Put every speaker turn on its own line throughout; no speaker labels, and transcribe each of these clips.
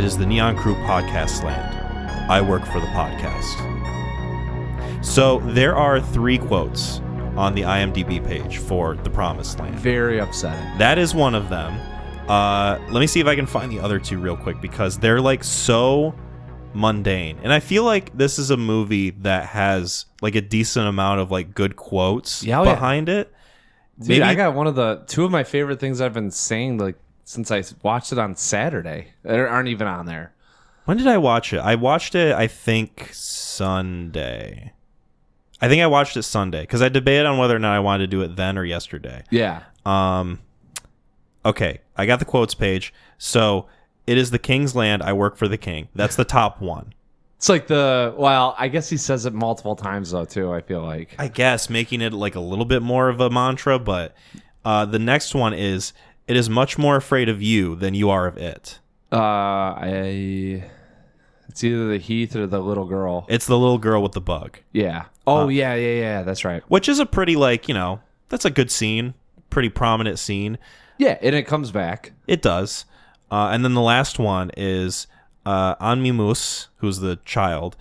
It is the Neon Crew podcast land. I work for the podcast. So there are 3 quotes on the IMDb page for The Promised Land.
Very upsetting.
That is one of them. Let me see if I can find the other 2 real quick because they're like so mundane. And I feel like this is a movie that has like a decent amount of like good quotes behind it.
Dude,
Maybe
I got one of the 2 of my favorite things I've been saying like since I watched it on Saturday. They aren't even on there.
When did I watch it? I watched it, I think, Sunday. I think I watched it Sunday because I debated on whether or not I wanted to do it then or yesterday.
Yeah.
Okay, I got the quotes page. So, it is the king's land. I work for the king. That's the top one.
It's like I guess he says it multiple times though too, I feel like.
I guess making it like a little bit more of a mantra, but the next one is, it is much more afraid of you than you are of it.
It's either the Heath or the little girl.
It's the little girl with the bug.
Yeah. Oh, yeah. That's right.
Which is a pretty, like, that's a good scene. Pretty prominent scene.
Yeah, and it comes back.
It does. And then the last one is Anmimus, who's the child,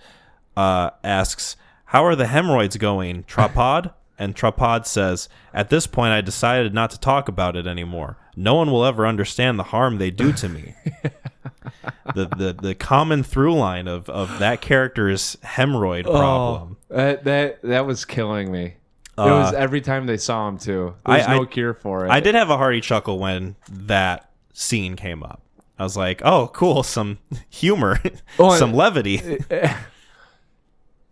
asks, how are the hemorrhoids going, Trapod? And Trapod says, at this point, I decided not to talk about it anymore. No one will ever understand the harm they do to me. The common through line of that character's hemorrhoid problem.
That was killing me. It was every time they saw him too. There's no cure for it.
I did have a hearty chuckle when that scene came up. I was like, oh, cool, some humor, some levity.
Yeah,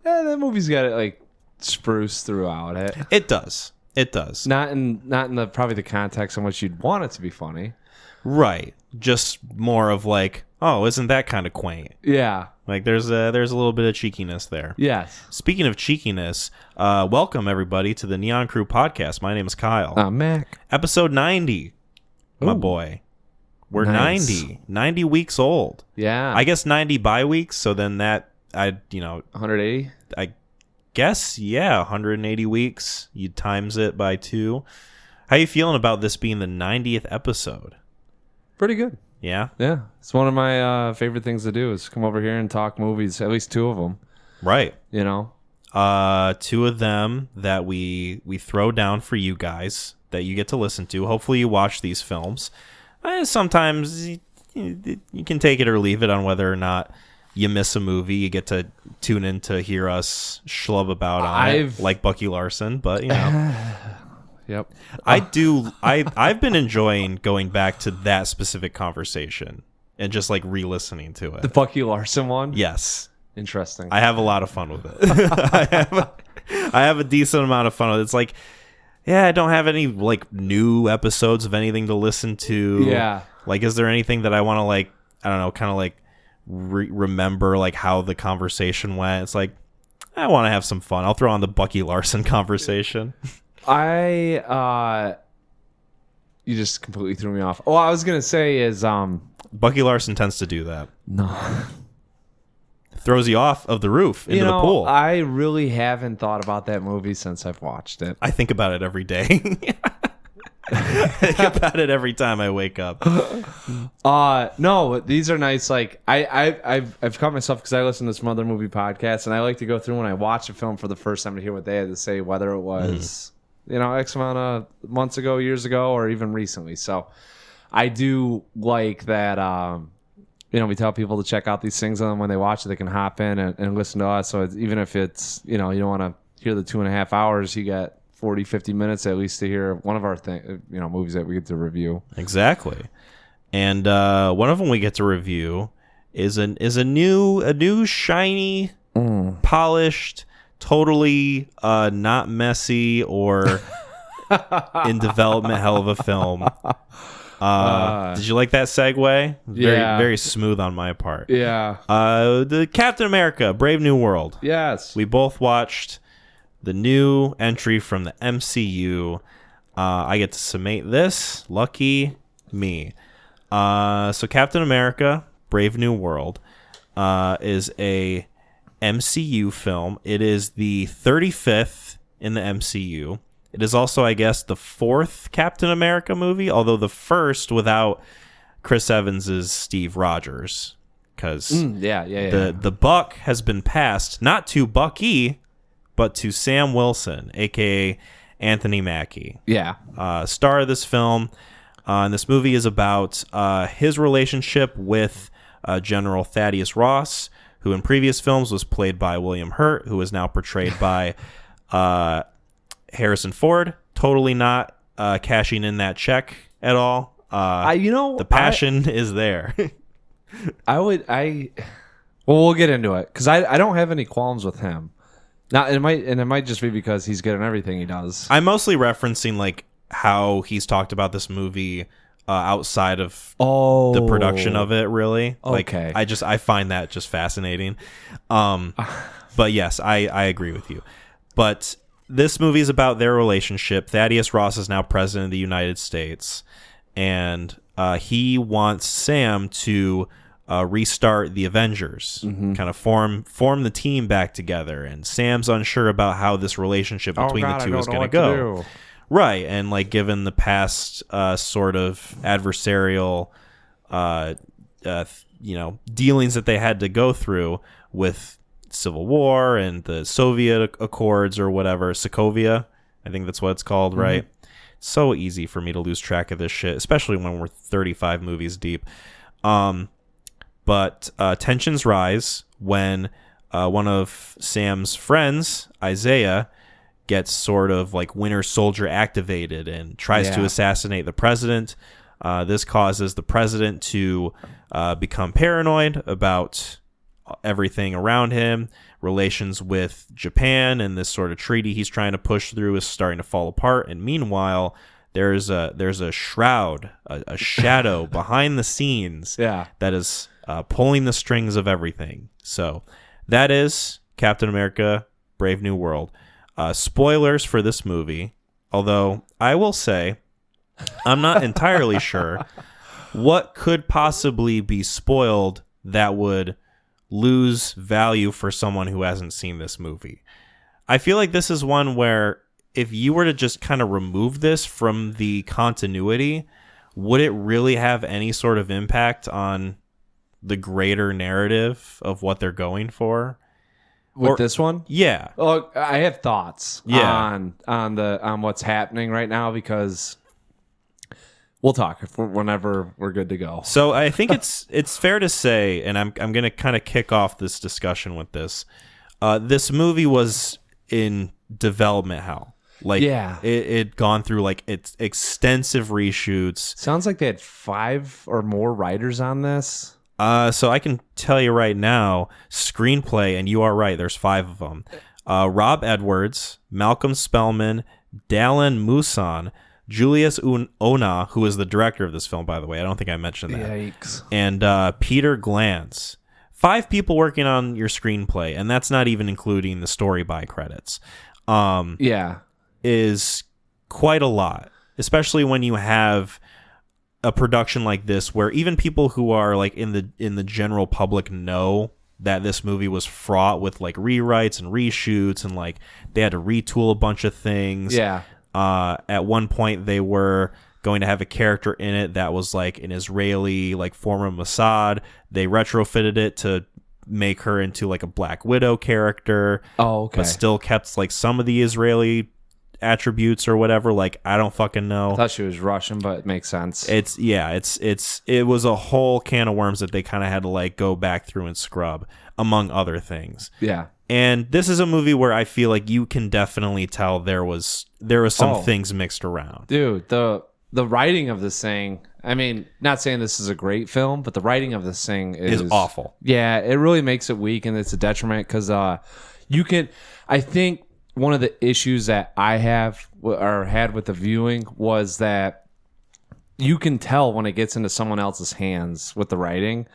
that movie's got it like spruce throughout it.
It does. It does.
Not in the probably the context in which you'd want it to be funny.
Right. Just more of like, oh, isn't that kind of quaint?
Yeah.
Like there's a little bit of cheekiness there.
Yes.
Speaking of cheekiness, welcome everybody to the Neon Crew podcast. My name is Kyle.
I'm Mac.
Episode 90. My boy. We're
nice.
90 weeks old.
Yeah.
I guess 90 bye weeks, so then that
180?
I guess 180 weeks. You times it by 2. How you feeling about this being the 90th episode?
Pretty good.
Yeah?
Yeah. It's one of my favorite things to do is come over here and talk movies, at least 2 of them.
Right.
2
of them that we throw down for you guys that you get to listen to. Hopefully you watch these films. Sometimes you can take it or leave it on whether or not you miss a movie. You get to tune in to hear us schlub about on it, like Bucky Larson, but
Yep.
I've been enjoying going back to that specific conversation and just like re-listening to it.
The Bucky Larson one?
Yes.
Interesting.
I have a lot of fun with it. I have a decent amount of fun with it. It's like, I don't have any like new episodes of anything to listen to.
Yeah.
Like, is there anything that I want to like, I don't know, kind of like remember like how the conversation went? It's like, I want to have some fun. I'll throw on the Bucky Larson conversation.
You just completely threw me off. All I was gonna say is
Bucky Larson tends to do that.
No.
Throws you off of the roof into the pool.
I really haven't thought about that movie since I've watched it.
I think about it every day. I think about it every time I wake up.
No, these are nice. Like I've caught myself because I listen to some other movie podcasts, and I like to go through when I watch a film for the first time to hear what they had to say, whether it was X amount of months ago, years ago, or even recently. So I do like that. We tell people to check out these things, and then when they watch it, they can hop in and listen to us. So even if it's you don't want to hear the 2.5 hours, you get 40, 50 minutes at least to hear one of our movies that we get to review.
Exactly. And one of them we get to review is a new shiny, polished, totally not messy or in development hell of a film. Did you like that segue? Very, very smooth on my part.
Yeah.
The Captain America, Brave New World.
Yes.
We both watched the new entry from the MCU. I get to summate this. Lucky me. So Captain America, Brave New World, is a MCU film. It is the 35th in the MCU. It is also, I guess, the 4th Captain America movie, although the first without Chris Evans' Steve Rogers. because the buck has been passed not to Bucky, but to Sam Wilson, aka Anthony Mackie.
Yeah.
Star of this film. And this movie is about his relationship with General Thaddeus Ross, who in previous films was played by William Hurt, who is now portrayed by Harrison Ford. Totally not cashing in that check at all. The passion is there.
Well, we'll get into it because I don't have any qualms with him. Now it might just be because he's good in everything he does.
I'm mostly referencing like how he's talked about this movie outside of the production of it. Really,
okay.
Like I find that just fascinating. But yes, I agree with you. But this movie is about their relationship. Thaddeus Ross is now president of the United States, and he wants Sam to restart the Avengers, kind of form the team back together. And Sam's unsure about how this relationship between the two is going to go. Right, and like given the past sort of adversarial, dealings that they had to go through with Civil War and the Soviet Accords or whatever, Sokovia, I think that's what it's called, right? So easy for me to lose track of this shit, especially when we're 35 movies deep. But tensions rise when one of Sam's friends, Isaiah, gets sort of like Winter Soldier activated and tries to assassinate the president. This causes the president to become paranoid about everything around him. Relations with Japan and this sort of treaty he's trying to push through is starting to fall apart. And meanwhile, there's a shroud, a shadow behind the scenes that is pulling the strings of everything. So that is Captain America: Brave New World. Spoilers for this movie, although I will say I'm not entirely sure what could possibly be spoiled that would lose value for someone who hasn't seen this movie. I feel like this is one where if you were to just kind of remove this from the continuity, would it really have any sort of impact on the greater narrative of what they're going for?
With this one?
Yeah.
Oh, I have thoughts on what's happening right now because we'll talk whenever we're good to go.
So I think it's fair to say, and I'm going to kind of kick off this discussion with this. This movie was in development hell. Like, it gone through like its extensive reshoots.
Sounds like they had 5 or more writers on this.
So I can tell you right now, screenplay, and you are right, there's 5 of them. Rob Edwards, Malcolm Spellman, Dallin Mousson, Julius Ona, who is the director of this film, by the way. I don't think I mentioned that.
Yikes.
And Peter Glantz. 5 people working on your screenplay, and that's not even including the story by credits. Is quite a lot, especially when you have a production like this where even people who are like in the general public know that this movie was fraught with like rewrites and reshoots and like they had to retool a bunch of things. At one point they were going to have a character in it that was like an Israeli like former Mossad. They retrofitted it to make her into like a Black Widow character. But still kept like some of the Israeli attributes or whatever. Like, I don't fucking know.
I thought she was Russian, but it makes sense.
It was a whole can of worms that they kind of had to like go back through and scrub, among other things. And this is a movie where I feel like you can definitely tell there was some things mixed around.
Dude, the writing of this thing, I mean, not saying this is a great film, but the writing of this thing is
awful.
Yeah, it really makes it weak, and it's a detriment because I think one of the issues that I have or had with the viewing was that you can tell when it gets into someone else's hands with the writing.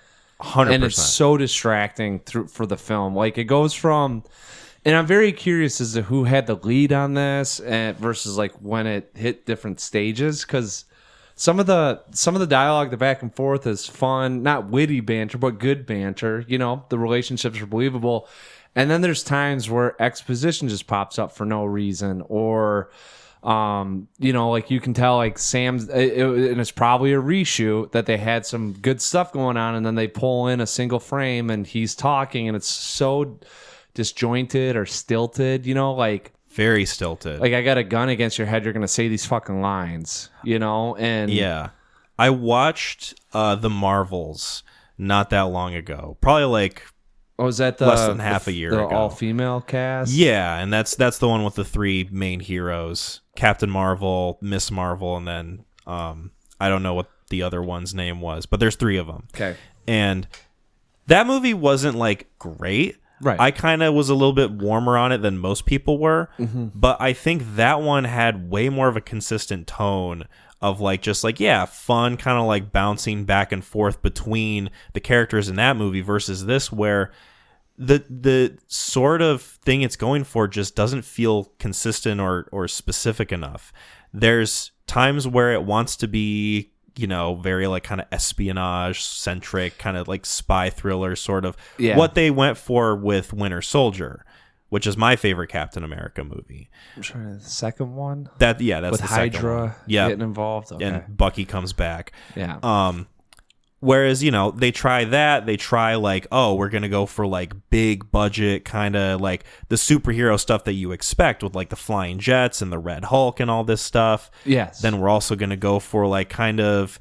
100%.
And it's so distracting for the film. Like, it goes from, and I'm very curious as to who had the lead on this versus like when it hit different stages, because some of the dialogue, the back and forth is fun, not witty banter, but good banter. You know, the relationships are believable. And then there's times where exposition just pops up for no reason, or You know, like you can tell, like Sam's, and it's probably a reshoot that they had some good stuff going on, and then they pull in a single frame and he's talking, and it's so disjointed or stilted. You know, like
Very stilted.
like I got a gun against your head, you're gonna say these fucking lines. You know, and
Yeah. I watched The Marvels not that long ago. Probably like
was that the
less than half a year
the
ago.
all-female cast?
Yeah, and that's the one with the three main heroes: Captain Marvel, Miss Marvel, and then I don't know what the other one's name was, but there's three of them.
Okay.
And that movie wasn't like great.
Right.
I kind of was a little bit warmer on it than most people were, but I think that one had way more of a consistent tone of like just like, yeah, fun, kind of like bouncing back and forth between the characters in that movie versus this, where the sort of thing it's going for just doesn't feel consistent or specific enough. There's times where it wants to be, you know, very like kind of espionage centric, kind of like spy thriller sort of what they went for with Winter Soldier, which is my favorite Captain America movie.
I'm trying to, the second one?
That's
With
the second
Hydra
one. Yeah.
getting involved? Okay.
And Bucky comes back.
Yeah.
Whereas, you know, they try like, oh, we're going to go for like big budget, kind of like the superhero stuff that you expect with like the flying jets and the Red Hulk and all this stuff.
Yes.
Then we're also going to go for like kind of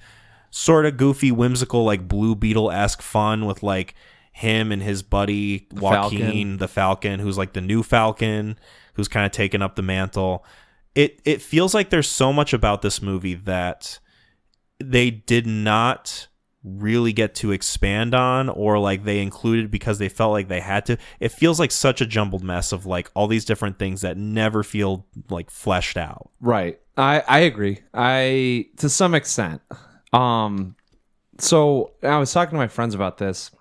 sort of goofy, whimsical, like Blue Beetle-esque fun with like him and his buddy Joaquin, the Falcon, who's like the new Falcon, who's kind of taken up the mantle. It feels like there's so much about this movie that they did not really get to expand on, or like they included because they felt like they had to. It feels like such a jumbled mess of like all these different things that never feel like fleshed out.
Right. I agree. To some extent. So I was talking to my friends about this.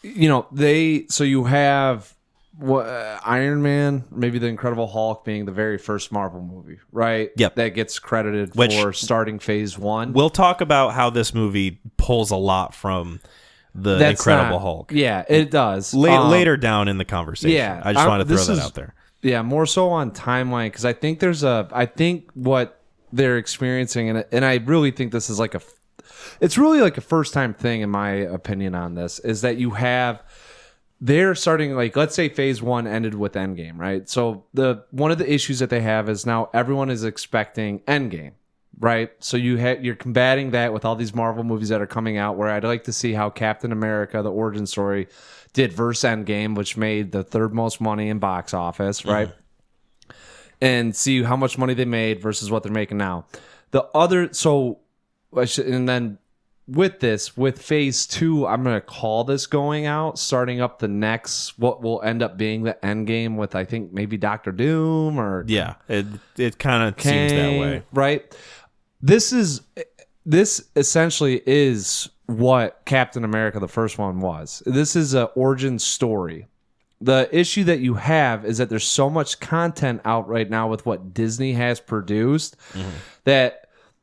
You know, you have Iron Man, maybe the Incredible Hulk being the very first Marvel movie, right?
Yep.
That gets credited for starting phase one.
We'll talk about how this movie pulls a lot from the Incredible Hulk.
Yeah, it does.
Later down in the conversation.
Yeah.
I just wanted to throw that out there.
Yeah, more so on timeline, because I think what they're experiencing, and I really think this is it's really like a first time thing in my opinion on this, is that they're starting, like, let's say phase one ended with Endgame, right? So one of the issues that they have is now everyone is expecting Endgame, right? So you're combating that with all these Marvel movies that are coming out, where I'd like to see how Captain America, the origin story, did versus Endgame, which made the third most money in box office, right? And see how much money they made versus what they're making now. And then with phase two, I'm going to call this going out, starting up the next, what will end up being the end game with, I think, maybe Doctor Doom or...
Yeah, it kind of seems that way.
Right? This essentially is what Captain America, the first one, was. This is an origin story. The issue that you have is that there's so much content out right now with what Disney has produced that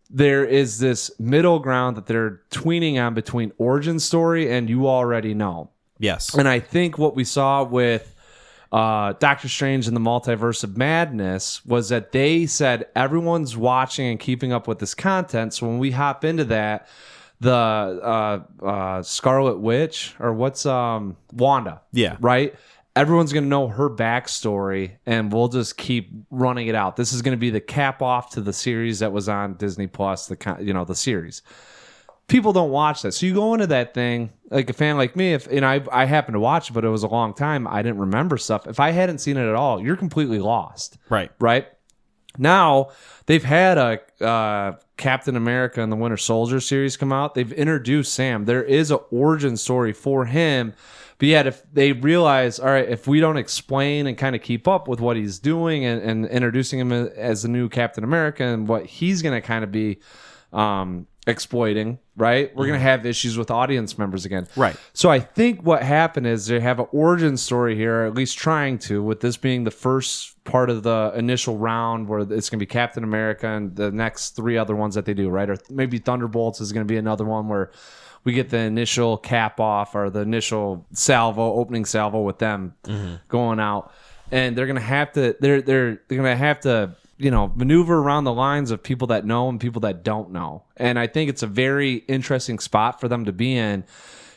there is this middle ground that they're tweening on between origin story and you already know.
Yes.
And I think what we saw with Doctor Strange and the Multiverse of Madness was that they said everyone's watching and keeping up with this content. So when we hop into that, the Scarlet Witch, or what's Wanda?
Yeah.
Right? Everyone's going to know her backstory, and we'll just keep running it out. This is going to be the cap off to the series that was on Disney Plus, the series. People don't watch that. So you go into that thing, like a fan like me, I happened to watch it, but it was a long time. I didn't remember stuff. If I hadn't seen it at all, you're completely lost.
Right.
Right? Now, they've had a Captain America and the Winter Soldier series come out. They've introduced Sam. There is an origin story for him. But yet, if they realize, all right, if we don't explain and kind of keep up with what he's doing and introducing him as the new Captain America and what he's going to kind of be exploiting, right? We're going to have issues with audience members again.
Right.
So I think what happened is they have an origin story here, or at least trying to, with this being the first part of the initial round where it's going to be Captain America and the next three other ones that they do, right? Or maybe Thunderbolts is going to be another one where we get the initial cap off or the initial opening salvo with them going out. and they're gonna have to they're gonna have to maneuver around the lines of people that know and people that don't know. And I think it's a very interesting spot for them to be in.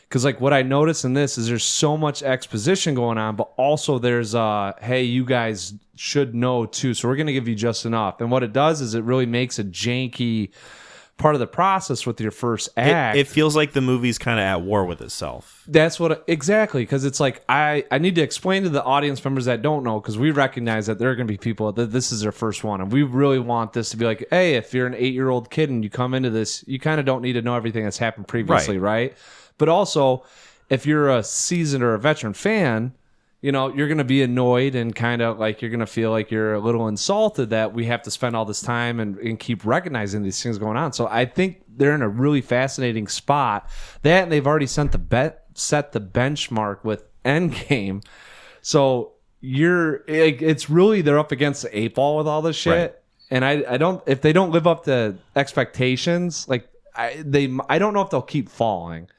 Because like what I notice in this is there's so much exposition going on, but also there's hey, you guys should know too, so we're gonna give you just enough. And what it does is it really makes a janky part of the process with your first act.
It feels like the movie's kind of at war with itself.
That's what exactly, because it's like I need to explain to the audience members that don't know, because we recognize that there are going to be people that this is their first one, and we really want this to be like, hey, if you're an 8-year-old kid and you come into this, you kind of don't need to know everything that's happened previously, right? But also, if you're a seasoned or a veteran fan, you're going to be annoyed and kind of like you're going to feel like you're a little insulted that we have to spend all this time and keep recognizing these things going on. So I think they're in a really fascinating spot. That, and they've already set the benchmark with Endgame. So it's really, they're up against the 8 ball with all this shit. Right. And I don't, if they don't live up to expectations, like I don't know if they'll keep falling.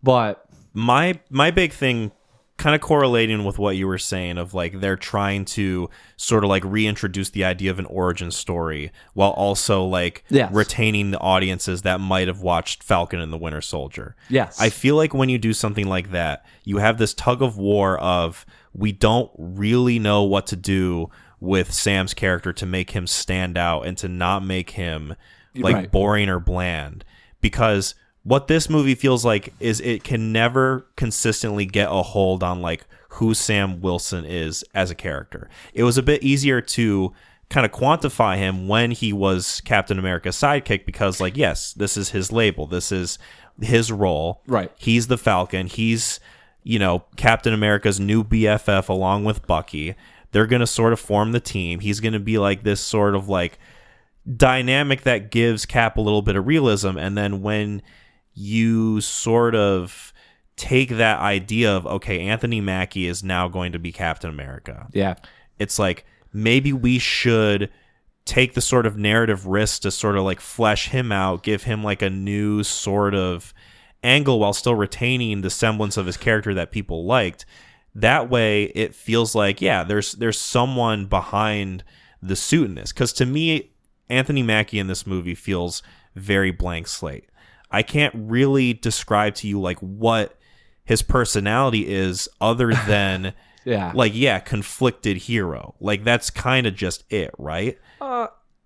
But
my big thing, kind of correlating with what you were saying, of like they're trying to sort of like reintroduce the idea of an origin story while also like retaining the audiences that might have watched Falcon and the Winter Soldier.
Yes.
I feel like when you do something like that, you have this tug of war of we don't really know what to do with Sam's character to make him stand out and to not make him like boring or bland, because what this movie feels like is it can never consistently get a hold on like who Sam Wilson is as a character. It was a bit easier to kind of quantify him when he was Captain America's sidekick, because like, yes, this is his label. This is his role.
Right.
He's the Falcon. He's, Captain America's new BFF along with Bucky. They're going to sort of form the team. He's going to be like this sort of like dynamic that gives Cap a little bit of realism. And then when you sort of take that idea of, okay, Anthony Mackie is now going to be Captain America.
Yeah.
It's like, maybe we should take the sort of narrative risk to sort of like flesh him out, give him like a new sort of angle while still retaining the semblance of his character that people liked. That way it feels like, yeah, there's someone behind the suit in this. Because to me, Anthony Mackie in this movie feels very blank slate. I can't really describe to you like what his personality is other than conflicted hero. Like that's kind of just it, right?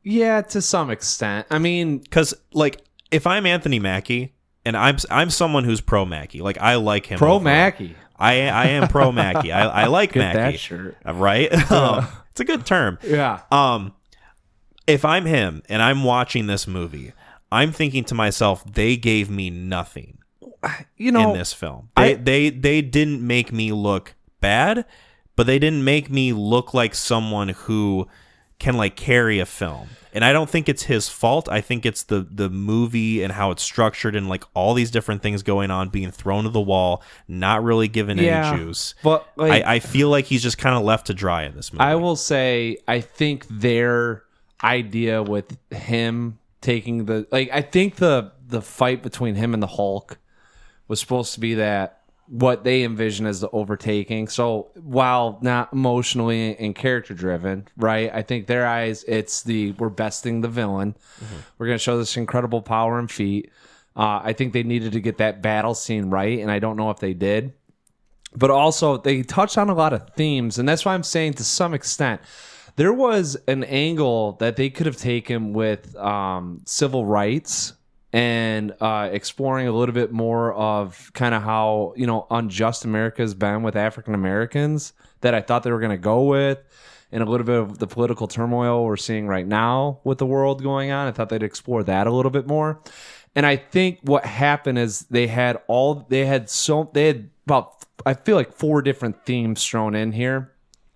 Yeah, to some extent. I mean,
because like if I'm Anthony Mackie and I'm someone who's pro Mackie, like I like him.
Pro Mackie.
I am pro Mackie. I like
Get
Mackie.
That shirt.
Right? It's a good term.
Yeah.
If I'm him and I'm watching this movie, I'm thinking to myself, they gave me nothing, in this film. They didn't make me look bad, but they didn't make me look like someone who can like carry a film. And I don't think it's his fault. I think it's the movie and how it's structured and like all these different things going on, being thrown to the wall, not really given any juice. But like, I feel like he's just kind of left to dry in this movie.
I will say, I think their idea with him taking I think the fight between him and the Hulk was supposed to be that what they envision as the overtaking. So while not emotionally and character driven, right? I think their eyes, it's we're besting the villain. Mm-hmm. We're going to show this incredible power and feat. I think they needed to get that battle scene right, and I don't know if they did. But also, they touched on a lot of themes, and that's why I'm saying to some extent, there was an angle that they could have taken with civil rights and exploring a little bit more of kind of how, unjust America's been with African Americans, that I thought they were going to go with, and a little bit of the political turmoil we're seeing right now with the world going on. I thought they'd explore that a little bit more. And I think what happened is they had about, I feel like 4 different themes thrown in here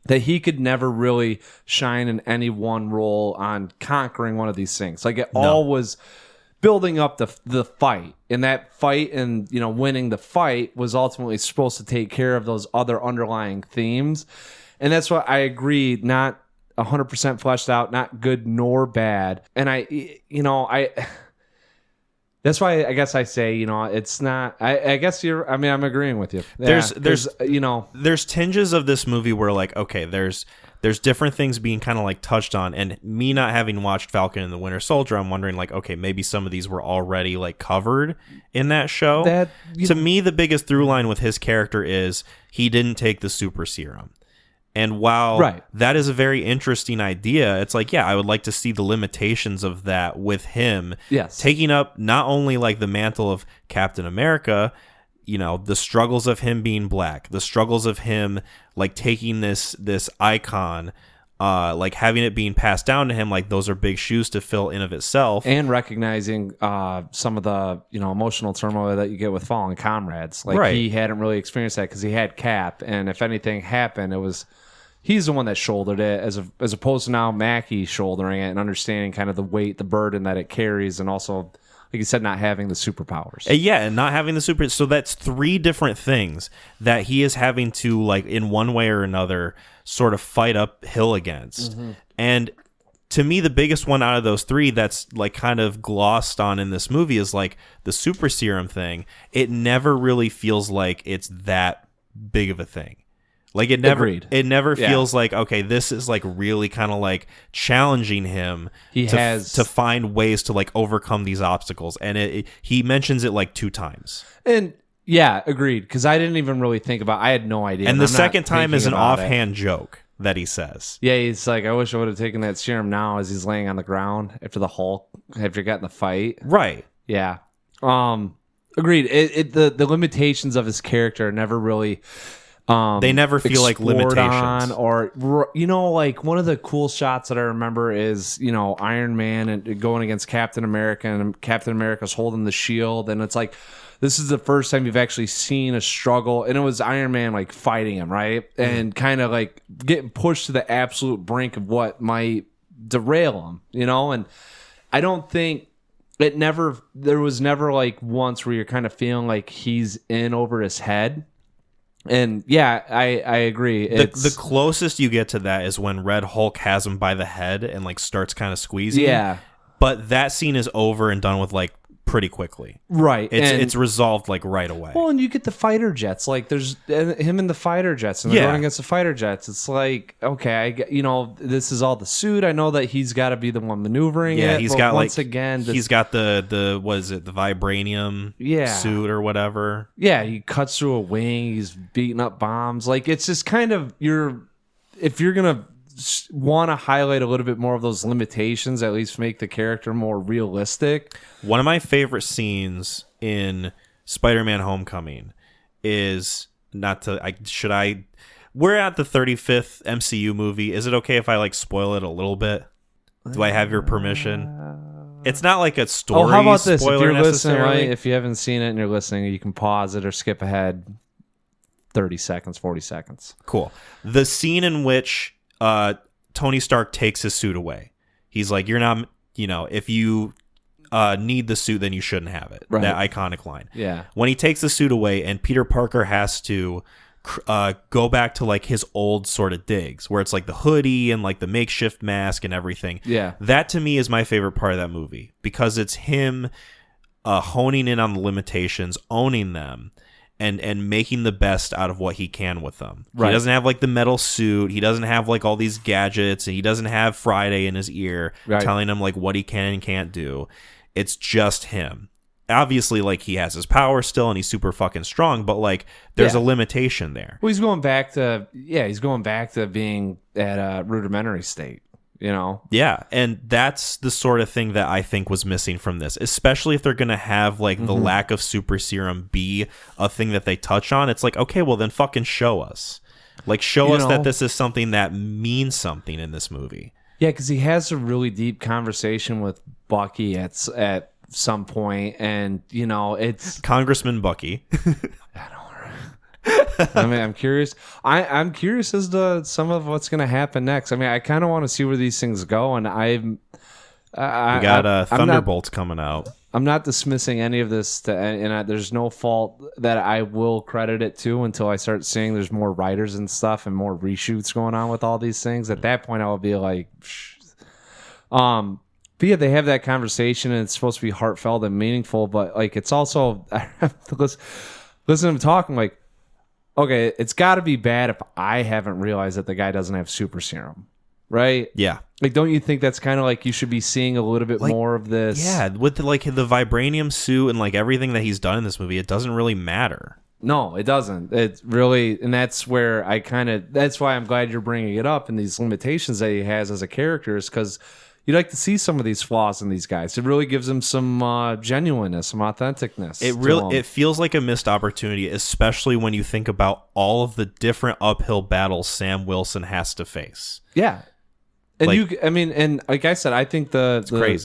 that he could never really shine in any one role on conquering one of these things. Like it all was building up the fight, and that fight and winning the fight was ultimately supposed to take care of those other underlying themes. And that's what I agree, not 100% fleshed out, not good nor bad. And That's why I guess I say, it's not. I guess you're. I mean, I'm agreeing with you.
There's
There's
tinges of this movie where like, okay, there's different things being kind of like touched on, and me not having watched Falcon and the Winter Soldier, I'm wondering like, okay, maybe some of these were already like covered in that show. To me, the biggest through line with his character is he didn't take the super serum. And while that is a very interesting idea, it's like, yeah, I would like to see the limitations of that with him taking up not only like the mantle of Captain America, the struggles of him being black, the struggles of him like taking this icon, like having it being passed down to him, like those are big shoes to fill in of itself.
And recognizing some of the emotional turmoil that you get with fallen comrades. Like he hadn't really experienced that because he had Cap, and if anything happened, he's the one that shouldered it as opposed to now Mackie shouldering it and understanding kind of the weight, the burden that it carries, and also, like you said, not having the superpowers.
And not having the super. So that's 3 different things that he is having to, like, in one way or another, sort of fight uphill against. Mm-hmm. And to me, the biggest one out of those 3 that's like kind of glossed on in this movie is like the super serum thing. It never really feels like it's that big of a thing. Like it never feels like, okay, this is like really kind of like challenging him to find ways to like overcome these obstacles. And he mentions it like 2 times.
And yeah, agreed. Because I didn't even really think about, I had no idea.
And the second time is an offhand joke that he says.
Yeah, he's like, I wish I would have taken that serum now, as he's laying on the ground after he got in the fight.
Right.
Yeah. Agreed. The limitations of his character never really...
they never feel like limitations
like one of the cool shots that I remember is Iron Man and going against Captain America, and Captain America's holding the shield, and it's like this is the first time you've actually seen a struggle, and it was Iron Man like fighting him, right? And kind of like getting pushed to the absolute brink of what might derail him, and I don't think there was never like once where you're kind of feeling like he's in over his head. And yeah, I agree.
The closest you get to that is when Red Hulk has him by the head and like starts kind of squeezing.
Yeah.
But that scene is over and done with like pretty quickly.
Right.
It's resolved like right away.
Well, and you get the fighter jets. Like there's him in the fighter jets, and they're going against the fighter jets. It's like, okay, this is all the suit. I know that he's got to be the one maneuvering it.
He's got
once again,
he's got the what is it, the vibranium suit or whatever.
Yeah, he cuts through a wing. He's beating up bombs. Like it's just kind of if you're gonna want to highlight a little bit more of those limitations, at least make the character more realistic.
One of my favorite scenes in Spider-Man Homecoming is we're at the 35th MCU movie. Is it okay if I like spoil it a little bit? Do I have your permission? It's not like a story.
Oh, how about this? If you're listening,
right?
If you haven't seen it and you're listening, you can pause it or skip ahead 30 seconds, 40 seconds.
Cool. The scene in which Tony Stark takes his suit away. He's like, you're not, if you need the suit, then you shouldn't have it. Right. That iconic line.
Yeah.
When he takes the suit away and Peter Parker has to go back to like his old sort of digs where it's like the hoodie and like the makeshift mask and everything.
Yeah.
That to me is my favorite part of that movie because it's him honing in on the limitations, owning them, and making the best out of what he can with them. Right. He doesn't have like the metal suit. He doesn't have like all these gadgets. He doesn't have Friday in his ear telling him like what he can and can't do. It's just him. Obviously, like he has his power still and he's super fucking strong, but like there's a limitation there.
Well, he's going back to being at a rudimentary state.
Yeah, and that's the sort of thing that I think was missing from this, especially if they're going to have like the lack of super serum be a thing that they touch on. It's like, okay, well then fucking show us. Like show us that this is something that means something in this movie.
Yeah, because he has a really deep conversation with Bucky at some point, and it's
Congressman Bucky.
I mean, I'm curious. I'm curious as to some of what's going to happen next. I mean, I kind of want to see where these things go, and we
got Thunderbolts coming out.
I'm not dismissing any of this, and there's no fault that I will credit it to until I start seeing there's more writers and stuff and more reshoots going on with all these things. At that point, I will be like, But yeah, they have that conversation, and it's supposed to be heartfelt and meaningful. But like, it's also listen to them talking. Like, okay, it's got to be bad if I haven't realized that the guy doesn't have super serum, right?
Yeah.
Like, don't you think that's kind of like you should be seeing a little bit more of this?
Yeah, with the vibranium suit and like everything that he's done in this movie, it doesn't really matter.
No, it doesn't. It's really, and that's where that's why I'm glad you're bringing it up and these limitations that he has as a character is because you like to see some of these flaws in these guys. It really gives them some genuineness, some authenticness.
It feels like a missed opportunity, especially when you think about all of the different uphill battles Sam Wilson has to face.
Yeah. And and like I said, I think the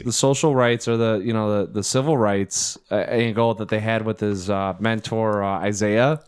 social rights or the civil rights angle that they had with his mentor Isaiah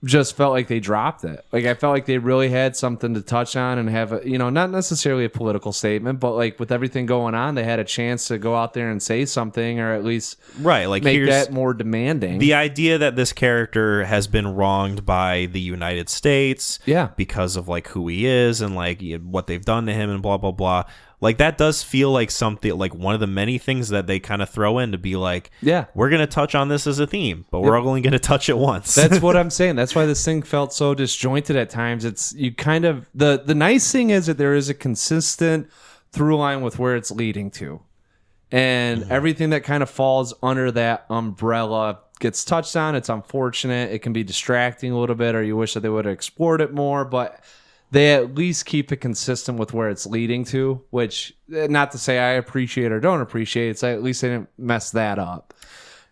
just felt like they dropped it. Like I felt like they really had something to touch on and have a, not necessarily a political statement, but like with everything going on, they had a chance to go out there and say something or at least make that more demanding.
The idea that this character has been wronged by the United States, because of like who he is and like what they've done to him and blah blah blah. Like that does feel like something like one of the many things that they kind of throw in to be like, we're going to touch on this as a theme, but we're only going to touch it once.
That's what I'm saying. That's why this thing felt so disjointed at times. It's you kind of the nice thing is that there is a consistent through line with where it's leading to. And everything that kind of falls under that umbrella gets touched on. It's unfortunate. It can be distracting a little bit, or you wish that they would have explored it more, but they at least keep it consistent with where it's leading to, which not to say I appreciate or don't appreciate. It's at least they didn't mess that up.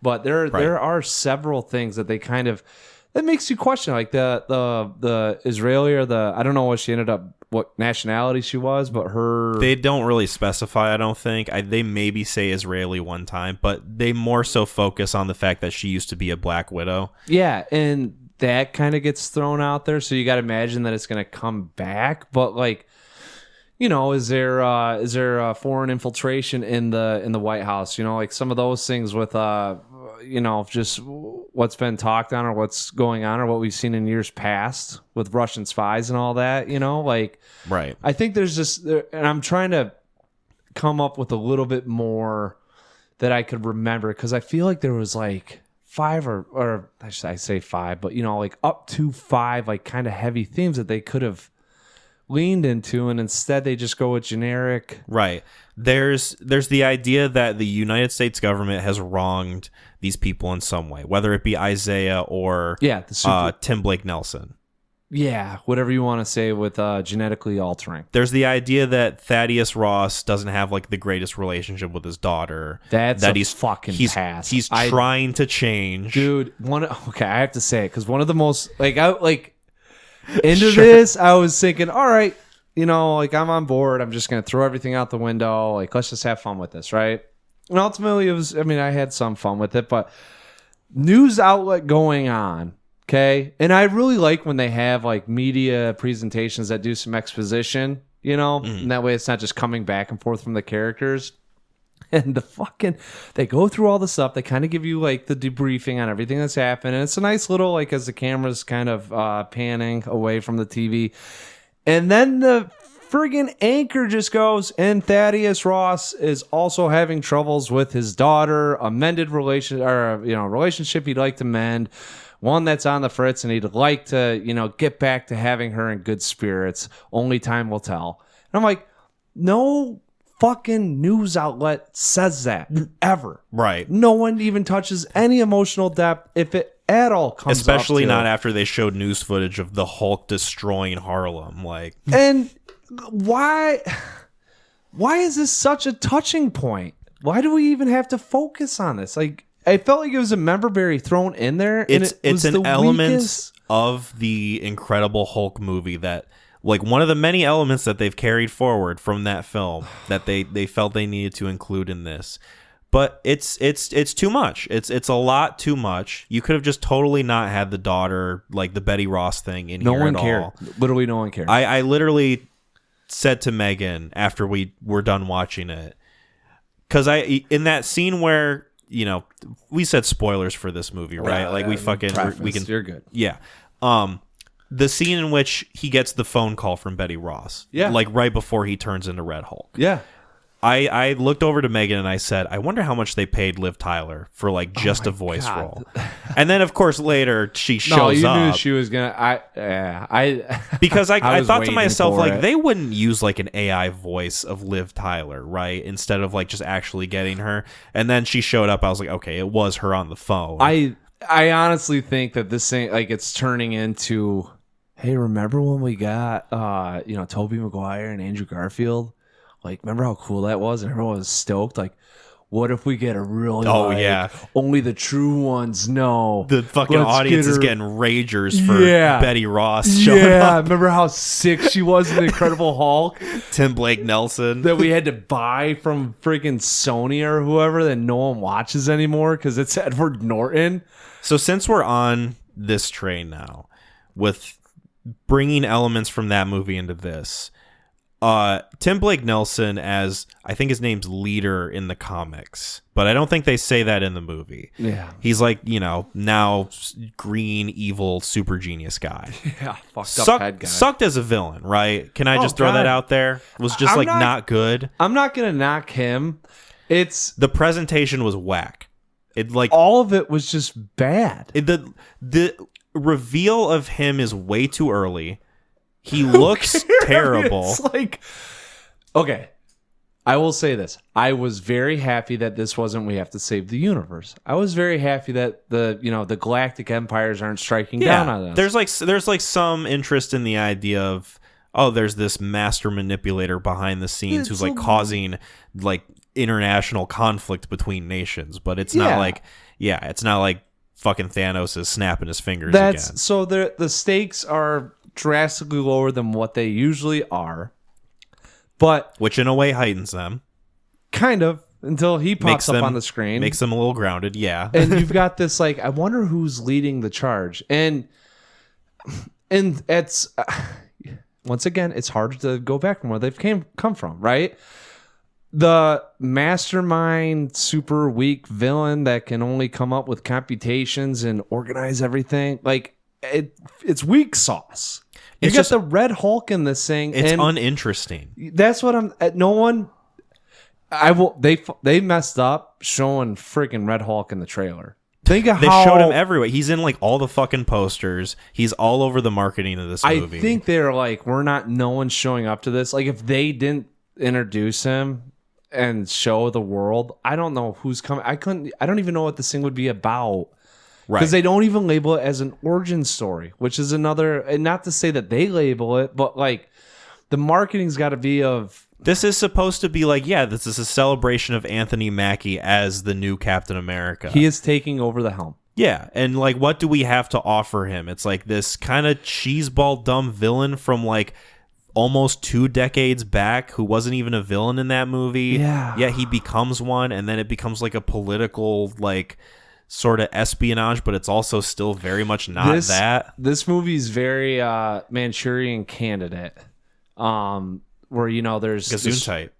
But there are several things that they kind of that makes you question, like the Israeli or I don't know what nationality she was, but
they don't really specify. I don't think they maybe say Israeli one time, but they more so focus on the fact that she used to be a Black Widow. Yeah,
and that kind of gets thrown out there, so you got to imagine that it's going to come back. But like, is there foreign infiltration in the White House? Like some of those things with just what's been talked on or what's going on or what we've seen in years past with Russian spies and all that.
Right.
I think there's just, and I'm trying to come up with a little bit more that I could remember because I feel like there was like 5 or I say 5, but like up to 5 like kind of heavy themes that they could have leaned into, and instead they just go with generic.
Right. There's the idea that the United States government has wronged these people in some way, whether it be Isaiah or Tim Blake Nelson.
Yeah, whatever you want to say with genetically altering.
There's the idea that Thaddeus Ross doesn't have like the greatest relationship with his daughter.
He's fucking past.
He's trying to change,
dude. Okay, I have to say it because one of the most into this, I was thinking, all right, I'm on board. I'm just gonna throw everything out the window. Like, let's just have fun with this, right? And ultimately, it was. I mean, I had some fun with it, but news outlet going on. Okay. And I really like when they have like media presentations that do some exposition, and that way it's not just coming back and forth from the characters. And they go through all the stuff. They kind of give you like the debriefing on everything that's happened. And it's a nice little, like, as the camera's kind of panning away from the TV. And then the friggin' anchor just goes, and Thaddeus Ross is also having troubles with his daughter, a mended relationship he'd like to mend. One that's on the fritz, and he'd like to, get back to having her in good spirits. Only time will tell. And I'm like, no fucking news outlet says that ever.
Right.
No one even touches any emotional depth if it at all comes
especially
up to
not after they showed news footage of the Hulk destroying Harlem.
And why is this such a touching point? Why do we even have to focus on this? I felt like it was a member berry thrown in there.
It's an element of the Incredible Hulk movie that, like, one of the many elements that they've carried forward from that film that they felt they needed to include in this. But it's too much. It's a lot too much. You could have just totally not had the daughter, like the Betty Ross thing in here at all. No one cared.
Literally no one cared.
I literally said to Megan after we were done watching it, because in that scene where, we said spoilers for this movie, right? Like we can.
You're good.
Yeah. The scene in which he gets the phone call from Betty Ross.
Yeah.
Like right before he turns into Red Hulk.
Yeah.
I looked over to Megan and I said, I wonder how much they paid Liv Tyler for like just a voice
God.
role. And then of course later she shows
No, you
up.
knew she was gonna.
Because I
was
thought to
waiting
myself,
for
like,
it.
they wouldn't use like an AI voice of Liv Tyler, right? Instead of like just actually getting her. And then she showed up. I was like, okay, it was her on the phone.
I honestly think that this thing, like, it's turning into, hey, remember when we got Tobey Maguire and Andrew Garfield? Like, remember how cool that was? And everyone was stoked. Like, what if we get a really only the true ones know?
The fucking
Let's
audience
get
is
her-
getting ragers for
Yeah.
Betty Ross showing up.
Remember how sick she was in the Incredible Hulk
Tim Blake Nelson.
that we had to buy from freaking Sony or whoever that no one watches anymore because it's Edward Norton.
So since we're on this train now, with bringing elements from that movie into this, Tim Blake Nelson as, I think his name's Leader in the comics, but I don't think they say that in the movie.
Yeah.
He's like, now green, evil, super genius guy.
Yeah, fucked up head guy.
Sucked as a villain, right? Can I just throw that
God.
out there? Was just
I'm
not good.
I'm not gonna knock him. It's
The presentation was whack. It like
all of it was just bad.
the reveal of him is way too early. He looks terrible.
It's like, okay, I will say this. I was very happy that this wasn't We Have to Save the Universe. I was very happy that the galactic empires aren't striking down on us.
There's like some interest in the idea of, there's this master manipulator behind the scenes who's like causing like international conflict between nations, but it's not like fucking Thanos is snapping his fingers again.
So the stakes are drastically lower than what they usually are, but
Which in a way heightens them.
kind of until he pops up on the screen,
Makes them a little grounded, yeah.
and you've got this like, I wonder who's leading the charge, and it's once again, it's hard to go back from where they've come from, right? The mastermind, super weak villain that can only come up with computations and organize everything, like it's weak sauce. You got the Red Hulk in this thing.
It's
and
uninteresting.
that's what I'm. No one. I will. They messed up showing freaking Red Hulk in the trailer. Think of
They
how
showed him everywhere. He's in like all the fucking posters. He's all over the marketing of this movie.
I think they're like, no one's showing up to this. Like, if they didn't introduce him and show the world, I don't know who's coming. I don't even know what this thing would be about.
Right.
Because they don't even label it as an origin story, which is another, and not to say that they label it, but like the marketing's got to be of.
This is supposed to be like, this is a celebration of Anthony Mackie as the new Captain America.
He is taking over the helm.
Yeah, and like, what do we have to offer him? It's like this kind of cheeseball dumb villain from like almost 2 decades back who wasn't even a villain in that movie.
Yeah,
he becomes one, and then it becomes like a political like sort of espionage, but it's also still very much not that.
This movie's very Manchurian Candidate, where there's
Gesundheit.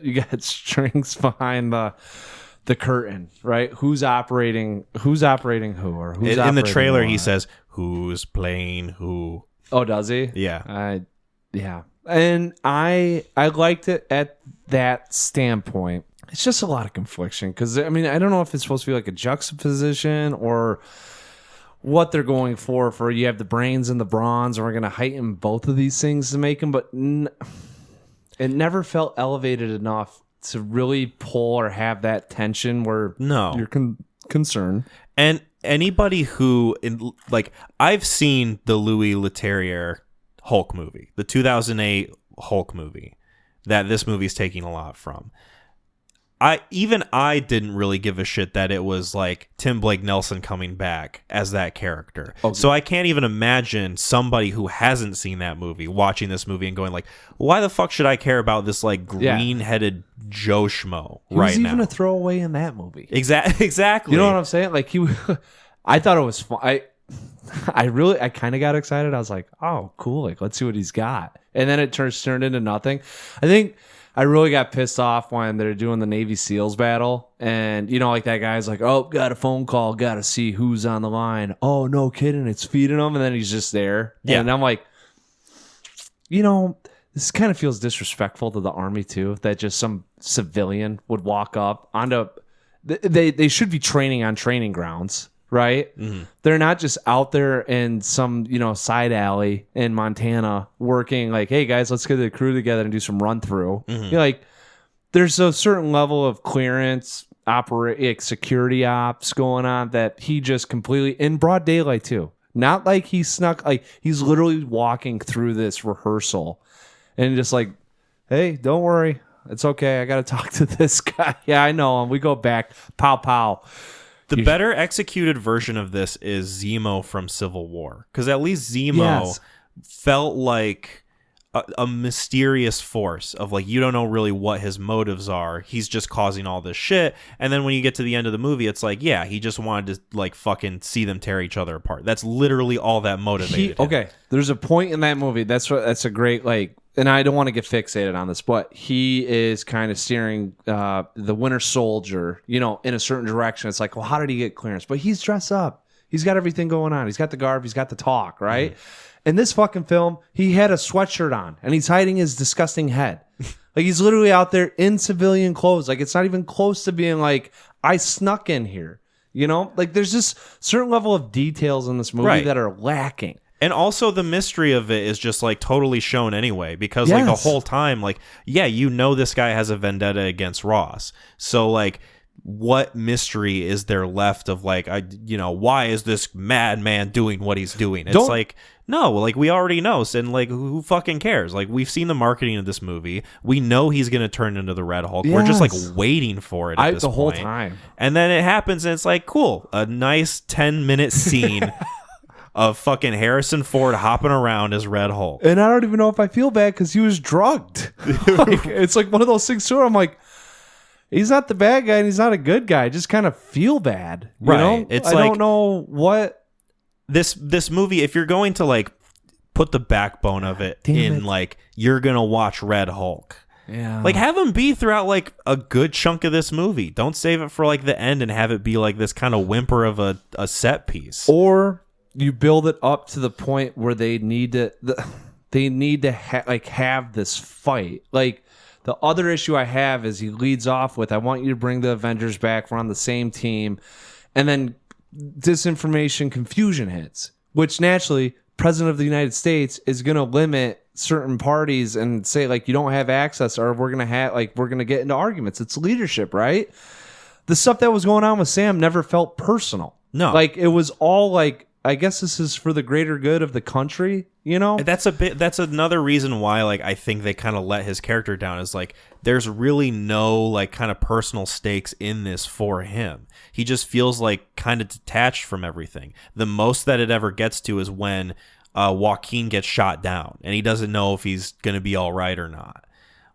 you got strings behind the curtain, right? Who's operating who, or who's
in the trailer?
what?
He says, "Who's playing who?"
Oh, does he?
Yeah.
Yeah. And I liked it at that standpoint. It's just a lot of confliction because, I mean, I don't know if it's supposed to be like a juxtaposition or what they're going for you have the brains and the bronze, and we're going to heighten both of these things to make them, but it never felt elevated enough to really pull or have that tension where you're concerned.
And anybody who, I've seen the Louis Leterrier Hulk movie, the 2008 Hulk movie that this movie's taking a lot from. I didn't really give a shit that it was like Tim Blake Nelson coming back as that character. Okay. So I can't even imagine somebody who hasn't seen that movie watching this movie and going like, why the fuck should I care about this like green-headed Joe Schmo right now? He was
even a throwaway in that movie.
Exactly.
You know what I'm saying? Like I thought it was fun. I kind of got excited. I was like, oh, cool. Like, let's see what he's got. And then it turned into nothing. I think I really got pissed off when they're doing the Navy SEALs battle. And, like that guy's like, oh, got a phone call. Got to see who's on the line. Oh, no kidding. It's feeding him. And then he's just there.
Yeah.
And I'm like, this kind of feels disrespectful to the army too, that just some civilian would walk up onto they should be training on training grounds, right?
Mm-hmm.
They're not just out there in some, side alley in Montana working like, hey guys, let's get the crew together and do some run through.
Mm-hmm.
Like there's a certain level of clearance, security ops going on that he just completely in broad daylight too. Not like he snuck, like he's literally walking through this rehearsal and just like, hey, don't worry. It's okay. I got to talk to this guy. Yeah, I know him. We go back. Pow, pow.
The better executed version of this is Zemo from Civil War. Because at least Zemo felt like a mysterious force of like, you don't know really what his motives are. He's just causing all this shit. And then when you get to the end of the movie, it's like, yeah, he just wanted to like fucking see them tear each other apart. That's literally all that motivated him.
Okay, there's a point in that movie. That's a great like, and I don't want to get fixated on this, but he is kind of steering the Winter Soldier, in a certain direction. It's like, well, how did he get clearance? But he's dressed up. He's got everything going on. He's got the garb. He's got the talk, right? Mm-hmm. In this fucking film, he had a sweatshirt on, and he's hiding his disgusting head. Like, he's literally out there in civilian clothes. Like, it's not even close to being like, I snuck in here. Like, there's just certain level of details in this movie that are lacking.
And also the mystery of it is just like totally shown anyway, because like the whole time, like, yeah, this guy has a vendetta against Ross. So like, what mystery is there left of like, why is this madman doing what he's doing? It's like, no, like we already know. And like, who fucking cares? Like, we've seen the marketing of this movie. We know he's going to turn into the Red Hulk. Yes. We're just like waiting for it at this point.
The whole time.
And then it happens and it's like, cool, a nice 10-minute scene of fucking Harrison Ford hopping around as Red Hulk.
And I don't even know if I feel bad because he was drugged. Like, it's like one of those things too where I'm like, he's not the bad guy and he's not a good guy. I just kind of feel bad. You know?
It's
I don't know what
this movie, if you're going to like put the backbone of it like you're gonna watch Red Hulk.
Yeah.
Like, have him be throughout like a good chunk of this movie. Don't save it for like the end and have it be like this kind of whimper of a set piece.
Or you build it up to the point where they need to have this fight. Like, the other issue I have is he leads off with, I want you to bring the Avengers back. We're on the same team. And then disinformation confusion hits, which naturally President of the United States is going to limit certain parties and say like, you don't have access, or we're going to get into arguments. It's leadership, right? The stuff that was going on with Sam never felt personal.
No.
Like, it was all like, I guess this is for the greater good of the country,
That's another reason why, like, I think they kind of let his character down, is like, there's really no like kind of personal stakes in this for him. He just feels like kind of detached from everything. The most that it ever gets to is when Joaquin gets shot down and he doesn't know if he's going to be all right or not.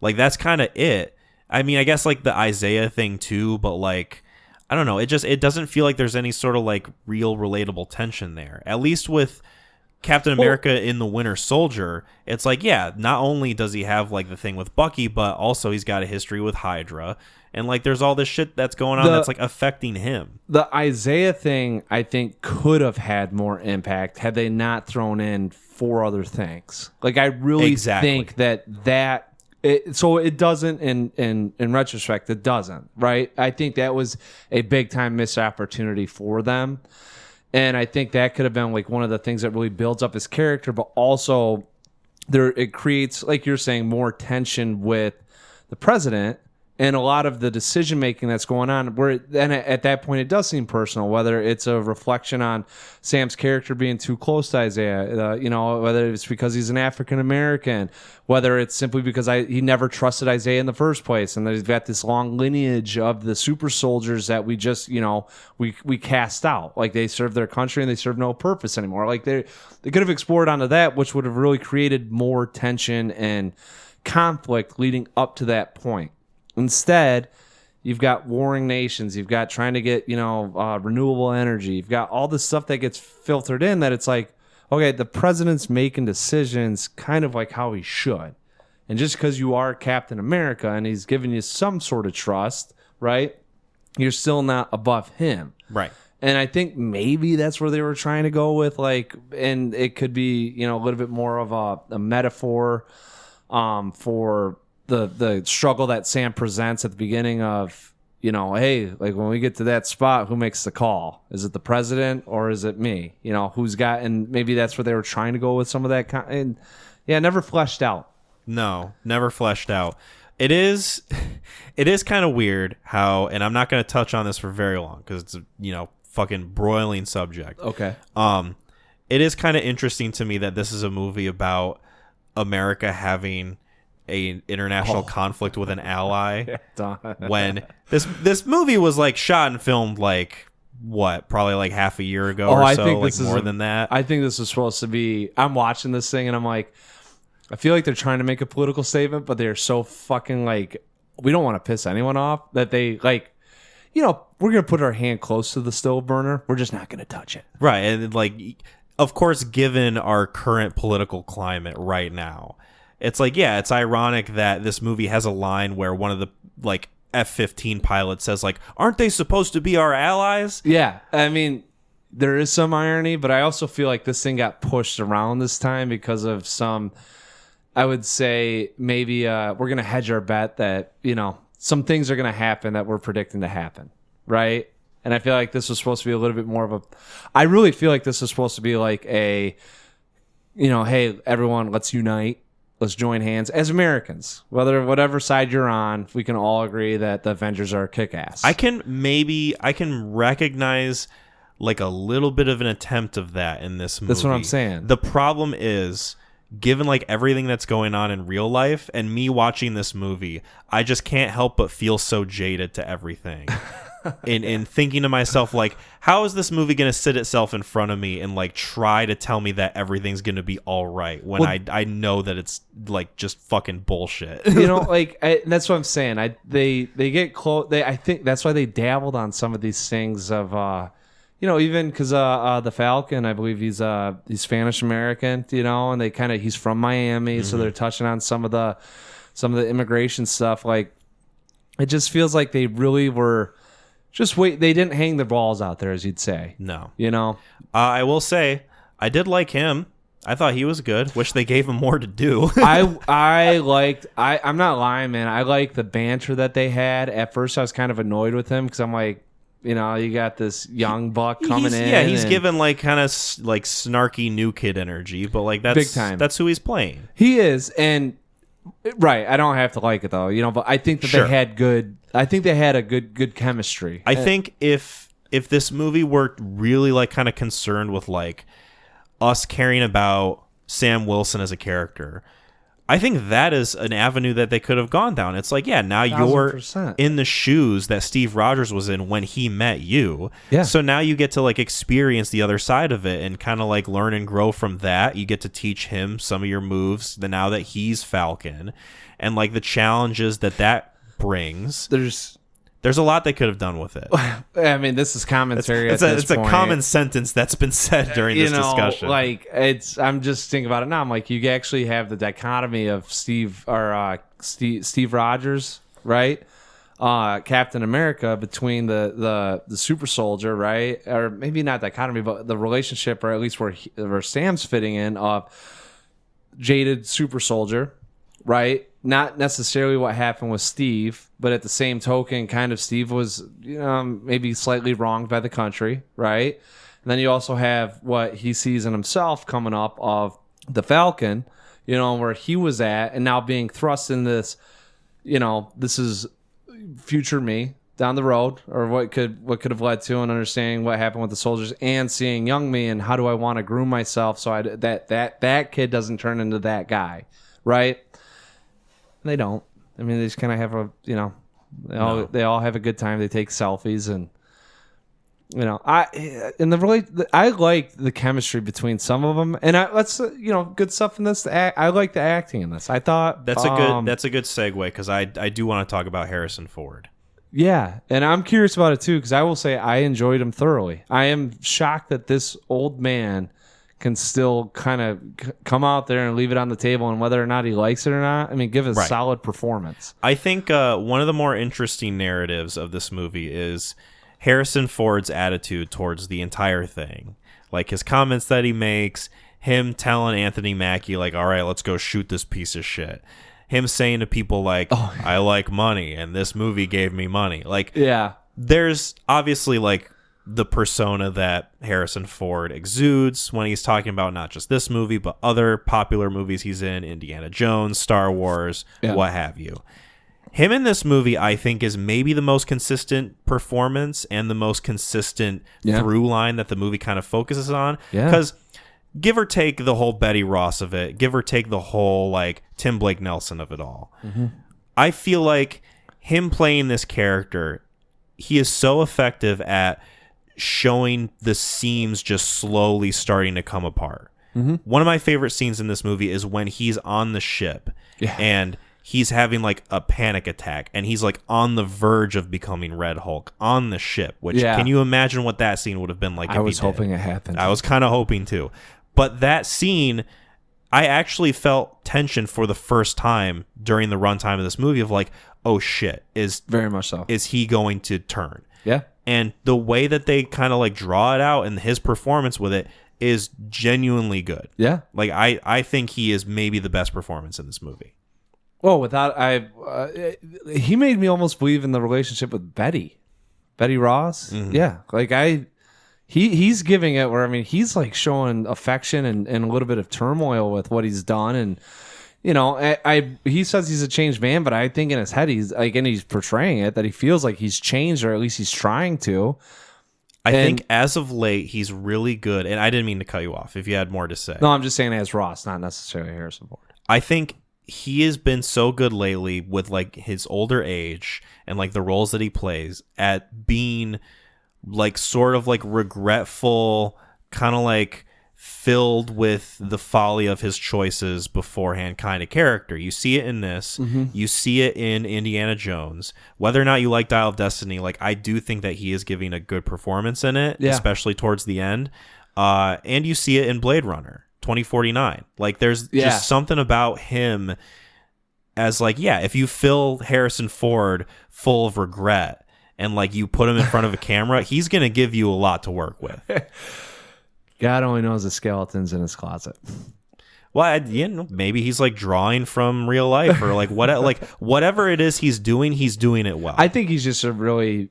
Like, that's kind of it. I mean, I guess like the Isaiah thing too, but like, I don't know. It doesn't feel like there's any sort of like real relatable tension there. At least with Captain America in the Winter Soldier, it's like, yeah, not only does he have like the thing with Bucky, but also he's got a history with Hydra. And like, there's all this shit that's going on that's like affecting him.
The Isaiah thing, I think, could have had more impact had they not thrown in 4 other things. Like, I really think that so it doesn't, in retrospect, it doesn't, right? I think that was a big time missed opportunity for them. And I think that could have been like one of the things that really builds up his character, but also it creates, like you're saying, more tension with the president and a lot of the decision making that's going on, where then at that point it does seem personal, whether it's a reflection on Sam's character being too close to Isaiah, whether it's because he's an African American, whether it's simply because he never trusted Isaiah in the first place, and that he's got this long lineage of the super soldiers that we just we cast out, like they serve their country and they serve no purpose anymore. Like they could have explored onto that, which would have really created more tension and conflict leading up to that point. Instead, you've got warring nations. You've got trying to get, renewable energy. You've got all this stuff that gets filtered in that it's like, okay, the president's making decisions kind of like how he should. And just because you are Captain America and he's giving you some sort of trust, right, you're still not above him.
Right.
And I think maybe that's where they were trying to go with, like, and it could be, a little bit more of a metaphor for the struggle that Sam presents at the beginning of, hey, like when we get to that spot, who makes the call? Is it the president or is it me? Who's got, and maybe that's where they were trying to go with some of that and never fleshed out.
No, never fleshed out. It is kind of weird how, and I'm not going to touch on this for very long because it's a, fucking broiling subject.
Okay.
It is kind of interesting to me that this is a movie about America having a international conflict with an ally when this movie was like shot and filmed like probably like half a year ago or so. I think this is more than that.
I think this was supposed to be. I'm watching this thing and I'm like, I feel like they're trying to make a political statement, but they're so fucking like, we don't want to piss anyone off that they like, we're gonna put our hand close to the stove burner. We're just not gonna touch it.
Right, and like, of course, given our current political climate right now, it's like, yeah, it's ironic that this movie has a line where one of the like F-15 pilots says like, aren't they supposed to be our allies?
Yeah, I mean, there is some irony, but I also feel like this thing got pushed around this time because of some, I would say maybe we're going to hedge our bet that, some things are going to happen that we're predicting to happen, right? And I feel like this was supposed to be a little bit more of I really feel like this was supposed to be like a, hey, everyone, let's unite. Let's join hands as Americans. Whatever side you're on, we can all agree that the Avengers are kick-ass.
I can recognize like a little bit of an attempt of that in this movie.
That's what I'm saying.
The problem is, given like everything that's going on in real life and me watching this movie, I just can't help but feel so jaded to everything. in thinking to myself, like, how is this movie going to sit itself in front of me and like try to tell me that everything's going to be all right when I know that it's like just fucking bullshit.
That's what I'm saying. They get close. I think that's why they dabbled on some of these things of even because the Falcon, I believe he's Spanish American, and they kind of, he's from Miami, so they're touching on some of the immigration stuff. Like, it just feels like they really were just they didn't hang the balls out there, as you'd say.
No,
I
will say I did like him. I thought he was good. Wish they gave him more to do.
I'm not lying, man. I like the banter that they had. At first, I was kind of annoyed with him because I'm like, you got this young buck coming in.
Yeah, he's given like kind of like snarky new kid energy, but like that's
big time.
That's who he's playing.
He is, and right. I don't have to like it though, but I think that they had good. I think they had a good chemistry.
I think if this movie were really like kind of concerned with like us caring about Sam Wilson as a character, I think that is an avenue that they could have gone down. It's like, yeah, now you're
1,000%.
in the shoes that Steve Rogers was in when he met you.
Yeah.
So now you get to like experience the other side of it and kind of like learn and grow from that. You get to teach him some of your moves now that he's Falcon, and like the challenges that brings. There's a lot they could have done with it.
I mean, this is commentary.
It's a common sentence that's been said during this discussion.
Like I'm just thinking about it now. I'm like, you actually have the dichotomy of Steve Rogers, right? Captain America, between the super soldier, right? Or maybe not dichotomy, but the relationship, or at least where Sam's fitting in, of jaded super soldier, right? Not necessarily what happened with Steve, but at the same token, kind of Steve was, maybe slightly wronged by the country, right? And then you also have what he sees in himself coming up of the Falcon, where he was at, and now being thrust in this, this is future me down the road, or what could have led to, and understanding what happened with the soldiers, and seeing young me and how do I want to groom myself so that kid doesn't turn into that guy, right? They don't. I mean, they just kind of have they all have a good time. They take selfies, and I like the chemistry between some of them, and good stuff in this. I like the acting in this. I thought
that's a good segue, because I do want to talk about Harrison Ford.
Yeah, and I'm curious about it too, because I will say I enjoyed him thoroughly. I am shocked that this old man can still kind of come out there and leave it on the table, and whether or not he likes it or not, I mean, give a solid performance.
I think one of the more interesting narratives of this movie is Harrison Ford's attitude towards the entire thing. Like his comments that he makes, him telling Anthony Mackie, like, all right, let's go shoot this piece of shit. Him saying to people like, I like money and this movie gave me money. Like,
yeah,
there's obviously like the persona that Harrison Ford exudes when he's talking about not just this movie, but other popular movies he's in, Indiana Jones, Star Wars, what have you. Him in this movie, I think, is maybe the most consistent performance and the most consistent through line that the movie kind of focuses on. Because give or take the whole Betty Ross of it, give or take the whole like Tim Blake Nelson of it all, I feel like him playing this character, he is so effective at showing the seams just slowly starting to come apart. One of my favorite scenes in this movie is when he's on the ship and he's having like a panic attack and he's like on the verge of becoming Red Hulk on the ship, which can you imagine what that scene would have been like?
I was hoping it happened.
I was kind of hoping too. But that scene, I actually felt tension for the first time during the runtime of this movie of like, oh shit, is
very much so.
Is he going to turn?
Yeah.
And the way that they kind of like draw it out and his performance with it is genuinely good. Yeah. Like I think he is maybe the best performance in this movie.
Well, he made me almost believe in the relationship with Betty Ross. Yeah. Like he's giving it where, I mean, he's like showing affection and a little bit of turmoil with what he's done. And, you know, he says he's a changed man, but I think in his head, he's like, and he's portraying it that he feels like he's changed, or at least he's trying to.
I think as of late, he's really good. And I didn't mean to cut you off if you had more to say.
No, I'm just saying as Ross, not necessarily Harrison Ford.
I think he has been so good lately with like his older age and like the roles that he plays at being like sort of like regretful, kind of like filled with the folly of his choices beforehand kind of character. You see it in this. You see it in Indiana Jones. Whether or not you like Dial of Destiny, like I do think that he is giving a good performance in it, especially towards the end. And you see it in Blade Runner 2049. Like there's just something about him as like, if you fill Harrison Ford full of regret and like you put him in front of a camera, he's going to give you a lot to work with.
God only knows the skeletons in his closet.
Well, maybe he's like drawing from real life or like whatever it is he's doing it well.
I think he's just I'm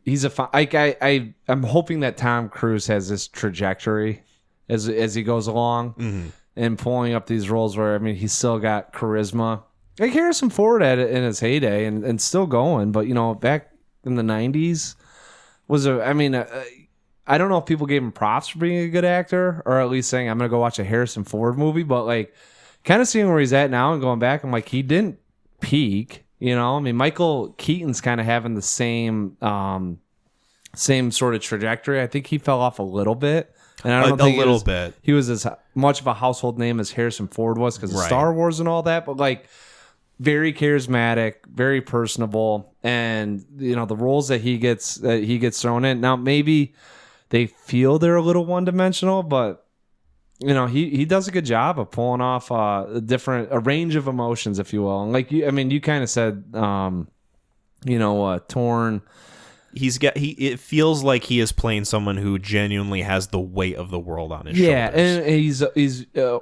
hoping that Tom Cruise has this trajectory as he goes along and pulling up these roles where, I mean, he's still got charisma. Like Harrison Ford had it in his heyday and still going, but you know, back in the 90s I don't know if people gave him props for being a good actor, or at least saying I'm gonna go watch a Harrison Ford movie, but like kind of seeing where he's at now and going back, I'm like, he didn't peak, you know. I mean, Michael Keaton's kind of having the same sort of trajectory. I think he fell off a little bit, and I don't think he was as much of a household name as Harrison Ford was because of Star Wars and all that, but like very charismatic, very personable, and you know the roles that he gets thrown in. Now maybe they feel they're a little one-dimensional, but you know he does a good job of pulling off a range of emotions, if you will. And like you kind of said, torn.
It feels like he is playing someone who genuinely has the weight of the world on his shoulders.
Yeah, and he's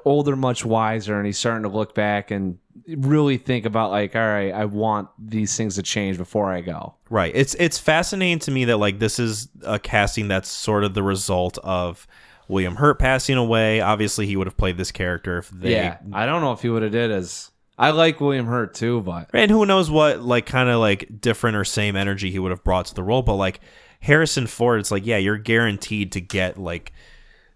older, much wiser, and he's starting to look back and really think about like, all right, I want these things to change before I go.
Right. It's fascinating to me that like this is a casting that's sort of the result of William Hurt passing away. Obviously, he would have played this character if they.
Yeah, I don't know if he would have did as. I like William Hurt too, but
and who knows what like kind of like different or same energy he would have brought to the role. But like Harrison Ford, it's like you're guaranteed to get like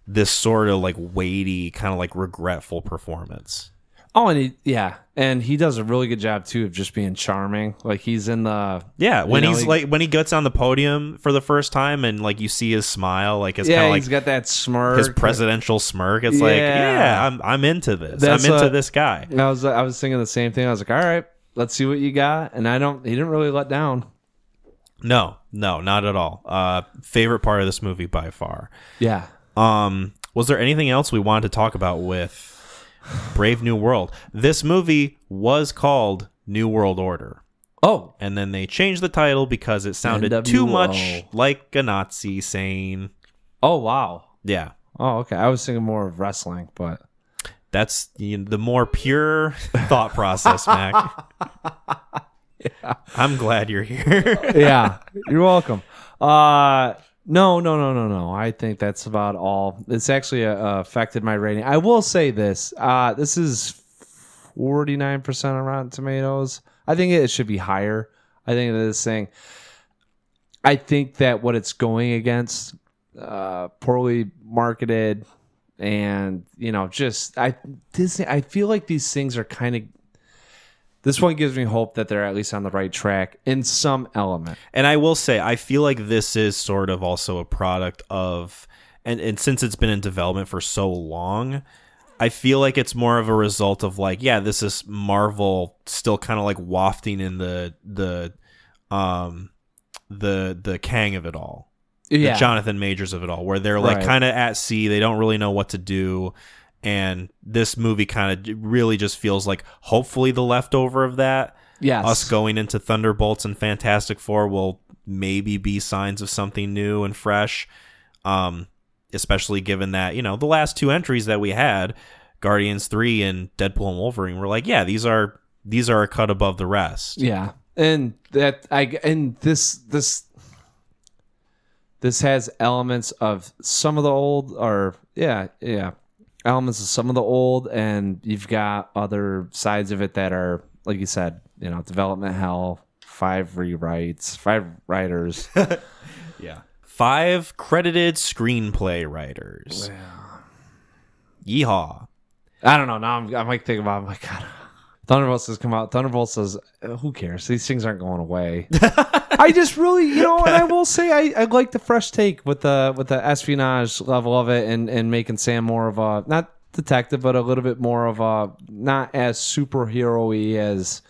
this sort of like weighty, kind of like regretful performance.
Oh, and he does a really good job too of just being charming. Like he's in the
when he gets on the podium for the first time and like you see his smile, like it's kind of like
he's got that smirk,
his presidential smirk. It's I'm into this. I'm into this guy.
I was thinking the same thing. I was like, all right, let's see what you got. And he didn't really let down.
No, not at all. Favorite part of this movie by far.
Yeah.
Was there anything else we wanted to talk about with Brave New World? This movie was called New World Order.
Oh.
And then they changed the title because it sounded NWO. Too much like a Nazi saying.
Oh, wow.
Yeah.
Oh, okay. I was thinking more of wrestling, but.
That's the more pure thought process, Mac.
Yeah.
I'm glad you're here.
Yeah, you're welcome. No. I think that's about all. It's actually affected my rating. I will say this. This is 49% on Rotten Tomatoes. I think it should be higher. I think this thing. I think that what it's going against, poorly marketed, and Disney. I feel like these things are kind of. This one gives me hope that they're at least on the right track in some element.
And I will say, I feel like this is sort of also a product of, and since it's been in development for so long, I feel like it's more of a result of like, yeah, this is Marvel still kind of like wafting in the Kang of it all, the Jonathan Majors of it all, where they're like kind of at sea, they don't really know what to do. And this movie kind of really just feels like hopefully the leftover of that.
Yes.
Us going into Thunderbolts and Fantastic Four will maybe be signs of something new and fresh. Especially given that, the last two entries that we had, Guardians 3 and Deadpool and Wolverine, were like, yeah, these are a cut above the rest.
Yeah. And this has elements of some of the old, elements of some of the old, and you've got other sides of it that are, like you said, development hell, 5 rewrites, 5 writers.
Yeah. 5 credited screenplay writers. Yeehaw.
I don't know. Now I'm like thinking about, my God, Thunderbolts has come out. Thunderbolts says, who cares? These things aren't going away. I just really, and I will say I like the fresh take with the espionage level of it, and making Sam more of a, not detective, but a little bit more of a, not as superhero-y as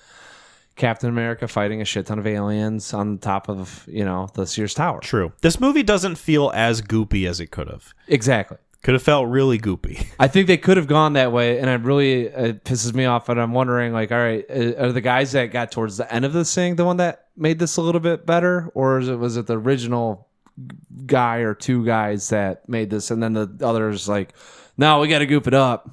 Captain America fighting a shit ton of aliens on top of, the Sears Tower.
True. This movie doesn't feel as goopy as it could have.
Exactly.
Could have felt really goopy.
I think they could have gone that way, and it pisses me off. And I'm wondering, like, all right, are the guys that got towards the end of this thing the one that made this a little bit better, or was it the original guy or 2 guys that made this, and then the others like, no, we got to goop it up?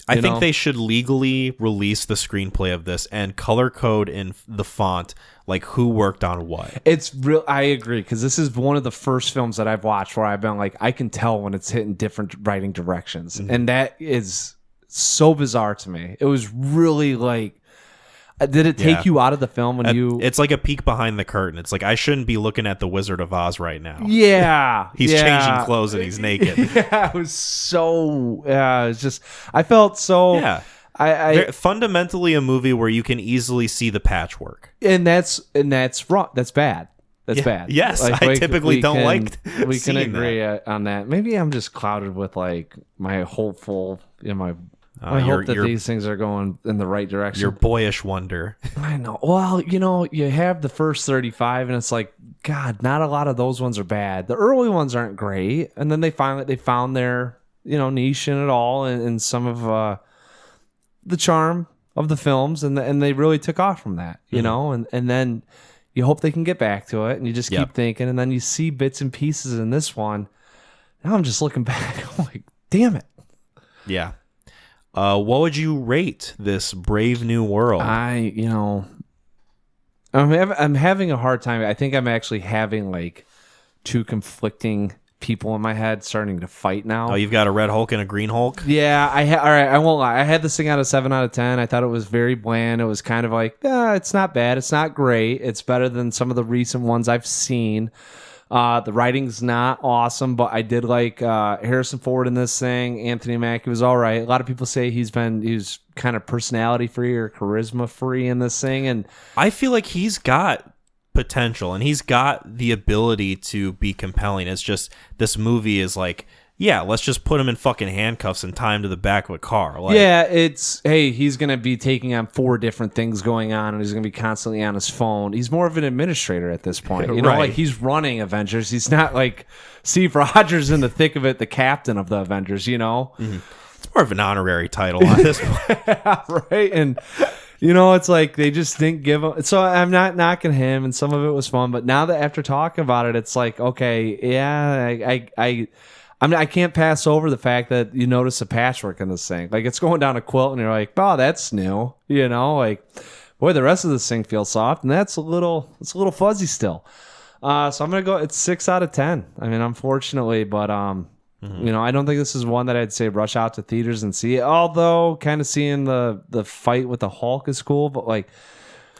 I think they should legally release the screenplay of this and color code in the font, like who worked on what.
It's real. I agree, because this is one of the first films that I've watched where I've been like, I can tell when it's hitting different writing directions, and that is so bizarre to me. It was really like, did it take you out of the film when you?
It's like a peek behind the curtain. It's like, I shouldn't be looking at the Wizard of Oz right now.
Yeah,
he's changing clothes and he's naked.
Yeah, it was so. Yeah, it's just, I felt so.
Yeah. I fundamentally a movie where you can easily see the patchwork,
and that's wrong. That's bad. That's bad.
Yes, I typically don't like.
We can agree on that. Maybe I'm just clouded with like my hopeful, I hope that these things are going in the right direction.
Your boyish wonder.
I know. Well, you have the first 35, and it's like, God, not a lot of those ones are bad. The early ones aren't great, and then they found their niche in it all, and some of the charm of the films, and they really took off from that, and then you hope they can get back to it, and you just keep thinking, and then you see bits and pieces in this one. Now I'm just looking back, I'm like, damn it.
Yeah. What would you rate this Brave New World?
I'm having a hard time. I think I'm actually having like 2 conflicting people in my head starting to fight now.
Oh, you've got a red Hulk and a green Hulk?
Yeah, all right, I won't lie. I had this thing out of 7 out of 10. I thought it was very bland. It was kind of like, it's not bad. It's not great. It's better than some of the recent ones I've seen. The writing's not awesome, but I did like Harrison Ford in this thing. Anthony Mackie was all right. A lot of people say he's kind of personality free or charisma free in this thing, and
I feel like he's got potential and he's got the ability to be compelling. It's just this movie is like, yeah, let's just put him in fucking handcuffs and tie him to the back of a car. Like,
yeah, he's going to be taking on 4 different things going on, and he's going to be constantly on his phone. He's more of an administrator at this point.
Right.
Like he's running Avengers. He's not like Steve Rogers in the thick of it, the captain of the Avengers, Mm-hmm.
It's more of an honorary title on this point.
Right? And, it's like they just didn't give him. So I'm not knocking him, and some of it was fun. But now that after talking about it, it's like, okay, yeah, I mean, I can't pass over the fact that you notice the patchwork in this thing. Like, it's going down a quilt, and you're like, oh, that's new. You know, like, boy, the rest of this thing feels soft, and it's a little fuzzy still. So I'm gonna go. It's 6 out of 10. I mean, unfortunately, but you know, I don't think this is one that I'd say rush out to theaters and see it. Although, kind of seeing the fight with the Hulk is cool, but like,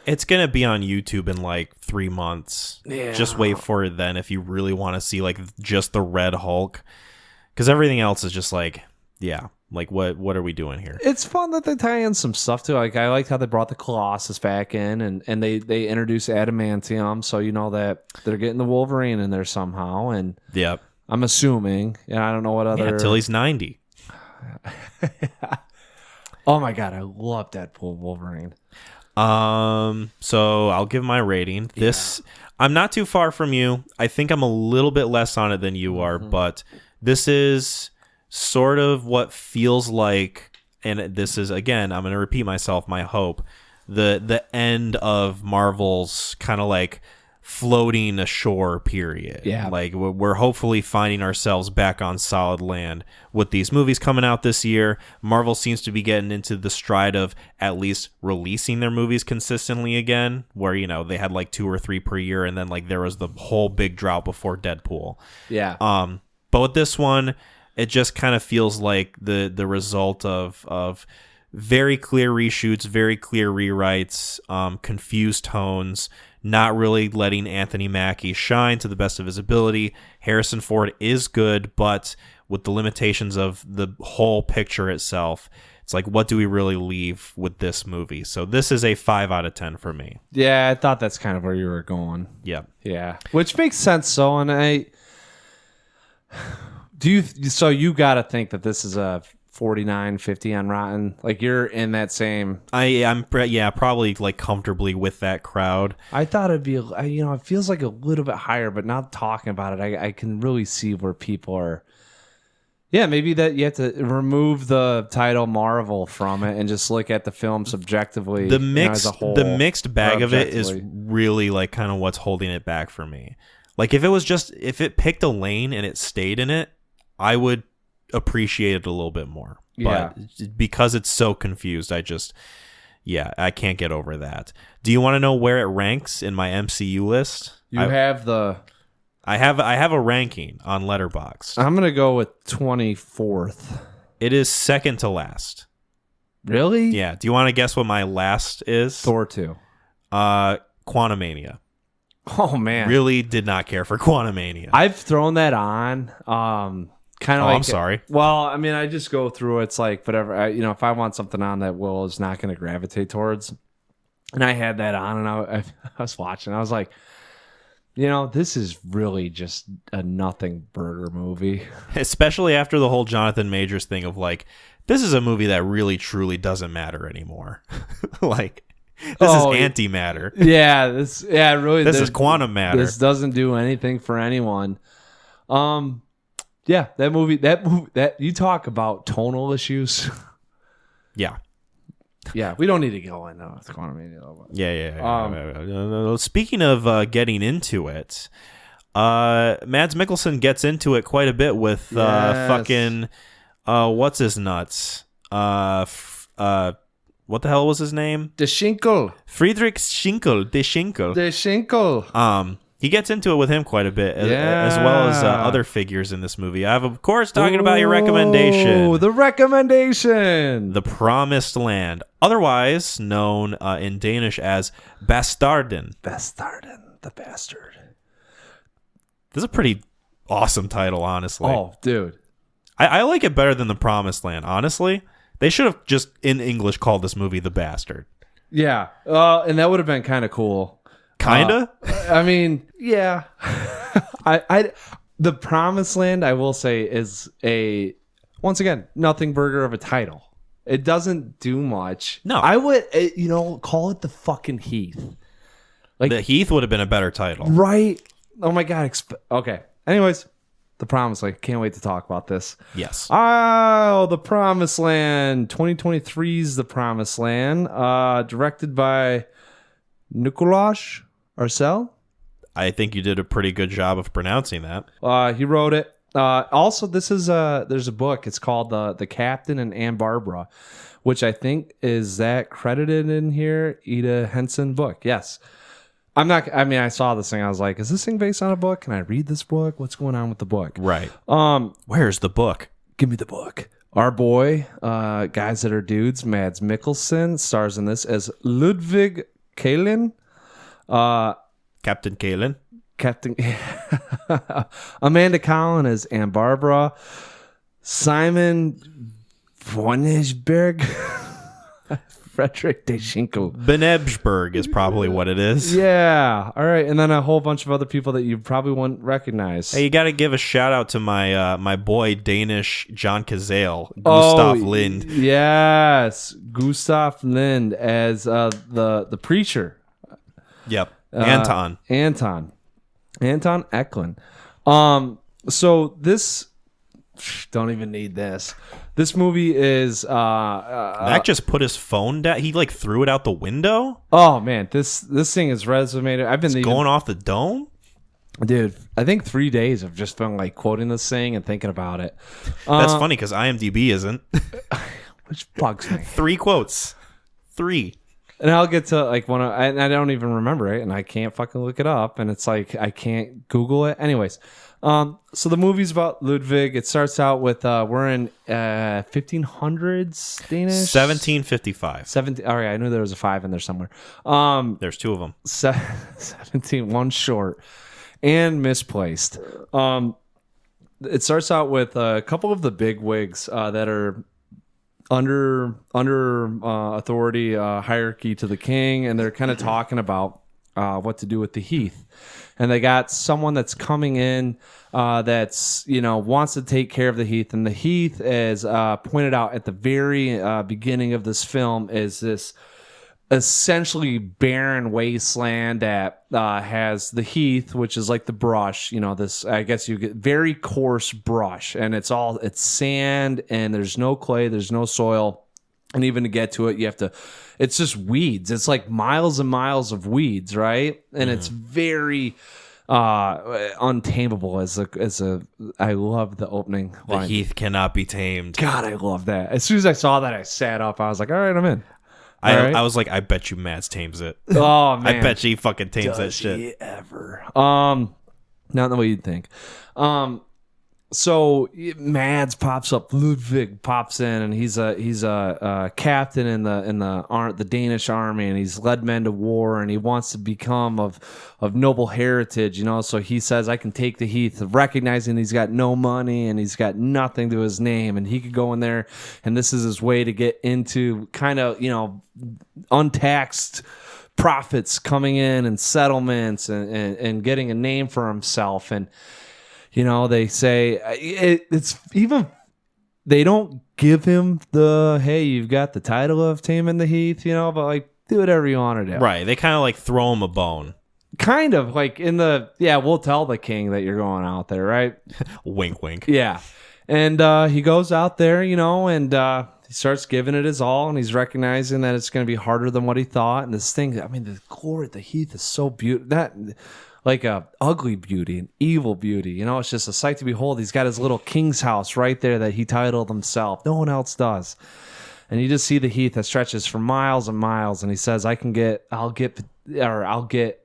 it's gonna be on YouTube in like 3 months.
Yeah.
Just wait for it then if you really want to see like just the Red Hulk, because everything else is just like, yeah, like what are we doing here?
it's fun that they tie in some stuff too. Like, I liked how they brought the Colossus back in, and they introduced adamantium, so you know that they're getting the Wolverine in there somehow. And
Yep.
I'm assuming, I don't know what other.
Yeah, until he's 90.
Oh my god, I love Deadpool Wolverine.
So I'll give my rating. This, I'm not too far from you. I think I'm a little bit less on it than you are, but this is sort of what feels like, and this is, again, I'm going to repeat myself, my hope, the end of Marvel's kind of like floating ashore period.
Yeah.
Like, we're hopefully finding ourselves back on solid land with these movies coming out this year. Marvel seems to be getting into the stride of at least releasing their movies consistently again, where, you know, they had like 2 or 3 per year, and then like there was the whole big drought before Deadpool.
Yeah.
But with this one, it just kind of feels like the result of very clear reshoots, very clear rewrites, confused tones, not really letting Anthony Mackie shine to the best of his ability. Harrison Ford is good, but with the limitations of the whole picture itself, it's like, what do we really leave with this movie? So this is a 5 out of 10 for me.
Yeah, I thought that's kind of where you were going.
Yeah.
Yeah, which makes sense. So, and so you got to think that this is a 49, 50 on Rotten. Like, you're in that same.
I'm probably like comfortably with that crowd.
I thought it'd be, it feels like a little bit higher, but now talking about it, I can really see where people are. Yeah, maybe that you have to remove the title Marvel from it and just look at the film subjectively.
The mixed,
as a whole,
the mixed bag of it is
objectively.
really like kind of what's holding it back for me. Like, if it picked a lane and it stayed in it, I would appreciate it a little bit more.
Yeah.
But because it's so confused, I can't get over that. Do you want to know where it ranks in my MCU list?
I have
a ranking on Letterboxd.
I'm going to go with 24th.
It is second to last.
Really?
Yeah. Do you want to guess what my last is?
Thor 2.
Quantumania.
Oh, man.
Really did not care for Quantumania.
I've thrown that on. Kind of.
I'm sorry.
Well, I mean, I just go through. It's like whatever. If I want something on that Will is not going to gravitate towards, and I had that on, and I was watching. I was like, this is really just a nothing burger movie.
Especially after the whole Jonathan Majors thing of like, this is a movie that really truly doesn't matter anymore. Like, this is antimatter.
Yeah, really.
This is quantum matter.
This doesn't do anything for anyone. Yeah, that movie that you talk about tonal issues.
Yeah.
Yeah, we don't need to go into Quantumania.
Yeah. Speaking of getting into it, Mads Mikkelsen gets into it quite a bit with fucking what's his nuts? What the hell was his name?
De Schinkel.
Friedrich Schinkel. De Schinkel. He gets into it with him quite a bit, as well as other figures in this movie. I have, of course, talking about your recommendation.
Oh, the recommendation.
The Promised Land, otherwise known in Danish as Bastarden.
Bastarden, the bastard.
This is a pretty awesome title, honestly.
Oh, dude.
I like it better than The Promised Land, honestly. They should have just, in English, called this movie The Bastard.
Yeah, and that would have been kind of cool.
Kinda?
I mean, yeah. The Promised Land, I will say, is once again, nothing burger of a title. It doesn't do much.
No.
I would, call it the fucking Heath. Like,
The Heath would have been a better title.
Right? Oh my God. Okay. Anyways, The Promised Land. Can't wait to talk about this.
Yes.
Oh, The Promised Land. 2023's The Promised Land. Directed by Nicolas Arcel.
I think you did a pretty good job of pronouncing that.
He wrote it. Also, this is there's a book. It's called The Captain and Anne Barbara, which I think is that credited in here. Ida Henson book. Yes. I saw this thing. I was like, is this thing based on a book? Can I read this book? What's going on with the book?
Right. Where's the book?
Give me the book. Our boy, Guys That Are Dudes, Mads Mikkelsen, stars in this as Ludwig Kalen.
Captain Kalen.
Captain Amanda Collin as Anne Barbara. Simon Vonisberg. Frederick Deschinkel.
Benebsberg is probably what it is.
Yeah. All right. And then a whole bunch of other people that you probably wouldn't recognize.
Hey, you got to give a shout out to my my boy Danish John Cazale, Gustav Lind.
Yes, Gustav Lind as the preacher.
Yep. Anton
Eklund. So this don't even need this. This movie is
Mac just put his phone down. He like threw it out the window.
Oh man, this thing is resonated. I've been
going off the dome.
Dude, I think 3 days of just been like quoting this thing and thinking about it.
That's funny because IMDb isn't.
Which bugs me.
3 quotes. 3.
And I'll get to like one of, and I don't even remember it, and I can't fucking look it up, and it's like I can't Google it. Anyways, so the movie's about Ludwig. It starts out with we're in 1500s Danish.
1755.
17. All right, I knew there was a 5 in there somewhere.
There's 2 of them.
17, one short and misplaced. It starts out with a couple of the big wigs that are under authority hierarchy to the king, and they're kind of talking about what to do with the heath. And they got someone that's coming in that's wants to take care of the heath. And the heath, as pointed out at the very beginning of this film, is this essentially barren wasteland that has the heath, which is like the brush, this, I guess you get very coarse brush, and it's sand, and there's no clay, there's no soil. And even to get to it, it's just weeds. It's like miles and miles of weeds, right? And it's very untamable I love the opening line.
The heath cannot be tamed.
God, I love that. As soon as I saw that, I sat up. I was like, all right, I'm in.
I was like, I bet you Mads tames it.
Oh man,
I bet you he fucking tames that shit.
He ever? Not the way you'd think. So Mads pops up. Ludwig pops in, and he's a captain in the Danish army, and he's led men to war, and he wants to become of noble heritage, So he says, "I can take the heath," recognizing he's got no money and he's got nothing to his name, and he could go in there, and this is his way to get into kind of untaxed profits coming in and settlements and getting a name for himself. And they say it's even, they don't give him the, hey, you've got the title of taming the heath, but like, do whatever you want to do.
Right. They kind of like throw him a bone.
Kind of like we'll tell the king that you're going out there, right?
Wink, wink.
Yeah. And he goes out there, and he starts giving it his all, and he's recognizing that it's going to be harder than what he thought. And this thing, the glory of the heath is so beautiful. Like a ugly beauty, an evil beauty. It's just a sight to behold. He's got his little king's house right there that he titled himself. No one else does. And you just see the heath that stretches for miles and miles. And he says, I'll get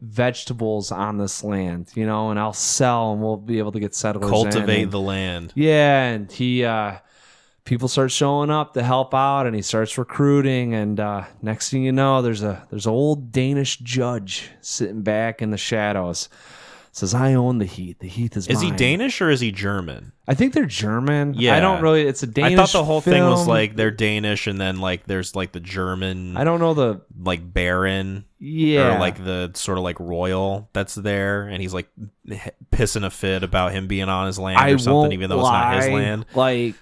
vegetables on this land, and I'll sell, and we'll be able to get settlers.
Cultivate the land.
Yeah. And people start showing up to help out, and he starts recruiting, and next thing you know, there's an old Danish judge sitting back in the shadows. Says, I own the heath. The heath is mine.
Is he Danish or is he German?
I think they're German.
Yeah.
I don't really, it's a Danish
I thought the whole thing was
film.
like they're Danish, and then like there's like the German,
I don't know the
like baron.
Yeah.
Or like the sort of like royal that's there, and he's like pissing a fit about him being on his land or something, even though it's not his land.
Like,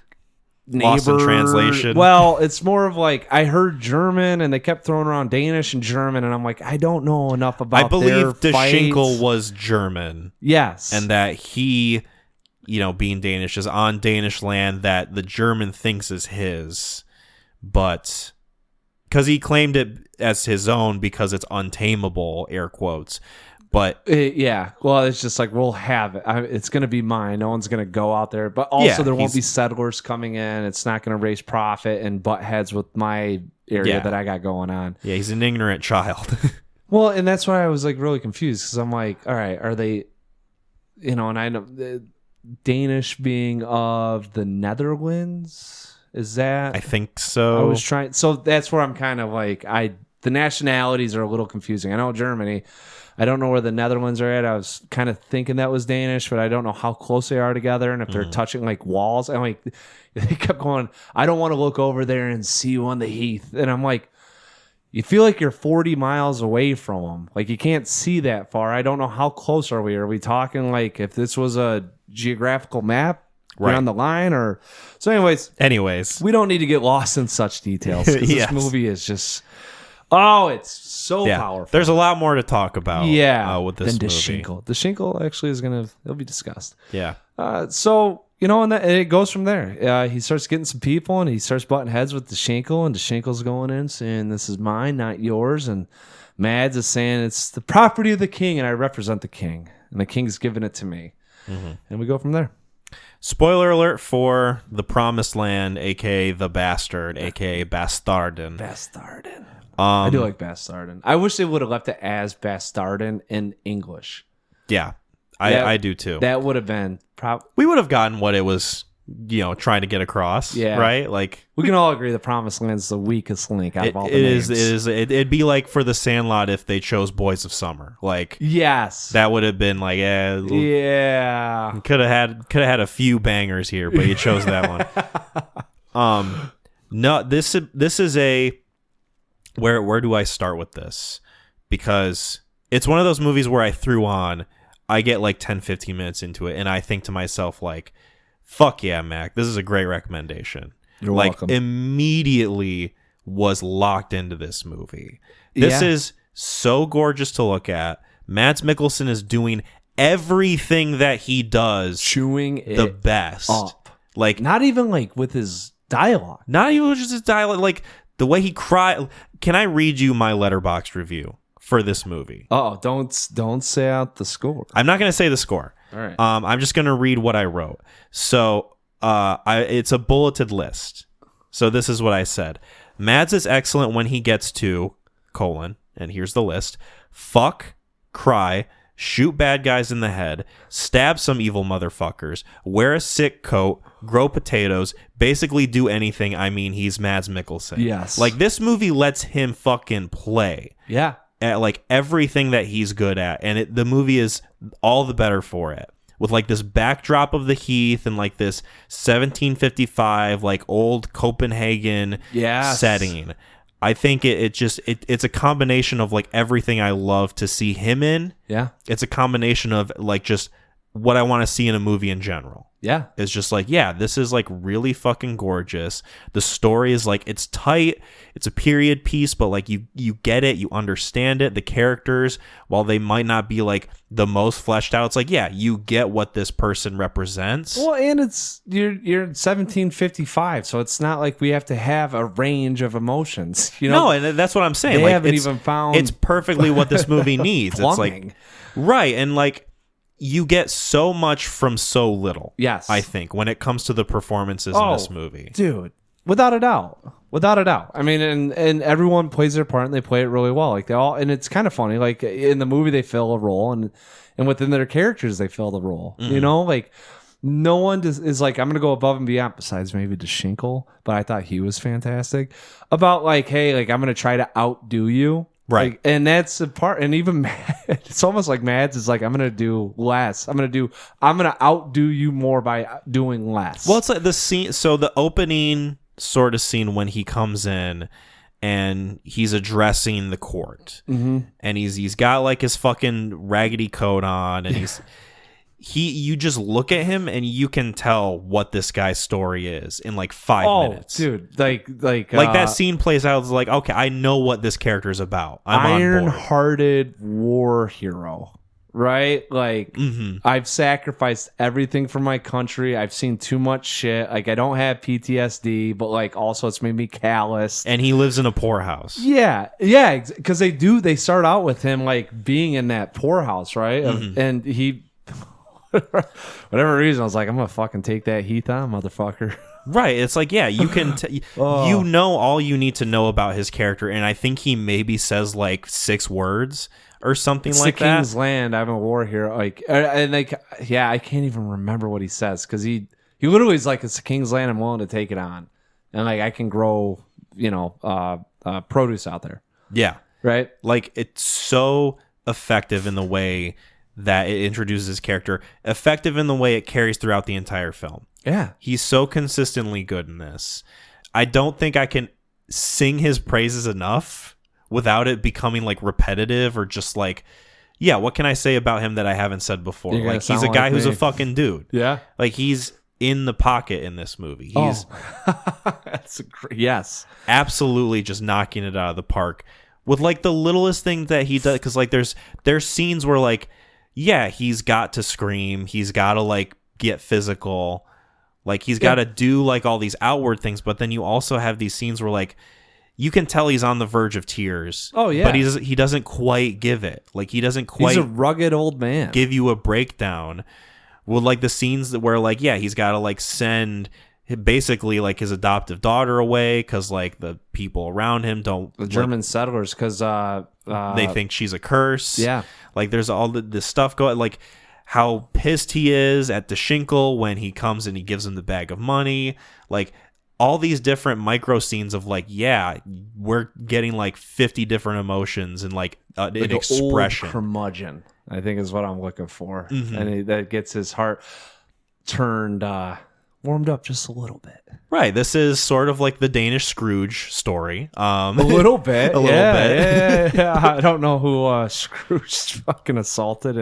Lost in translation.
Well, it's more of like, I heard German, and they kept throwing around Danish and German, and I'm like, I don't know enough about.
I believe
their
Deschinkel
fights.
was German.
Yes,
and that he, being Danish, is on Danish land that the German thinks is his, but because he claimed it as his own because it's untamable, air quotes. But
Yeah, well, it's just like we'll have it. It's going to be mine. No one's going to go out there. But also, there won't be settlers coming in. It's not going to raise profit and butt heads with my area that I got going on.
Yeah, he's an ignorant child.
Well, and that's why I was like really confused because I'm like, all right, are they, and I know Danish being of the Netherlands? Is that?
I think so.
I was trying. So that's where I'm kind of like, the nationalities are a little confusing. I know Germany. I don't know where the Netherlands are at. I was kind of thinking that was Danish, but I don't know how close they are together and if they're touching like walls. And like, they kept going, I don't want to look over there and see you on the heath. And I'm like, you feel like you're 40 miles away from them. Like you can't see that far. I don't know how close are we. Are we talking like if this was a geographical map on the line or so? Anyways, we don't need to get lost in such details because this movie is just it's so powerful.
There's a lot more to talk about. With this movie.
The Schinkel actually is it'll be discussed.
Yeah.
So and it goes from there. He starts getting some people, and he starts butting heads with the Schinkel, and the Schinkel's going in saying, "This is mine, not yours." And Mads is saying, "It's the property of the king, and I represent the king, and the king's giving it to me." And we go from there.
Spoiler alert for The Promised Land, aka The Bastard, aka Bastarden.
Bastarden. I do like Bastarden. I wish they would have left it as Bastarden in English.
Yeah, I do too.
That would have been
we would have gotten what it was, trying to get across. Yeah, right. Like
we can all agree, The Promised Land's the weakest link out of all the names.
It'd be like for The Sandlot if they chose Boys of Summer. Like
yes,
that would have been like could have had a few bangers here, but you chose that one. No, this is a. Where do I start with this? Because it's one of those movies where I threw on, I get like 10, 15 minutes into it, and I think to myself, like, fuck yeah, Mac, this is a great recommendation.
You're welcome.
Immediately was locked into this movie. This is so gorgeous to look at. Mads Mikkelsen is doing everything that he does
chewing
the best.
Up.
Like,
not even like with his dialogue.
Not even just his dialogue. Like, the way he cried. Can I read you my Letterboxd review for this movie?
Oh, don't say out the score.
I'm not going to say the score.
All right.
I'm just going to read what I wrote. So it's a bulleted list. So this is what I said. Mads is excellent when he gets to, and here's the list, fuck, cry, shoot bad guys in the head, stab some evil motherfuckers, wear a sick coat, grow potatoes, basically do anything. I mean, he's Mads Mikkelsen.
Yes.
Like, this movie lets him fucking play.
Yeah.
At, like, everything that he's good at. And the movie is all the better for it. With, like, this backdrop of the heath and, like, this 1755, like, old Copenhagen setting. I think it's a combination of like everything I love to see him in.
Yeah.
It's a combination of like just what I want to see in a movie in general.
Yeah.
It's just like, this is like really fucking gorgeous. The story is like, it's tight. It's a period piece, but like you get it, you understand it. The characters, while they might not be like the most fleshed out, it's like, you get what this person represents.
Well, and it's you're in 1755, so it's not like we have to have a range of emotions.
No, and that's what I'm saying.
They
like,
haven't even found.
It's perfectly what this movie needs.
Plumbing.
It's like right, and like. You get so much from so little.
Yes.
I think when it comes to the performances in this movie.
Dude, without a doubt. I mean, and everyone plays their part and they play it really well. Like they all, and it's kind of funny. Like in the movie, they fill a role, and within their characters, they fill the role.
Mm-hmm.
Like no one is like, I'm going to go above and beyond, besides maybe the Schinkel, but I thought he was fantastic. About like, hey, like I'm going to try to outdo you.
Right.
Like, and that's a part, and even it's almost like Mads is like, I'm going to do less. I'm going to outdo you more by doing less.
Well, it's like the scene. So the opening sort of scene when he comes in and he's addressing the court, and he's got like his fucking raggedy coat on, and you just look at him and you can tell what this guy's story is in like 5 minutes.
Dude, like
that scene plays out. It's like, okay, I know what this character is about. I'm
iron-hearted war hero, right? Like, I've sacrificed everything for my country. I've seen too much shit. Like, I don't have PTSD, but like, also it's made me callous.
And he lives in a poorhouse.
Yeah, because they start out with him like being in that poorhouse, right? And he, whatever reason, I was like, I'm gonna fucking take that heath on, motherfucker.
Right. It's like, yeah, you can, you know all you need to know about his character. And I think he maybe says like 6 words or something
It's
like
the
that.
King's Land. I'm a war hero. Like, and like, yeah, I can't even remember what he says because he literally is like, it's the King's Land. I'm willing to take it on, and like I can grow, produce out there.
Yeah.
Right.
Like, it's so effective in the way that it introduces his character, effective in the way it carries throughout the entire film.
Yeah.
He's so consistently good in this. I don't think I can sing his praises enough without it becoming like repetitive or just like, yeah, what can I say about him that I haven't said before? Like, he's a guy who's a fucking dude.
Yeah.
Like, he's in the pocket in this movie. He's
that's yes.
absolutely just knocking it out of the park with like the littlest thing that he does. Cause like there's scenes where like, yeah, he's got to scream. He's got to like get physical. Like, he's got to do like all these outward things. But then you also have these scenes where like, you can tell he's on the verge of tears.
Oh, yeah.
But he doesn't quite give it. Like, he doesn't quite.
He's a rugged old man.
Give you a breakdown. Well, like the scenes that where like, yeah, he's got to like send basically like his adoptive daughter away because like the people around him don't.
The German settlers, because
they think she's a curse.
Yeah.
Like, there's all this stuff going. Like, how pissed he is at the Schinkel when he comes and he gives him the bag of money. Like, all these different micro scenes of like, yeah, we're getting like 50 different emotions and like an expression.
Old curmudgeon, I think, is what I'm looking for. And that gets his heart turned, warmed up just a little bit.
Right. This is sort of like the Danish Scrooge story.
A little bit.
A little bit.
Yeah. I don't know who Scrooge fucking assaulted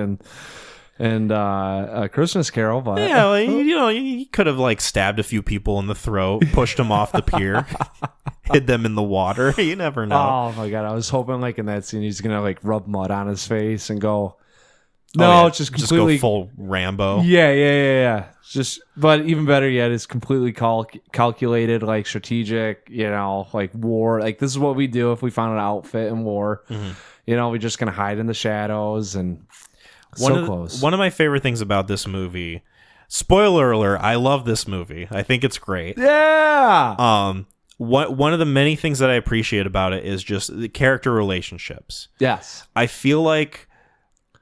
and A Christmas Carol, but
yeah, well, you could have like stabbed a few people in the throat, pushed them off the pier, hid them in the water. You never know.
Oh my god, I was hoping like in that scene he's gonna like rub mud on his face and go. No, it's just completely
go full Rambo.
Yeah. But even better yet, it's completely calculated, like strategic. Like war. Like, this is what we do if we found an outfit in war. We're just gonna hide in the shadows and. Close.
One of my favorite things about this movie, spoiler alert, I love this movie. I think it's great.
Yeah.
One of the many things that I appreciate about it is just the character relationships.
Yes.
I feel like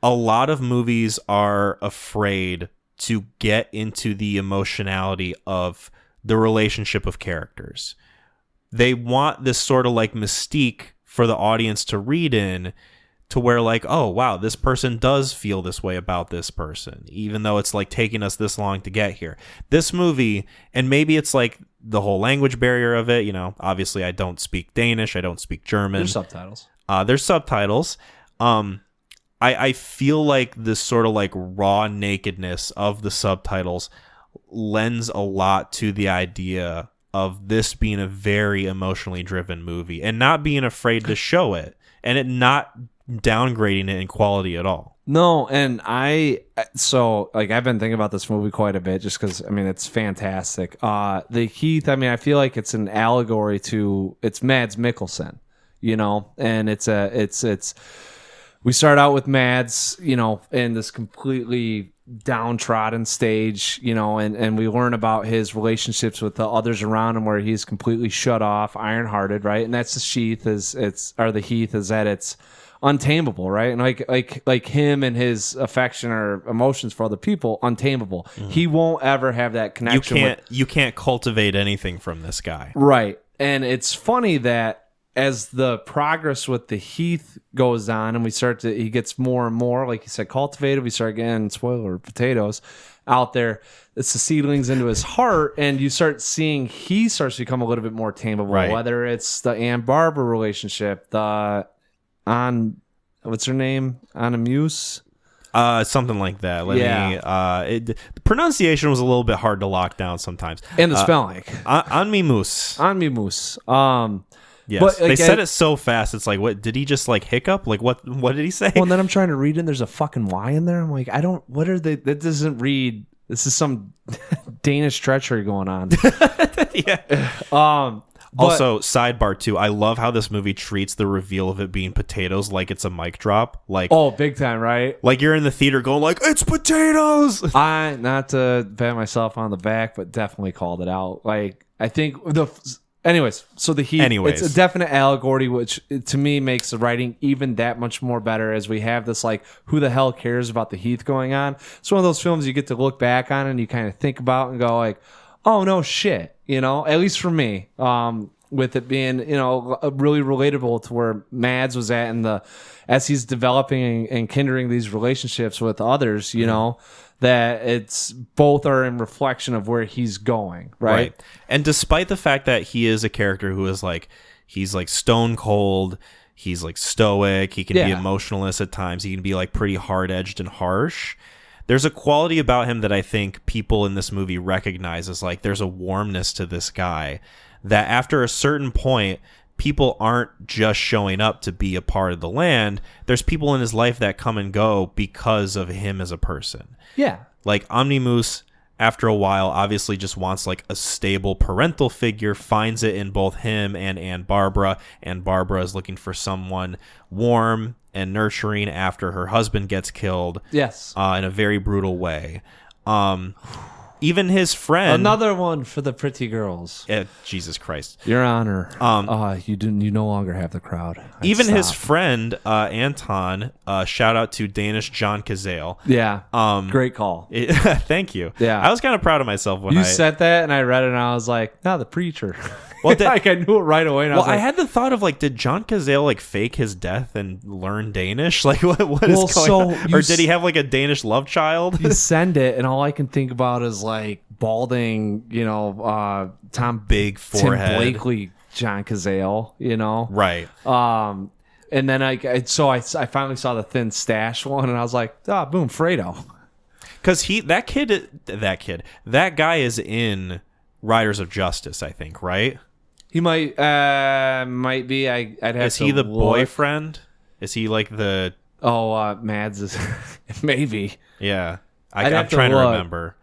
a lot of movies are afraid to get into the emotionality of the relationship of characters. They want this sort of like mystique for the audience to read in, to where like, oh wow, this person does feel this way about this person, even though it's like taking us this long to get here. This movie, and maybe it's like the whole language barrier of it, obviously I don't speak Danish, I don't speak German.
There's subtitles.
There's subtitles. I feel like this sort of like raw nakedness of the subtitles lends a lot to the idea of this being a very emotionally driven movie and not being afraid to show it, and it not downgrading it in quality at all.
No, and I've been thinking about this movie quite a bit just because, it's fantastic. The Heath, I feel like it's an allegory to, it's Mads Mikkelsen, and it's we start out with Mads, in this completely downtrodden stage, and we learn about his relationships with the others around him where he's completely shut off, iron-hearted, right? And that's the Heath is that it's untamable, right? And like him and his affection or emotions for other people, untamable. He won't ever have that connection.
You can't cultivate anything from this guy,
right? And it's funny that as the progress with the Heath goes on, and he gets more and more, like you said, cultivated. We start getting potatoes out there. It's the seedlings into his heart, and you start seeing he starts to become a little bit more tameable.
Right.
Whether it's the Ann Barbara relationship, what's her name? Anna Muse?
Something like that. The pronunciation was a little bit hard to lock down sometimes.
And the spelling.
Anmi Moose.
Anmi Moose.
Yes.
But, like,
they said it so fast. It's like, what did he just like hiccup? Like what did he say?
Well, and then I'm trying to read it and there's a fucking Y in there. I'm like, what are they? That doesn't read. This is some Danish treachery going on.
Yeah. Also, sidebar too, I love how this movie treats the reveal of it being potatoes like it's a mic drop. Like,
oh, big time, right?
Like you're in the theater going like, it's potatoes.
Not to pat myself on the back, but definitely called it out. Like, I think anyways, so the heat, it's a definite allegory, which to me makes the writing even that much more better, as we have this like, who the hell cares about the heath going on? It's one of those films you get to look back on and you kind of think about and go like, oh no shit, at least for me, with it being, really relatable to where Mads was at as he's developing and kindling these relationships with others, that it's both are in reflection of where he's going, right?
And despite the fact that he is a character who is like, he's like stone cold, he's like stoic, he can be emotionless at times, he can be like pretty hard-edged and harsh. There's a quality about him that I think people in this movie recognize as like, there's a warmness to this guy that after a certain point, people aren't just showing up to be a part of the land. There's people in his life that come and go because of him as a person.
Yeah.
Like Omnimoose, after a while, obviously just wants like a stable parental figure, finds it in both him and Anne Barbara. And Barbara is looking for someone warm and nurturing after her husband gets killed.
Yes.
In a very brutal way. Even his friend,
another one for the pretty girls.
Jesus Christ,
Your Honor. You no longer have the crowd.
Even his friend Anton. Shout out to Danish John Cazale.
Yeah. Great call.
Thank you.
Yeah.
I was kind of proud of myself when
you said that, and I read it, and I was like, "No, the preacher."
Well,
like I knew it right away. And
I had the thought of like, did John Cazale like fake his death and learn Danish? Like, what is going on? Or did he have like a Danish love child?
You send it, and all I can think about is like balding, Tom
big forehead,
Tim Blakely, John Cazale,
right?
And then I finally saw the thin stash one, and I was like, boom, Fredo,
because that guy is in Riders of Justice, I think, right?
He might be. I'd have to.
Is he the
look.
boyfriend? Is he like the?
Mads is maybe.
Yeah, I'm trying to remember.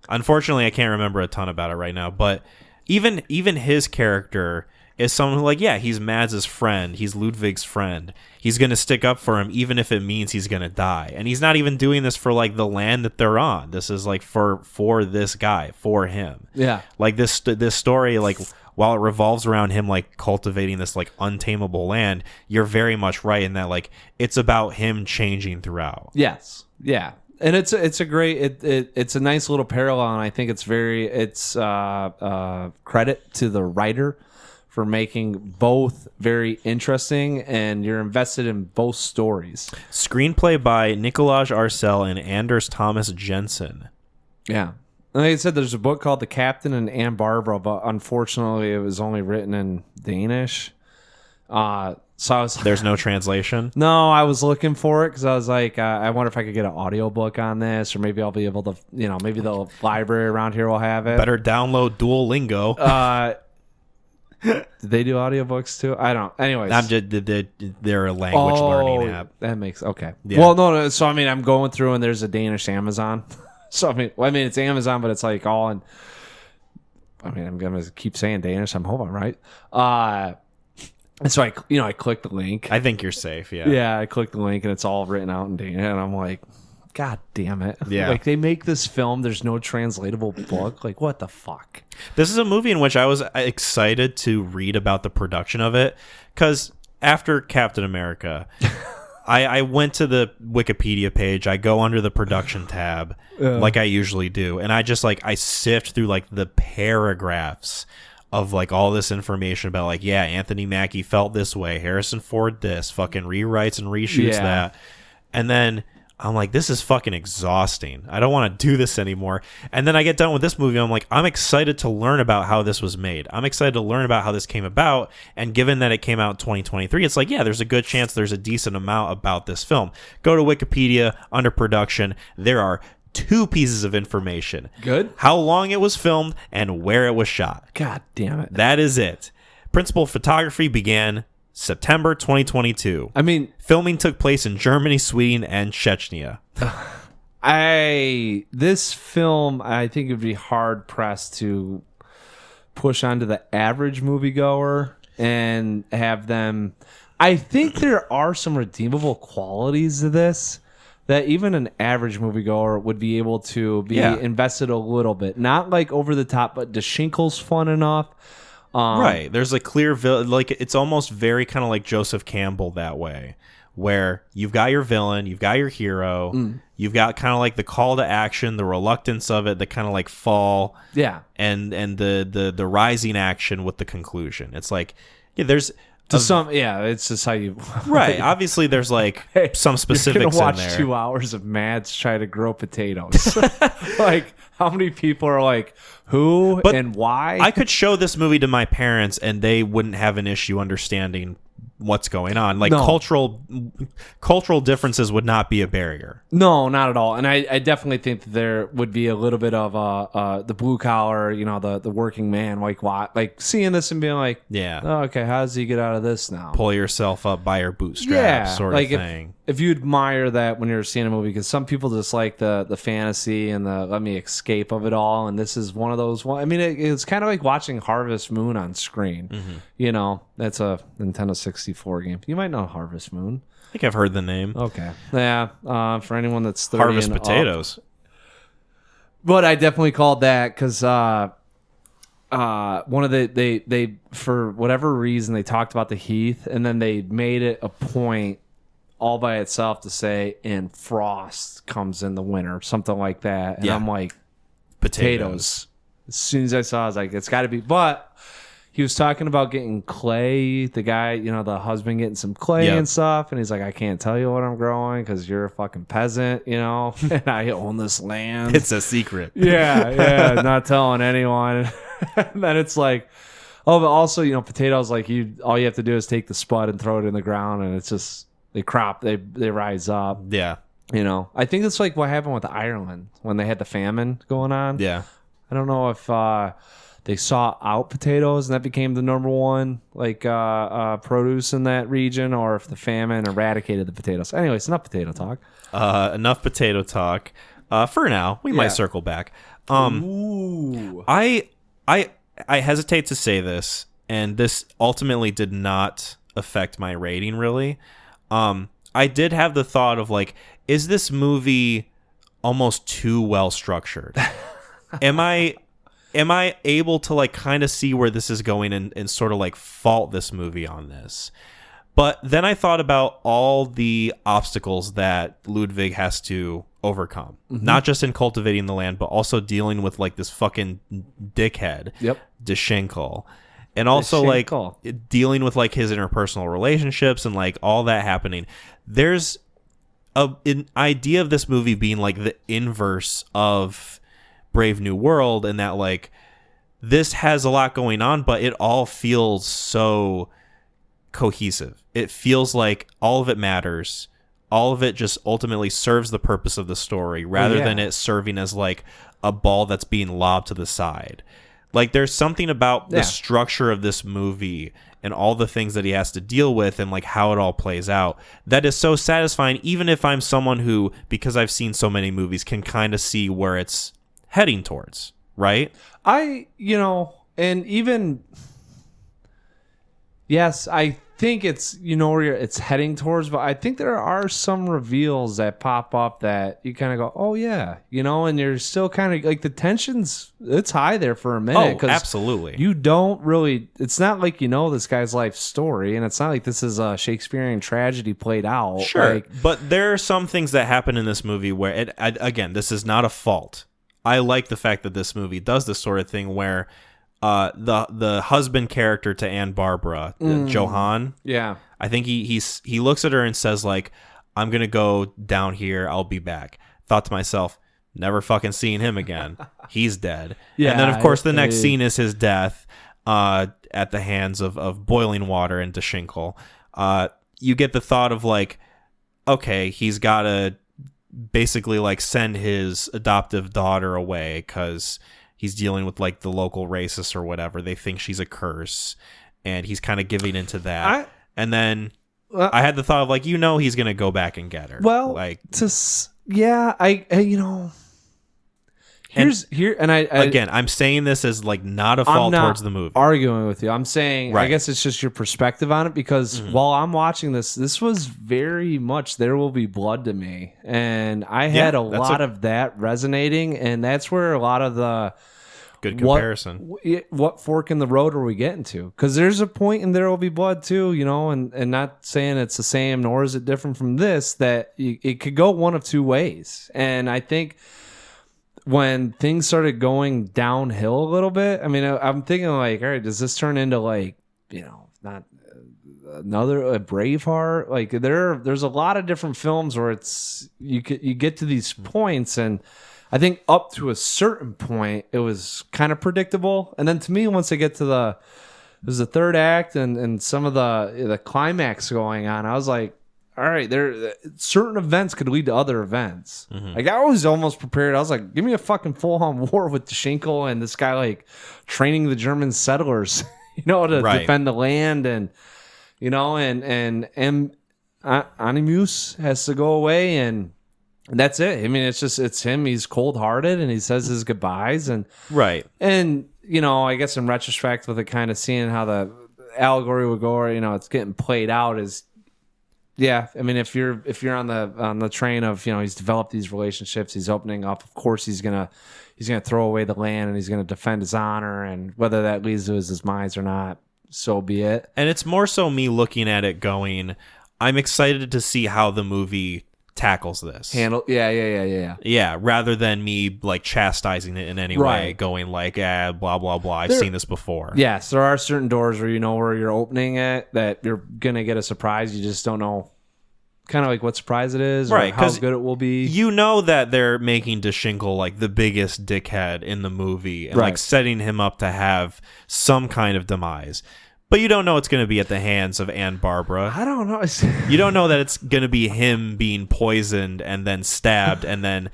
Unfortunately, I can't remember a ton about it right now. But even his character is someone who, like, yeah, he's Mads' friend. He's Ludwig's friend. He's gonna stick up for him, even if it means he's gonna die. And he's not even doing this for like the land that they're on. This is like for this guy, for him.
Yeah.
Like this story, like, while it revolves around him like cultivating this like untamable land, you're very much right in that like it's about him changing throughout.
Yes. Yeah. And it's a great it's a nice little parallel, and I think it's credit to the writer for making both very interesting, and you're invested in both stories.
Screenplay by Nicolaj Arcel and Anders Thomas Jensen.
Yeah. Like I said, there's a book called The Captain and Anne Barbara, but unfortunately it was only written in Danish. So I was
there's no translation.
No, I was looking for it because I was like, I wonder if I could get an audiobook on this, or maybe I'll be able to, maybe the library around here will have it.
Better download Duolingo.
Did they do audiobooks too? I don't. Anyways,
they're a language learning app.
That makes okay.
Yeah.
Well, no. So I mean, I'm going through and there's a Danish Amazon. So I mean, it's Amazon, but it's like all in. I mean, I'm gonna keep saying Danish. I'm hoping right. And so I clicked the link.
I think you're safe. Yeah.
Yeah, I clicked the link and it's all written out in Danish, and I'm like, God damn it.
Yeah.
Like, they make this film, there's no translatable book. Like, what the fuck?
This is a movie in which I was excited to read about the production of it, because after Captain America, I went to the Wikipedia page. I go under the production tab, like I usually do, and I just I sift through like the paragraphs of like all this information about like, yeah, Anthony Mackie felt this way, Harrison Ford this, fucking rewrites and reshoots that, and then I'm like, this is fucking exhausting. I don't want to do this anymore. And then I get done with this movie. I'm like, I'm excited to learn about how this was made. I'm excited to learn about how this came about. And given that it came out in 2023, it's like, yeah, there's a good chance there's a decent amount about this film. Go to Wikipedia, under production. There are 2 pieces of information.
Good.
How long it was filmed and where it was shot.
God damn it.
That is it. Principal photography began September 2022.
I mean,
Filming took place in Germany, Sweden, and Chechnya.
this film, I think it'd be hard pressed to push onto the average moviegoer and have them. I think there are some redeemable qualities to this that even an average moviegoer would be able to be invested a little bit. Not like over the top, but Deschinkle's fun enough.
Right. There's a clear like it's almost very kind of like Joseph Campbell that way, where you've got your villain, you've got your hero, you've got kind of like the call to action, the reluctance of it, the kind of like fall, and the rising action with the conclusion. It's like there's
it's just how you
right. Obviously, there's like some specifics
you're gonna watch
in there.
2 hours of Mads try to grow potatoes. Like, how many people are like, who and why?
I could show this movie to my parents, and they wouldn't have an issue understanding what's going on. Like cultural differences would not be a barrier.
No, not at all. And I definitely think that there would be a little bit of the blue collar, the working man, like seeing this and being like, oh, okay, how does he get out of this now?
Pull yourself up by your bootstraps, sort of thing.
If you admire that when you're seeing a movie, because some people just like the fantasy and the let me escape of it all, and this is one of those. I mean, it's kind of like watching Harvest Moon on screen. That's a Nintendo 64 game. You might know Harvest Moon.
I think I've heard the name.
Okay, yeah. For anyone that's 30
Harvest
and
Potatoes.
Up. But I definitely called that because one of they for whatever reason they talked about the heath, and then they made it a point all by itself to say, and frost comes in the winter, something like that. And I'm like, potatoes. As soon as I saw it, I was like, it's got to be. But he was talking about getting clay, the guy, the husband getting some clay and stuff. And he's like, I can't tell you what I'm growing because you're a fucking peasant, and I own this land.
It's a secret.
Yeah, not telling anyone. And then it's like, oh, but also, potatoes, like all you have to do is take the spud and throw it in the ground, and it's just, they crop, they rise up.
Yeah.
I think it's like what happened with Ireland when they had the famine going on.
Yeah.
I don't know if they saw out potatoes and that became the number one produce in that region, or if the famine eradicated the potatoes. Anyways, enough potato talk.
Enough potato talk. For now, we might circle back. I hesitate to say this, and this ultimately did not affect my rating really. I did have the thought of like, is this movie almost too well structured? Am I able to like kind of see where this is going and sort of like fault this movie on this? But then I thought about all the obstacles that Ludwig has to overcome, not just in cultivating the land, but also dealing with like this fucking dickhead, Deschinkle. And also like dealing with like his interpersonal relationships and like all that happening. There's an idea of this movie being like the inverse of Brave New World, and that like this has a lot going on, but it all feels so cohesive. It feels like all of it matters. All of it just ultimately serves the purpose of the story rather than it serving as like a ball that's being lobbed to the side. Like there's something about the structure of this movie and all the things that he has to deal with and like how it all plays out that is so satisfying, even if I'm someone who, because I've seen so many movies, can kind of see where it's heading towards, right? I think it's where it's heading towards, but I think there are some reveals that pop up that you kind of go, oh yeah, and you're still kind of like the tension's it's high there for a minute. Oh, absolutely.
You don't really. It's not like this guy's life story, and it's not like this is a Shakespearean tragedy played out.
Sure, but there are some things that happen in this movie where again, this is not a fault. I like the fact that this movie does this sort of thing where the husband character to Anne Barbara, Johan.
Yeah.
I think he looks at her and says like, I'm going to go down here. I'll be back. Thought to myself, never fucking seeing him again. He's dead. Yeah. And then of course the next scene is his death at the hands of boiling water and Deschinkle. You get the thought of like, okay, he's got to basically like send his adoptive daughter away because he's dealing with like the local racists or whatever. They think she's a curse. and he's kind of giving into that. And then I had the thought of like, he's gonna go back and get her.
Well,
like again, I'm saying this as like not a fault towards the movie.
Arguing with you, I'm saying
right.
I guess it's just your perspective on it, because while I'm watching this was very much There Will Be Blood to me, and I had a lot of that resonating, and that's where a lot of the
good comparison.
What fork in the road are we getting to? Because there's a point in There Will Be Blood too, and not saying it's the same nor is it different from this, that it could go one of two ways, and I think when things started going downhill a little bit, I mean, I'm thinking like, all right, does this turn into like, not another a Braveheart? Like there's a lot of different films where it's you get to these points, and I think up to a certain point it was kind of predictable, and then to me, once I get to the third act and some of the climax going on, I was like, all right, certain events could lead to other events. Like I was almost prepared. I was like, give me a fucking full-on war with Schinkel and this guy like training the German settlers, to defend the land, and Animus has to go away, and that's it. I mean, it's him. He's cold-hearted, and he says his goodbyes, and and I guess in retrospect, with it kind of seeing how the allegory would go, or it's getting played out is. Yeah, I mean, if you're on the train of he's developed these relationships, he's opening up. Of course, he's gonna throw away the land, and he's gonna defend his honor, and whether that leads to his demise or not, so be it.
And it's more so me looking at it, going, I'm excited to see how the movie tackles this. Yeah, rather than me like chastising it in any way, going like, blah blah blah. I've seen this before.
Yes, there are certain doors where where you're opening it that you're gonna get a surprise. You just don't know, kind of like what surprise it is, or how good it will be.
That they're making Schinkel like the biggest dickhead in the movie, and like setting him up to have some kind of demise. But you don't know it's going to be at the hands of Ann Barbara.
I don't know.
You don't know that it's going to be him being poisoned and then stabbed and then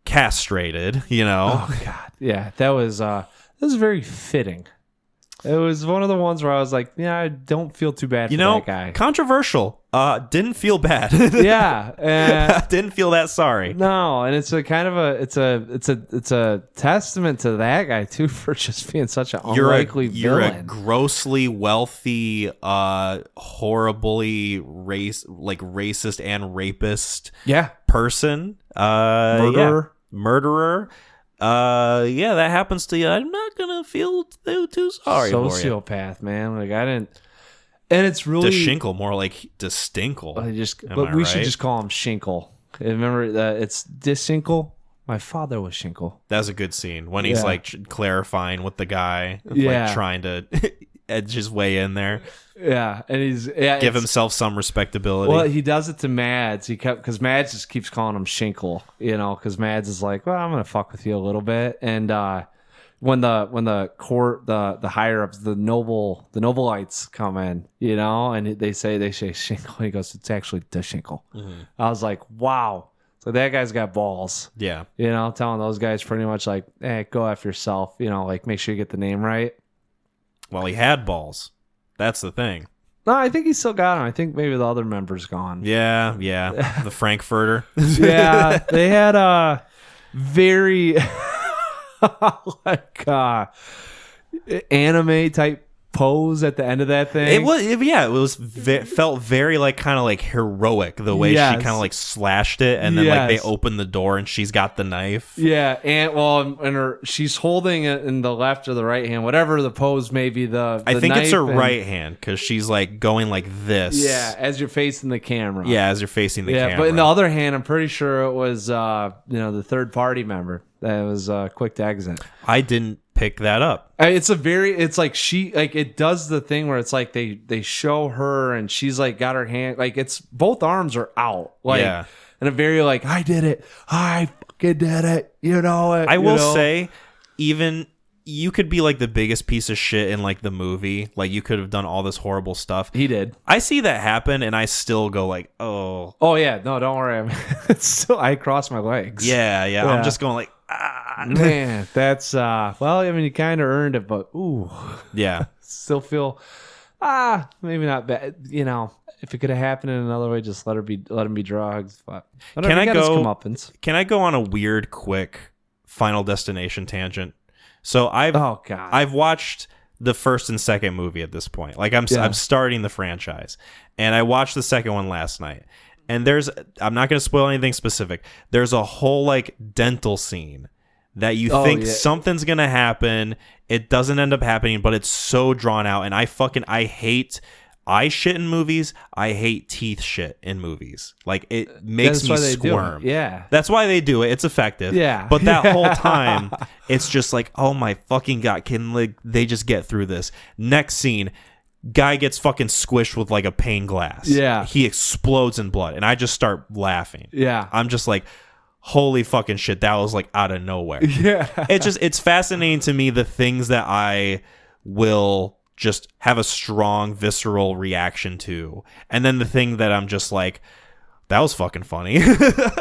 castrated,
Oh, God. Yeah, that was very fitting. It was one of the ones where I was like, yeah, I don't feel too bad for that guy.
Controversial. Didn't feel bad.
Yeah.
Didn't feel that sorry.
No, and it's a kind of it's a testament to that guy too, for just being such an unlikely villain.
You're a grossly wealthy, horribly racist and rapist person. Murderer. That happens to you. I'm not gonna feel too sorry for you.
Sociopath, man. Like I didn't, and it's really
Schinkel, more like Distinkle.
But we should just call him Schinkel. Remember that it's Distinkle. My father was Schinkel.
That's a good scene when he's like clarifying with the guy, like trying to edge his way in there.
Yeah, and he's
give himself some respectability.
Well, he does it to Mads. Because Mads just keeps calling him Schinkel, because Mads is like, well, I'm gonna fuck with you a little bit. And when the court, the higher ups, the Nobleites come in, and they say Schinkel. He goes, it's actually the Schinkel. I was like, wow. So that guy's got balls.
Yeah.
Telling those guys pretty much like, hey, go F yourself. Like make sure you get the name right.
Well, he had balls. That's the thing.
No, I think he still got him. I think maybe the other member's gone.
Yeah. The Frankfurter.
Yeah, they had a very anime type pose at the end of that thing.
It felt very like kind of like heroic the way she kind of like slashed it, and then like they open the door and she's got the knife.
Yeah, and she's holding it in the left or the right hand, whatever the pose may be. I think
it's her right hand because she's like going like this.
Yeah, as you're facing the camera.
Yeah, as you're facing the camera.
Yeah, but in the other hand, I'm pretty sure it was the third party member that was quick to exit.
I didn't pick that up.
It's like it does the thing where it's like they show her and she's like got her hand, like it's both arms are out, like, and a very like, I did it, I fucking did it,
I will say, even you could be like the biggest piece of shit in like the movie, like you could have done all this horrible stuff.
He did.
I see that happen and I still go like, oh
yeah, no, don't worry, it's still, I cross my legs.
Yeah. I'm just going like,
Man, that's well, I mean, you kind of earned it, but ooh,
Yeah.
still feel maybe not bad. You know, if it could have happened in another way, just let him be drugs. But whatever,
Can
he
I
got his
go?
comeuppance.
Can I go on a weird, quick Final Destination tangent? So
Oh God,
I've watched the first and second movie at this point. Like I'm starting the franchise, and I watched the second one last night. And I'm not going to spoil anything specific. There's a whole like dental scene that you think something's going to happen. It doesn't end up happening, but it's so drawn out. And I hate eye shit in movies. I hate teeth shit in movies. Like it makes me squirm.
Yeah.
That's why they do it. It's effective.
Yeah.
But that whole time, it's just like, oh my fucking God, can they just get through this? Next scene. Guy gets fucking squished with like a pane glass.
Yeah.
He explodes in blood. And I just start laughing.
Yeah.
I'm just like, holy fucking shit. That was like out of nowhere.
Yeah.
It's fascinating to me the things that I will just have a strong visceral reaction to. And then the thing that I'm just like, that was fucking funny.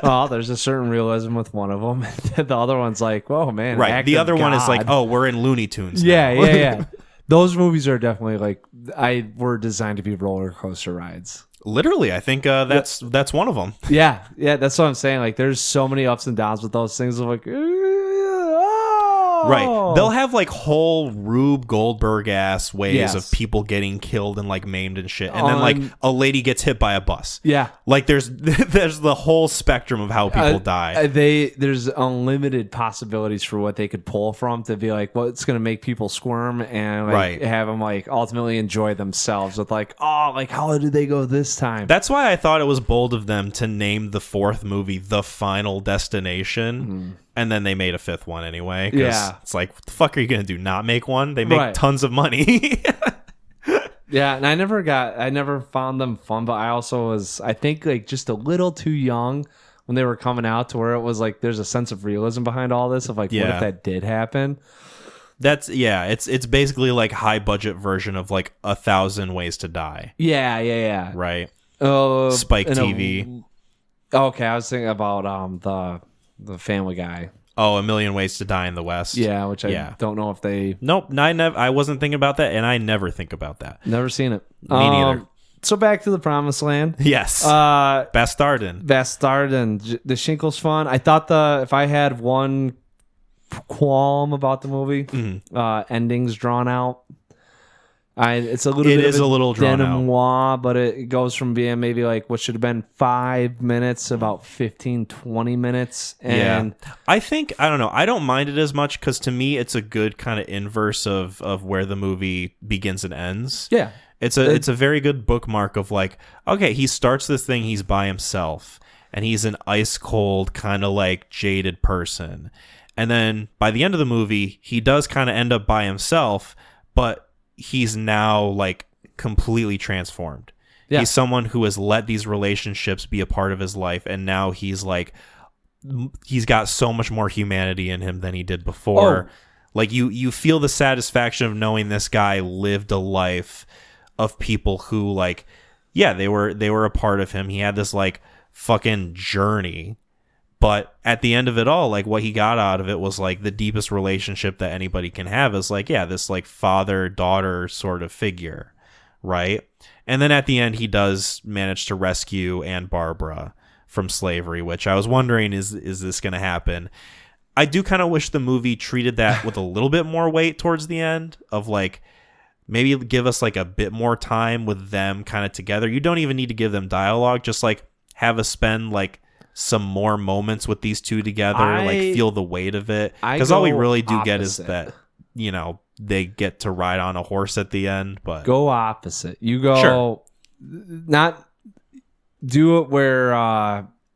Well, there's a certain realism with one of them. The other one's like, whoa, man.
Right. The other one is like, oh, we're in Looney Tunes now.
Yeah. Those movies are definitely like were designed to be roller coaster rides.
Literally, I think that's one of them.
Yeah, that's what I'm saying. Like, there's so many ups and downs with those things. Of like,
right, they'll have like whole Rube Goldberg ass ways of
Yes.
people getting killed and like maimed and shit, and then like a lady gets hit by a bus.
Yeah,
like there's the whole spectrum of how people die.
There's unlimited possibilities for what they could pull from to be like what's going to make people squirm and like have them like ultimately enjoy themselves with like, oh, like how did they go this time?
That's why I thought it was bold of them to name the fourth movie The Final Destination. Mm-hmm. And then they made a fifth one anyway. Yeah. It's like, what the fuck are you going to do? Not make one? They make tons of money.
Yeah. And I never found them fun, but I think like just a little too young when they were coming out to where it was like, there's a sense of realism behind all this of like, what if that did happen?
It's basically like high budget version of like 1,000 Ways to Die.
Yeah.
Right. Spike TV.
Okay. I was thinking about the Family Guy.
Oh, A Million Ways to Die in the West.
Yeah, which I don't know if they...
Nope, I wasn't thinking about that, and I never think about that.
Never seen it.
Me neither.
So back to the Promised Land.
Yes. Bastarden.
The Shinkle's fun. I thought if I had one qualm about the movie, ending's drawn out. It's a little drawn out, but it goes from being maybe like what should have been 5 minutes about 15 20 minutes. And
I don't know, I don't mind it as much because to me it's a good kind of inverse of where the movie begins and ends. It's a very good bookmark of like, okay, he starts this thing, he's by himself and he's an ice cold kind of like jaded person, and then by the end of the movie he does kind of end up by himself, but he's now like completely transformed. He's someone who has let these relationships be a part of his life, and now he's got so much more humanity in him than he did before. Like you feel the satisfaction of knowing this guy lived a life of people who like, they were a part of him. He had this like fucking journey. But at the end of it all, like what he got out of it was like the deepest relationship that anybody can have is like, this like father-daughter sort of figure, right? And then at the end, he does manage to rescue Aunt Barbara from slavery, which I was wondering, is this going to happen? I do kind of wish the movie treated that with a little bit more weight towards the end of like, maybe give us like a bit more time with them kind of together. You don't even need to give them dialogue, just like have us spend like some more moments with these two together, like feel the weight of it, because all we really do get is that they get to ride on a horse at the end. But
go opposite. You go not do it where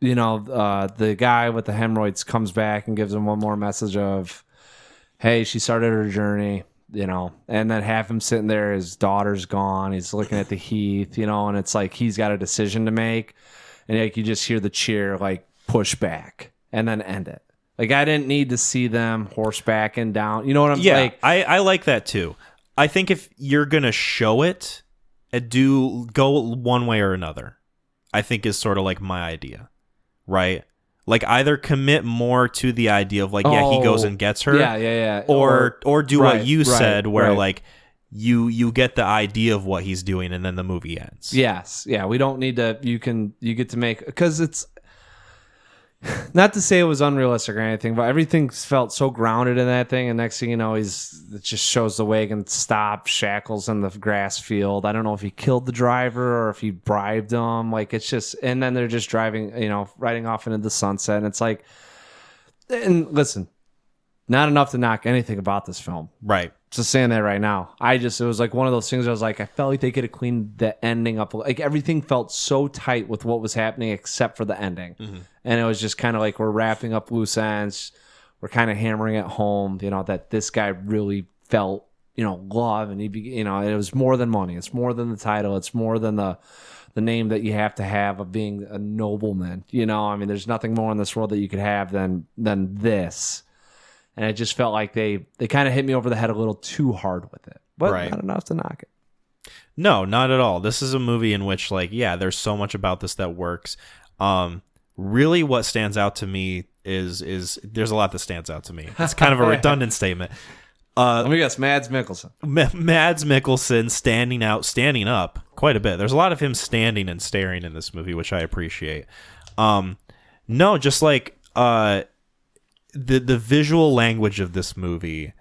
the guy with the hemorrhoids comes back and gives him one more message of, hey, she started her journey, and then have him sitting there, his daughter's gone, he's looking at the heath, and it's like he's got a decision to make. And like you just hear the cheer like push back and then end it. Like I didn't need to see them horseback and down. You know what I'm saying?
Yeah, I like that too. I think if you're gonna show it, go one way or another. I think is sort of like my idea, right? Like either commit more to the idea of like, yeah, he goes and gets her.
Yeah.
Or do
right,
what you said where
right.
like you get the idea of what he's doing and then the movie ends.
Yes. Yeah. We don't need to, you get to make, because it's, not to say it was unrealistic or anything, but everything felt so grounded in that thing. And next thing you know, it just shows the wagon stop, shackles in the grass field. I don't know if he killed the driver or if he bribed him. Like, it's just, and then they're just driving, riding off into the sunset. And it's like, and listen, not enough to knock anything about this film.
Right.
Just saying that right now. It was like one of those things where I was like, I felt like they could have cleaned the ending up. Like everything felt so tight with what was happening except for the ending. Mm-hmm. And it was just kind of like we're wrapping up loose ends. We're kind of hammering it home, that this guy really felt, love. And it was more than money. It's more than the title. It's more than the name that you have to have of being a nobleman. I mean, there's nothing more in this world that you could have than this. And it just felt like they kind of hit me over the head a little too hard with it. But not enough to knock it.
No, not at all. This is a movie in which, like, yeah, there's so much about this that works. Really what stands out to me is there's a lot that stands out to me. It's kind of a redundant statement.
Let me guess, Mads Mikkelsen.
Mads Mikkelsen standing up quite a bit. There's a lot of him standing and staring in this movie, which I appreciate. No, just like... The visual language of this movie,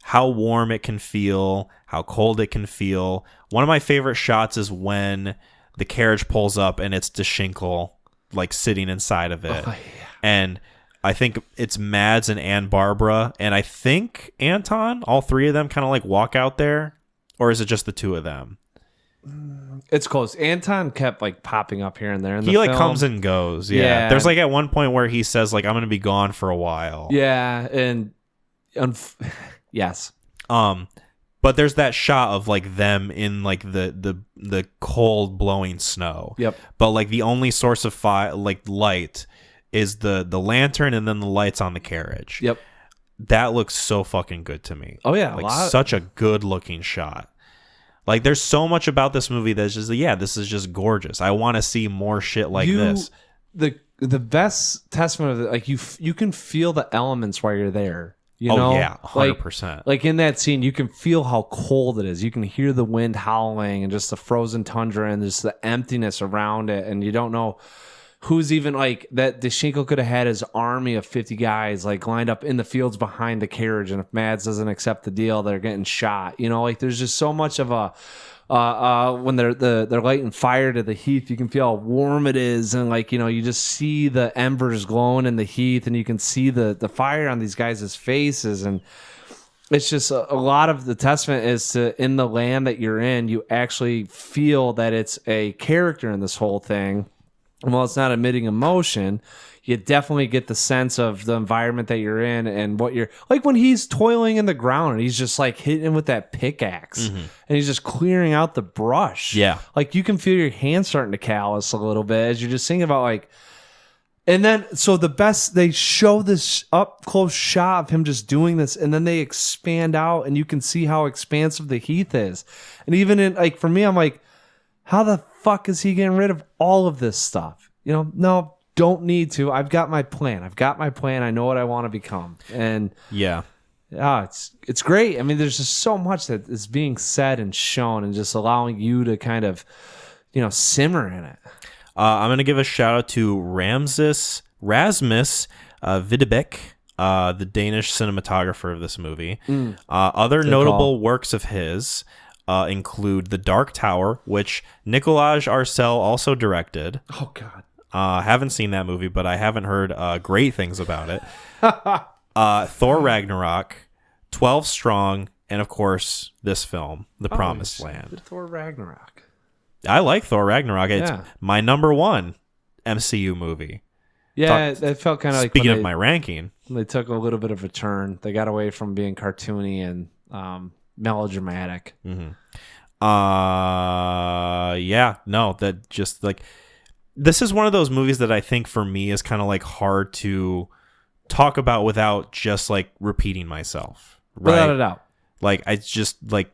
how warm it can feel, how cold it can feel. One of my favorite shots is when the carriage pulls up and it's DeShinkle like sitting inside of it. Oh, yeah. And I think it's Mads and Ann Barbara, and I think Anton, all three of them kind of like walk out there, or is it just the two of them?
It's close. Anton kept like popping up here and there.
He like comes and goes. Yeah. There's like at one point where he says like, I'm going to be gone for a while.
Yeah. And yes.
But there's that shot of like them in like the cold blowing snow.
Yep.
But like the only source of light is the lantern and then the lights on the carriage.
Yep.
That looks so fucking good to me.
Oh yeah.
Like such a good looking shot. Like, there's so much about this movie that's just, this is just gorgeous. I want to see more shit like this.
The best testament of it, like, you can feel the elements while you're there. You know?
Yeah, 100%.
Like, in that scene, you can feel how cold it is. You can hear the wind howling and just the frozen tundra and just the emptiness around it. And you don't know who's even, like, that DeShinkle could have had his army of 50 guys, like, lined up in the fields behind the carriage. And if Mads doesn't accept the deal, they're getting shot. Like, there's just so much of a... when they're lighting fire to the heath, you can feel how warm it is, and like you just see the embers glowing in the heath, and you can see the fire on these guys' faces, and it's just a lot of the testament is to in the land that you're in, you actually feel that it's a character in this whole thing. And while it's not emitting emotion, you definitely get the sense of the environment that you're in and what you're like when he's toiling in the ground and he's just like hitting with that pickaxe and he's just clearing out the brush.
Yeah.
Like you can feel your hands starting to callous a little bit as you're just thinking about like, and then so they show this up close shot of him just doing this and then they expand out and you can see how expansive the heath is. And even in like, for me, I'm like, how the fuck is he getting rid of all of this stuff? No. Don't need to. I've got my plan. I know what I want to become. And it's great. I mean, there's just so much that is being said and shown and just allowing you to kind of, simmer in it.
I'm going to give a shout out to Rasmus Videbæk, the Danish cinematographer of this movie. Other notable works of his include The Dark Tower, which Nicolas Arcel also directed.
Oh, God.
Haven't seen that movie, but I haven't heard great things about it. Thor Ragnarok, 12 Strong, and of course, this film, The Promised Land.
Thor Ragnarok.
I like Thor Ragnarok. It's my number one MCU movie.
Yeah, it felt kind of like...
Speaking of my ranking.
They took a little bit of a turn. They got away from being cartoony and melodramatic.
Mm-hmm. That just like... This is one of those movies that I think for me is kind of like hard to talk about without just like repeating myself. Right?
Without a doubt.
Like I just like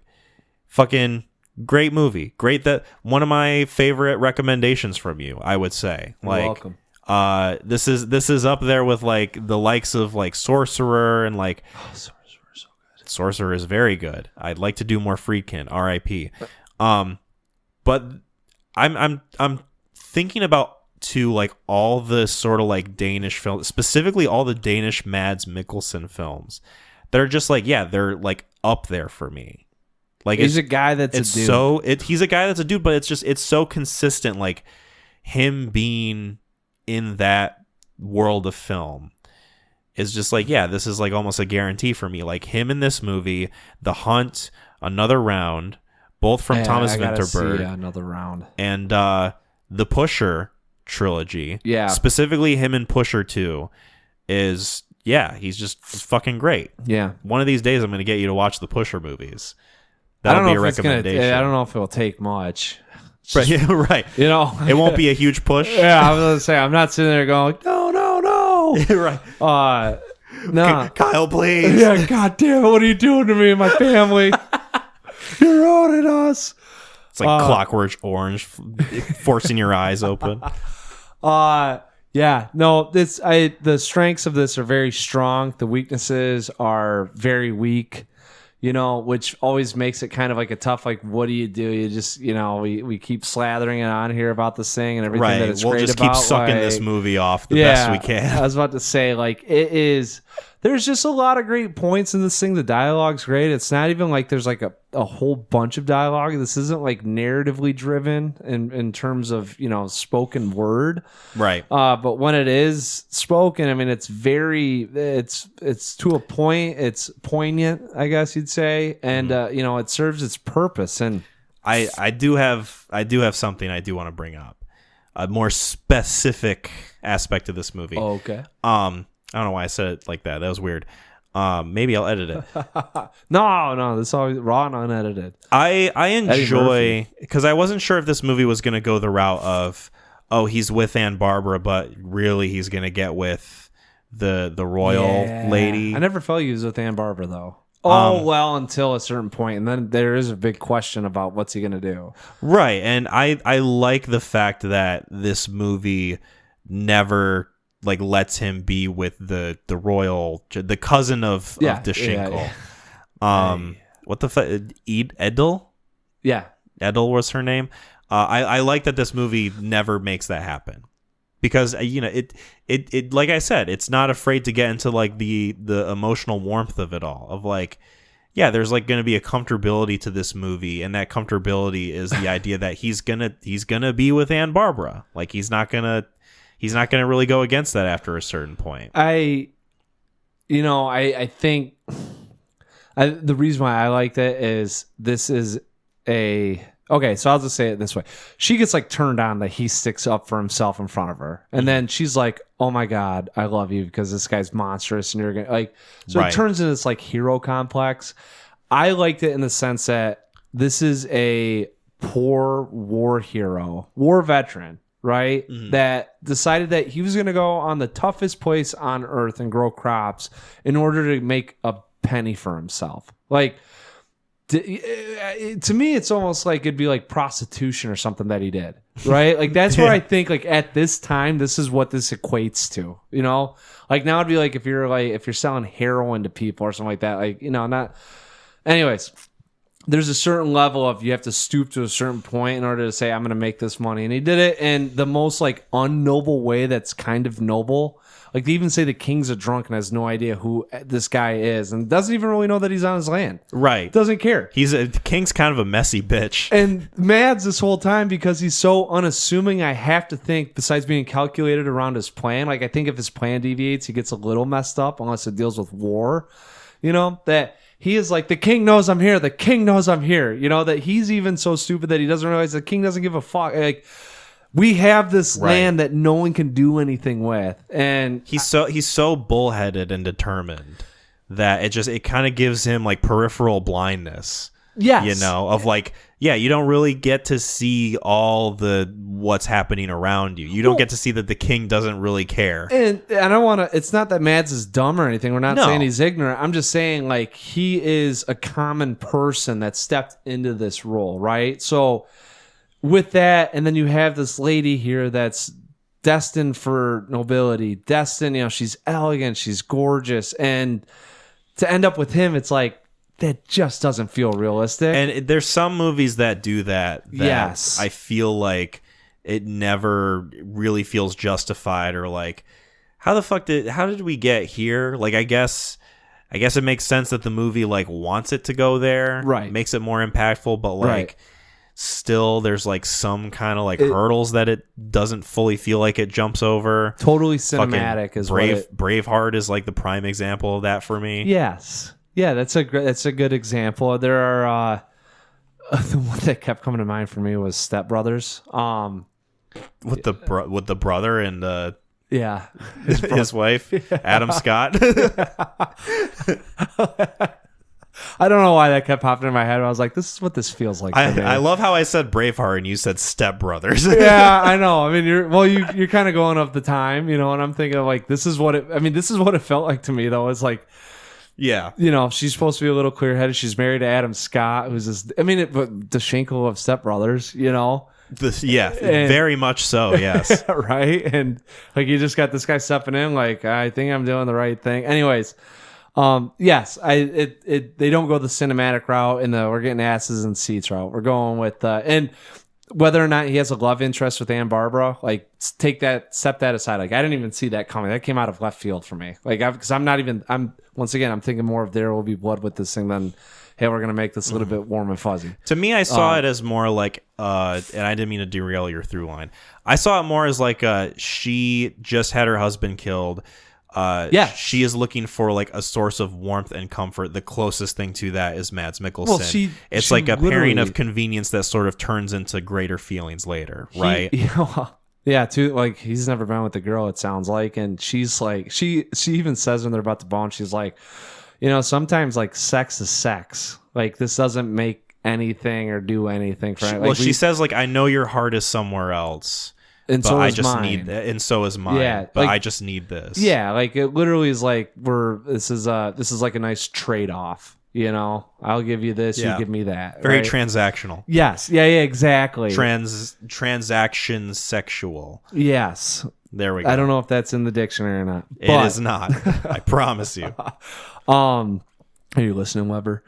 fucking great movie. Great, that one of my favorite recommendations from you, I would say.
You're welcome.
This is up there with like the likes of like Sorcerer and like
Sorcerer is so good.
Sorcerer is very good. I'd like to do more Friedkin, R.I.P. But I'm thinking about too like all the sort of like Danish films, specifically all the Danish Mads Mikkelsen films that are just like they're like up there for me. Like
he's a guy that's a dude.
He's a guy that's a dude, but it's so consistent. Like him being in that world of film is just like this is like almost a guarantee for me. Like him in this movie, The Hunt, Another Round, both from Thomas Vinterberg,
Another Round,
and the Pusher trilogy.
Yeah,
specifically him in Pusher 2 is he's just fucking great.
Yeah,
one of these days I'm gonna get you to watch the Pusher movies. That'll be a recommendation.
I don't know if it'll take much.
Right, right.
You know,
it won't be a huge push.
Yeah, I was gonna say I'm not sitting there going, no.
Right.
No.
Kyle, please.
Yeah, God damn it, what are you doing to me and my family? You're owning us.
It's like Clockwork Orange, forcing your eyes open.
Yeah, no. The strengths of this are very strong. The weaknesses are very weak. You know, which always makes it kind of like a tough, like, what do? You just, we keep slathering it on here about this thing and everything that it's
we'll
great
just
about.
Keep sucking this movie off the best we can.
I was about to say, like, there's just a lot of great points in this thing. The dialogue's great. It's not even like there's like a whole bunch of dialogue. This isn't like narratively driven in terms of, spoken word.
Right.
But when it is spoken, I mean, it's to a point. It's poignant, I guess you'd say. And, it serves its purpose. And
I do have something I do want to bring up. A more specific aspect of this movie.
Oh, okay.
I don't know why I said it like that. That was weird. Maybe I'll edit it.
No, this is always raw and unedited.
I enjoy, because I wasn't sure if this movie was going to go the route of, he's with Anne Barbara, but really he's going to get with the royal lady.
I never felt he was with Anne Barbara though. Until a certain point, and then there is a big question about what's he going to do.
Right, and I like the fact that this movie never like lets him be with the royal, the cousin of Deschinkel. What the fuck? Edel?
Yeah,
Edel was her name. I like that this movie never makes that happen, because it like I said, it's not afraid to get into like the emotional warmth of it all. Of like, there's like going to be a comfortability to this movie, and that comfortability is the idea that he's gonna be with Anne Barbara. Like he's not gonna really go against that after a certain point.
I think the reason why I liked it is this is okay, so I'll just say it this way. She gets like turned on that he sticks up for himself in front of her. And then she's like, oh my God, I love you because this guy's monstrous and you're going to like, so it turns into this like hero complex. I liked it in the sense that this is a poor war veteran, right? Mm-hmm. That decided that he was going to go on the toughest place on earth and grow crops in order to make a penny for himself. Like, to me, it's almost like it'd be like prostitution or something that he did, right? Like that's where I think like at this time, this is what this equates to, like now it'd be like if you're selling heroin to people or something like that, like, not anyways, there's a certain level of you have to stoop to a certain point in order to say, I'm going to make this money. And he did it in the most like unnoble way. That's kind of noble. Like they even say the king's a drunk and has no idea who this guy is and doesn't even really know that he's on his land.
Right.
Doesn't care.
The king's kind of a messy bitch.
And Mads this whole time, because he's so unassuming, I have to think, besides being calculated around his plan, like I think if his plan deviates, he gets a little messed up unless it deals with war, that he is like, the king knows I'm here. The king knows I'm here. That he's even so stupid that he doesn't realize the king doesn't give a fuck. Like, we have this land that no one can do anything with, and
he's so bullheaded and determined that it kind of gives him like peripheral blindness.
Yes,
of like, you don't really get to see all what's happening around you. You don't get to see that the king doesn't really care.
And I don't want to. It's not that Mads is dumb or anything. We're not saying he's ignorant. I'm just saying like he is a common person that stepped into this role, right? So. With that, and then you have this lady here that's destined for nobility, destined, she's elegant, she's gorgeous, and to end up with him, it's like that just doesn't feel realistic.
And there's some movies that do that
yes,
I feel like it never really feels justified, or like, how did we get here? Like, I guess it makes sense that the movie like wants it to go there,
right?
Makes it more impactful, but like.
Right.
Still, there's like some kind of like hurdles that it doesn't fully feel like it jumps over.
Totally cinematic is
Braveheart is like the prime example of that for me.
Yes, yeah, that's a good example. There are the one that kept coming to mind for me was Step Brothers.
With the brother and
yeah,
his wife, Adam Scott.
I don't know why that kept popping in my head. I was like, this is what this feels like.
I love how I said Braveheart and you said Step Brothers.
Yeah, I know. I mean, you're kind of going off the time, and I'm thinking like, this is what it felt like to me though. It's like,
yeah,
she's supposed to be a little clear-headed. She's married to Adam Scott, who's this. I mean, the Schenkel of Step Brothers,
very much so. Yes,
right. And like, you just got this guy stepping in, like, I think I'm doing the right thing. Anyways. Yes, they don't go the cinematic route and we're getting asses in seats route. We're going with and whether or not he has a love interest with Ann Barbara, like step that aside. Like, I didn't even see that coming. That came out of left field for me. Like, because I'm thinking more of There Will Be Blood with this thing than, hey, we're gonna make this a little bit warm and fuzzy.
To me, I saw it as more like, and I didn't mean to derail your through line. I saw it more as like she just had her husband killed. She is looking for like a source of warmth and comfort. The closest thing to that is Mads Mikkelsen.
Well,
it's like a pairing of convenience that sort of turns into greater feelings later, right?
Yeah, too. Like, he's never been with the girl, it sounds like, and she's like, she even says when they're about to bone, she's like, sometimes like sex is sex. Like, this doesn't make anything or do anything for.
She says like, I know your heart is somewhere else.
And
but
so
I just
mine.
need that, and so is mine.
Yeah,
but
like,
I just need this.
Yeah, like it literally is like this is like a nice trade off. I'll give you this, you give me that.
Very
right?
transactional.
Yes, yeah, exactly.
Transaction sexual.
Yes,
there we go.
I don't know if that's in the dictionary or not.
It is not. I promise you.
Are you listening, Weber?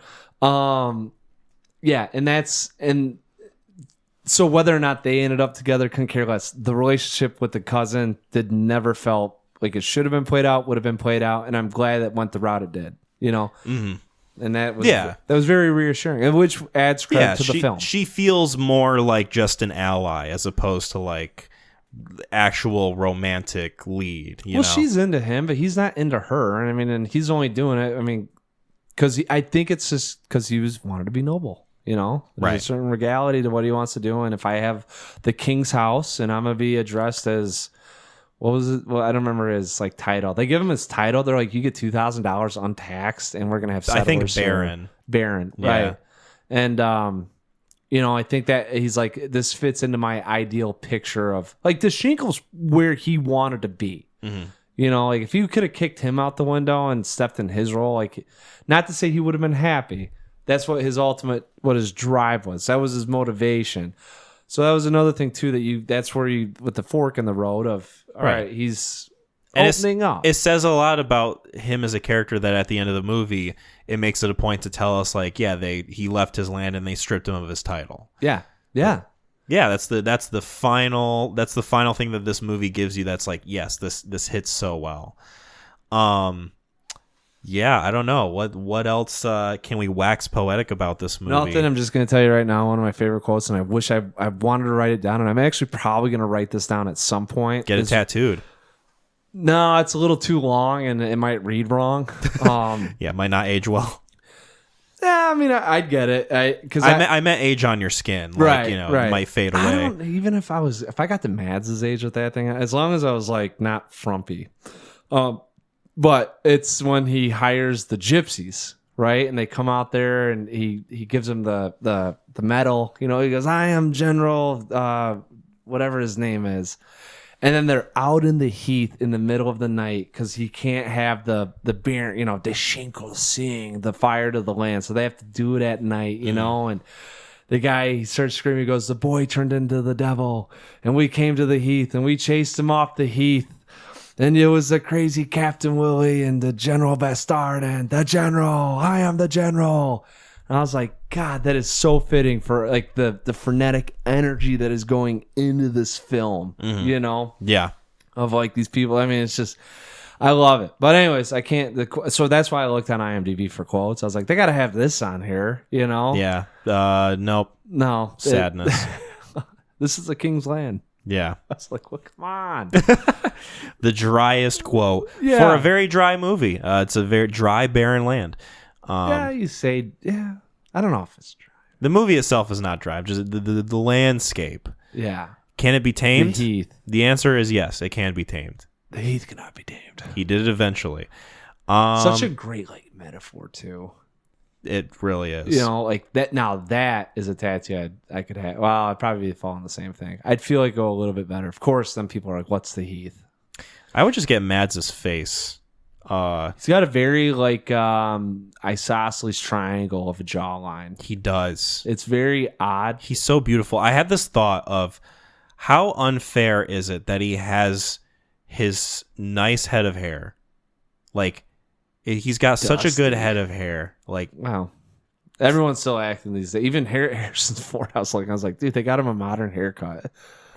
Yeah, and. So whether or not they ended up together, couldn't care less. The relationship with the cousin never felt like it should have been played out, would have been played out, and I'm glad it went the route it did. Mm-hmm. And that was very reassuring, which adds credit to the film.
She feels more like just an ally as opposed to like actual romantic lead.
She's into him, but he's not into her. I mean, and he's only doing it. I mean, because I think it's just because he wanted to be noble. There's a certain regality to what he wants to do. And if I have the king's house and I'm going to be addressed as, what was it? Well, I don't remember his like title. They give him his title. They're like, you get $2,000 untaxed and we're going to have settlers.
I think Baron.
Baron. Yeah. Right. And, I think that he's like, this fits into my ideal picture of like the Schenkel's where he wanted to be. Mm-hmm. Like if you could have kicked him out the window and stepped in his role, like not to say he would have been happy. That's what his drive was. That was his motivation. So that was another thing too, that's where you, with the fork in the road of, all right, he's opening up.
It says a lot about him as a character that at the end of the movie, it makes it a point to tell us like, he left his land and they stripped him of his title.
Yeah. Yeah.
Yeah, that's the final thing that this movie gives you. That's like, yes, this hits so well. Yeah, I don't know. What else can we wax poetic about this movie?
Nothing. I'm just going to tell you right now, one of my favorite quotes, and I wish I wanted to write it down, and I'm actually probably going to write this down at some point.
Get it tattooed.
No, it's a little too long, and it might read wrong.
Yeah, it might not age well.
Yeah, I mean, I'd get it.
I meant age on your skin. Like,
right,
it might fade away.
Even if I got to Mads' age with that thing, as long as I was like not frumpy. But it's when he hires the gypsies, right? And they come out there and he gives them the medal. He goes, I am General, whatever his name is. And then they're out in the heath in the middle of the night because he can't have the Baron, the Schenkel sing the fire to the land. So they have to do it at night, and the guy, he starts screaming. He goes, the boy turned into the devil, and we came to the heath, and we chased him off the heath. And it was the crazy Captain Willie and the General Bastard and the General. I am the General. And I was like, God, that is so fitting for like the frenetic energy that is going into this film, you know?
Yeah.
Of like these people. I mean, it's just, I love it. But anyways, I can't, so that's why I looked on IMDb for quotes. I was like, they got to have this on here, you know?
Yeah. Nope.
No.
Sadness.
This is the King's Land.
Yeah.
I was like, well, come on.
The driest quote
Yeah.
for a very dry movie. It's a very dry, barren land.
Yeah, you say, yeah. I don't know if it's dry.
The movie itself is not dry. Just the landscape.
Yeah.
Can it be tamed?
The heath.
The answer is yes, it can be tamed.
The heath cannot be tamed.
He did it eventually.
Such a great like metaphor too.
It really is.
You know, like that. Now that is a tattoo I could have. Well, I'd probably fall on the same thing. I'd feel like go a little bit better. Of course, then people are like, "What's the heath?"
I would just get Mads' face.
He's got a very like isosceles triangle of a jawline.
He does.
It's very odd.
He's so beautiful. I had this thought of how unfair is it that he has his nice head of hair, like. He's got such a good head of hair. Like,
wow. Everyone's still acting these days. Even Harrison Ford, I was like, dude, they got him a modern haircut.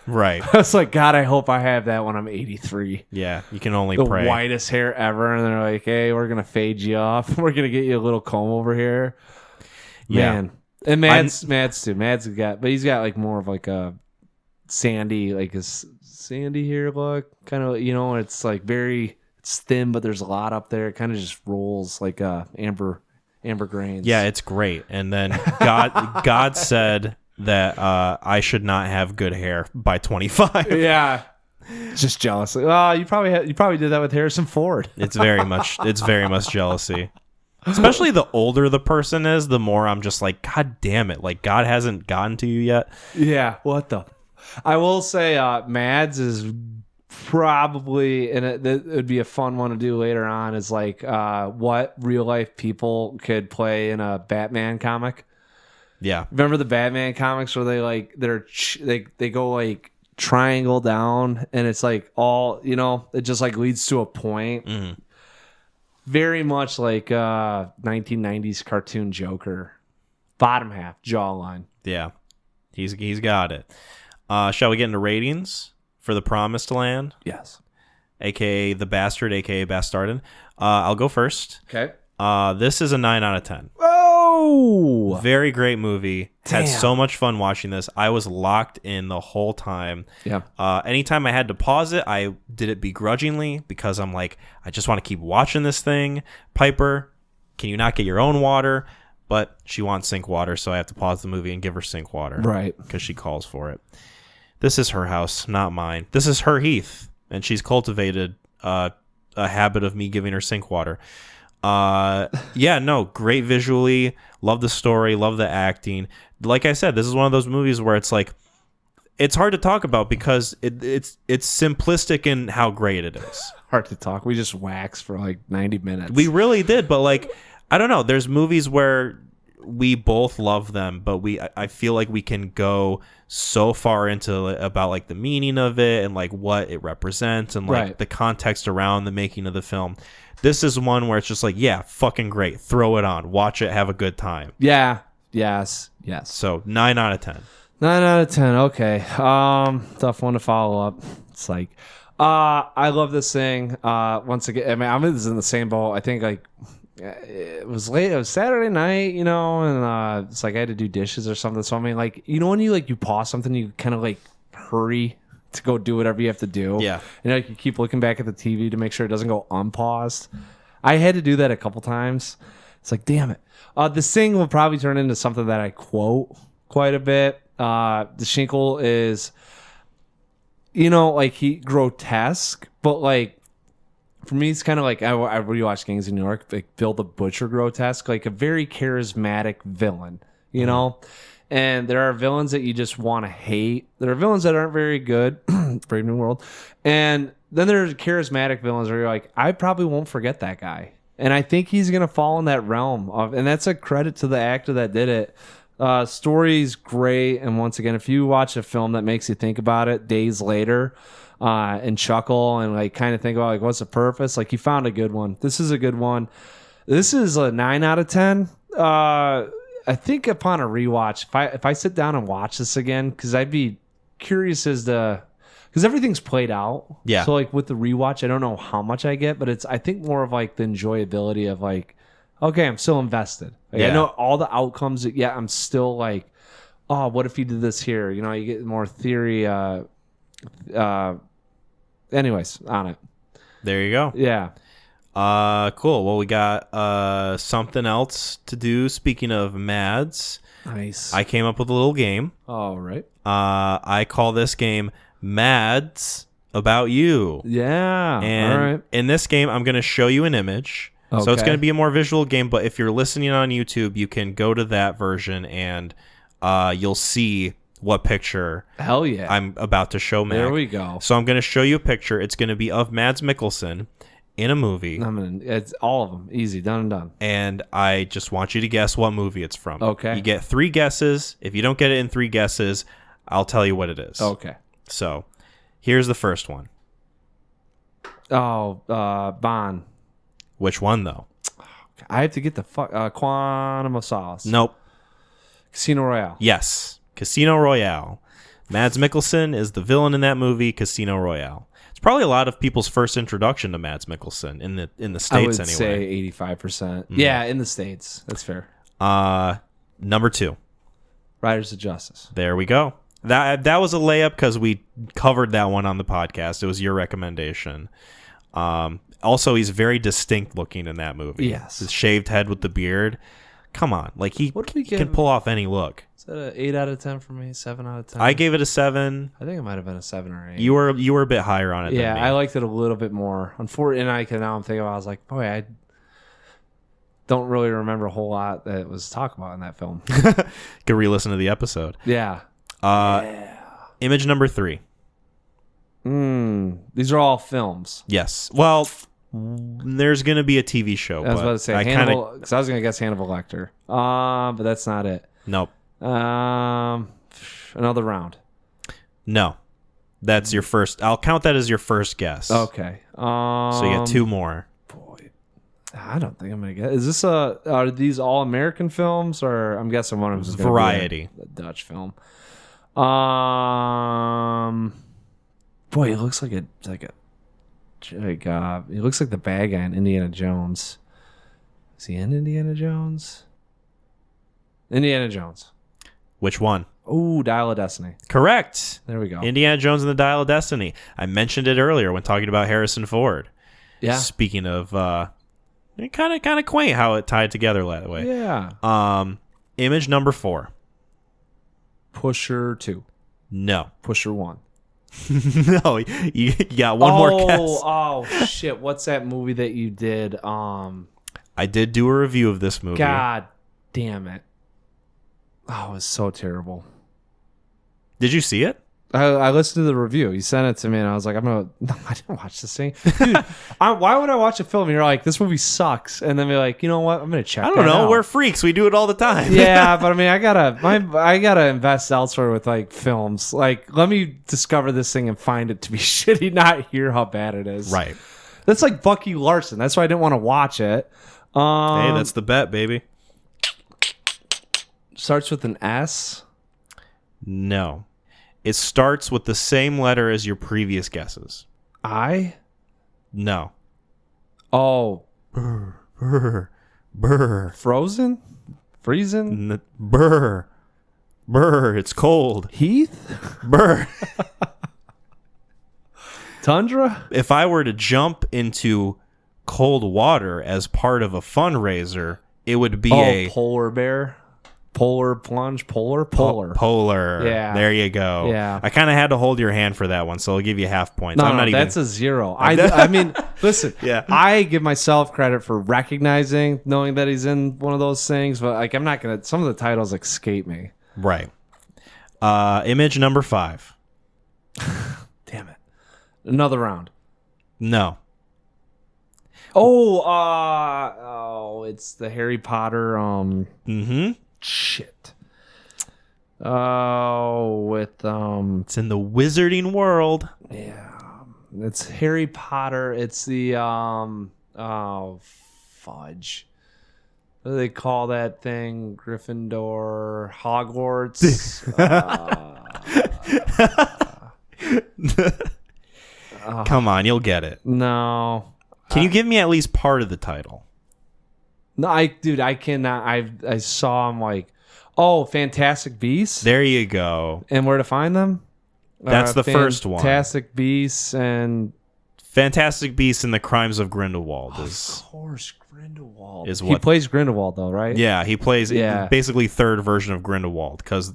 right.
I was like, God, I hope I have that when I'm 83.
Yeah, you can only
The
pray.
whitest hair ever. And they're like, hey, we're going to fade you off. We're going to get you a little comb over here.
Yeah.
Man. And Mads too. Mads got, but he's got like more of like a sandy, like a sandy hair look. Kind of, you know, it's like very... It's thin, but there's a lot up there. It kind of just rolls like amber grains.
Yeah, it's great. And then God said that I should not have good hair by 25.
Yeah, just jealousy. You probably did that with Harrison Ford.
It's very much jealousy. Especially the older the person is, the more I'm just like, God damn it! Like God hasn't gotten to you yet.
Yeah. What the? I will say, Mads is. Probably, and it would be a fun one to do later on, is like what real life people could play in a Batman comic.
Yeah.
Remember the Batman comics where they like they go like triangle down and it's like all, you know, it just like leads to a point.
Mm.
Very much like 1990s cartoon Joker. Bottom half, jawline.
Yeah. He's got it. Shall we get into ratings? For The Promised Land,
Yes.
aka The Bastard, aka Bastardin. I'll go first.
Okay.
This is a 9 out of 10.
Oh,
Very great movie. Had
Damn.
so much fun watching this. I was locked in the whole time.
yeah.
Anytime I had to pause it, I did it begrudgingly because I'm like, I just want to keep watching this thing. Piper, can you not get your own water? But she wants sink water, so I have to pause the movie and give her sink water.
Right.
Because she calls for it. This is her house, not mine. This is her heath, and she's cultivated a habit of me giving her sink water. Yeah, no, great visually. Love the story, love the acting. Like I said, this is one of those movies where it's like, it's hard to talk about because it's simplistic in how great it is.
Hard to talk. We just waxed for like 90 minutes.
We really did, but like, I don't know. There's movies where we both love them, but I feel like we can go so far into about like the meaning of it and like what it represents and like the context around the making of the film. This is one where it's just like, yeah, fucking great. Throw it on. Watch it. Have a good time.
Yeah. Yes.
So 9 out of 10.
9 out of 10. Okay. Tough one to follow up. It's like, I love this thing. Once again, I mean, I'm in the same boat. I think like, it was late. It was Saturday night, you know, and it's like I had to do dishes or something. So I mean, like, you know, when you pause something, you kind of like hurry to go do whatever you have to do.
Yeah.
And like you keep looking back at the TV to make sure it doesn't go unpaused. I had to do that a couple times. It's like, damn it. This thing will probably turn into something that I quote quite a bit. The Shinkle is, you know, like he grotesque, but like. For me, it's kind of like I rewatched Gangs of New York, like Bill the Butcher grotesque, like a very charismatic villain, you know? And there are villains that you just want to hate. There are villains that aren't very good, Brave New World. And then there's charismatic villains where you're like, I probably won't forget that guy. And I think he's going to fall in that realm of, and that's a credit to the actor that did it. Story's great, and once again, if you watch a film that makes you think about it days later, and chuckle and like kind of think about like what's the purpose, like you found a good one. This is a good one. This is a 9 out of 10. I think upon a rewatch, if I sit down and watch this again, because I'd be curious as to, because everything's played out.
Yeah.
So like with the rewatch, I don't know how much I get, but it's I think more of like the enjoyability of like, okay, I'm still invested. Like, I know all the outcomes, yet I'm still like, oh, what if you did this here? You know, you get more theory. Anyways, on it.
There you go.
Yeah.
Cool. Well, we got something else to do. Speaking of Mads,
Nice.
I came up with a little game.
All right.
I call this game Mads About You.
Yeah.
And
all right.
in this game, I'm going to show you an image. So it's
Okay.
going to be a more visual game, but if you're listening on YouTube, you can go to that version and you'll see what picture
Hell yeah.
I'm about to show Mac.
There we go.
So I'm going to show you a picture. It's going to be of Mads Mikkelsen in a movie.
It's all of them. Easy. Done and done.
And I just want you to guess what movie it's from.
Okay.
You get 3 guesses. If you don't get it in 3 guesses, I'll tell you what it is.
Okay.
So here's the first one.
Oh, Bond.
Which one, though?
I have to get the Quantum of Solace.
Nope.
Casino Royale.
Yes. Casino Royale. Mads Mikkelsen is the villain in that movie, Casino Royale. It's probably a lot of people's first introduction to Mads Mikkelsen in the States,
I would
anyway.
say 85%. Yeah, in the States. That's fair.
Number 2.
Riders of Justice.
There we go. That was a layup because we covered that one on the podcast. It was your recommendation. Also, he's very distinct looking in that movie.
Yes.
His shaved head with the beard. Come on. Like, he
What did we
can
give?
pull off any look.
Is that an 8 out of 10 for me? 7 out of 10?
I gave it a 7.
I think it might have been a 7 or 8.
You were a bit higher on it
Yeah,
than me.
I liked it a little bit more. Unfortunately, now I'm thinking about it, I was like, boy, I don't really remember a whole lot that was talked about in that film.
Could re-listen to the episode.
Yeah.
Image number 3.
These are all films.
Yes. Well, there's going to be a TV show.
I was
but
about to say
I
Hannibal, because I was going to guess Hannibal Lecter. But that's not it.
Nope.
Another round.
No. That's your first. I'll count that as your first guess.
Okay.
So you get 2 more.
Boy, I don't think I'm gonna get. Is this are these all American films, or I'm guessing one of them is gonna
Variety.
be a Dutch film. Boy, he looks he looks like the bad guy in Indiana Jones. Is he in Indiana Jones? Indiana Jones.
Which one?
Ooh, Dial of Destiny.
Correct.
There we go.
Indiana Jones and the Dial of Destiny. I mentioned it earlier when talking about Harrison Ford.
Yeah.
Speaking of, kind of quaint how it tied together that way.
Yeah.
Image number 4.
Pusher 2.
No.
Pusher 1.
No. You got one more guess.
Oh shit! What's that movie that you did?
I did do a review of this movie.
God damn it! Oh, it was so terrible.
Did you see it?
I listened to the review. You sent it to me, and I was like, No, I didn't watch this thing. Dude, why would I watch a film? You're like, this movie sucks, and then be like, you know what? I'm gonna check.
I don't know.
out.
We're freaks. We do it all the time.
Yeah, but I mean, I gotta invest elsewhere with like films. Like, let me discover this thing and find it to be shitty, not hear how bad it is.
Right.
That's like Bucky Larson. That's why I didn't want to watch it.
Hey, that's the bet, baby.
Starts with an S.
No. It starts with the same letter as your previous guesses.
I?
No.
Oh.
Burr.
Frozen? Freezing?
Burr. It's cold.
Heath?
Burr.
Tundra?
If I were to jump into cold water as part of a fundraiser, it would be a
polar bear. Polar plunge. Polar.
Polar.
Yeah.
There you go.
Yeah.
I kind of had to hold your hand for that one, so I'll give you half points.
No,
I'm not
that's
even.
a 0. I mean, listen.
Yeah.
I give myself credit for recognizing, knowing that he's in one of those things, but like, I'm not gonna. Some of the titles escape me.
Right. Image number 5.
Damn it. Another round.
No.
Oh, it's the Harry Potter.
Mm-hmm.
Shit. Oh, with
It's in the wizarding world.
yeah, it's Harry Potter. It's the oh fudge. What do they call that thing? Gryffindor, Hogwarts.
Come on, you'll get it.
No.
Can you give me at least part of the title?
No, I cannot. I saw him like, oh, Fantastic Beasts.
There you go.
And where to find them?
That's the first one.
Fantastic Beasts and
Fantastic Beasts and the Crimes of Grindelwald
of course Grindelwald.
is
He
what.
plays Grindelwald though, right?
Yeah, he plays basically third version of Grindelwald because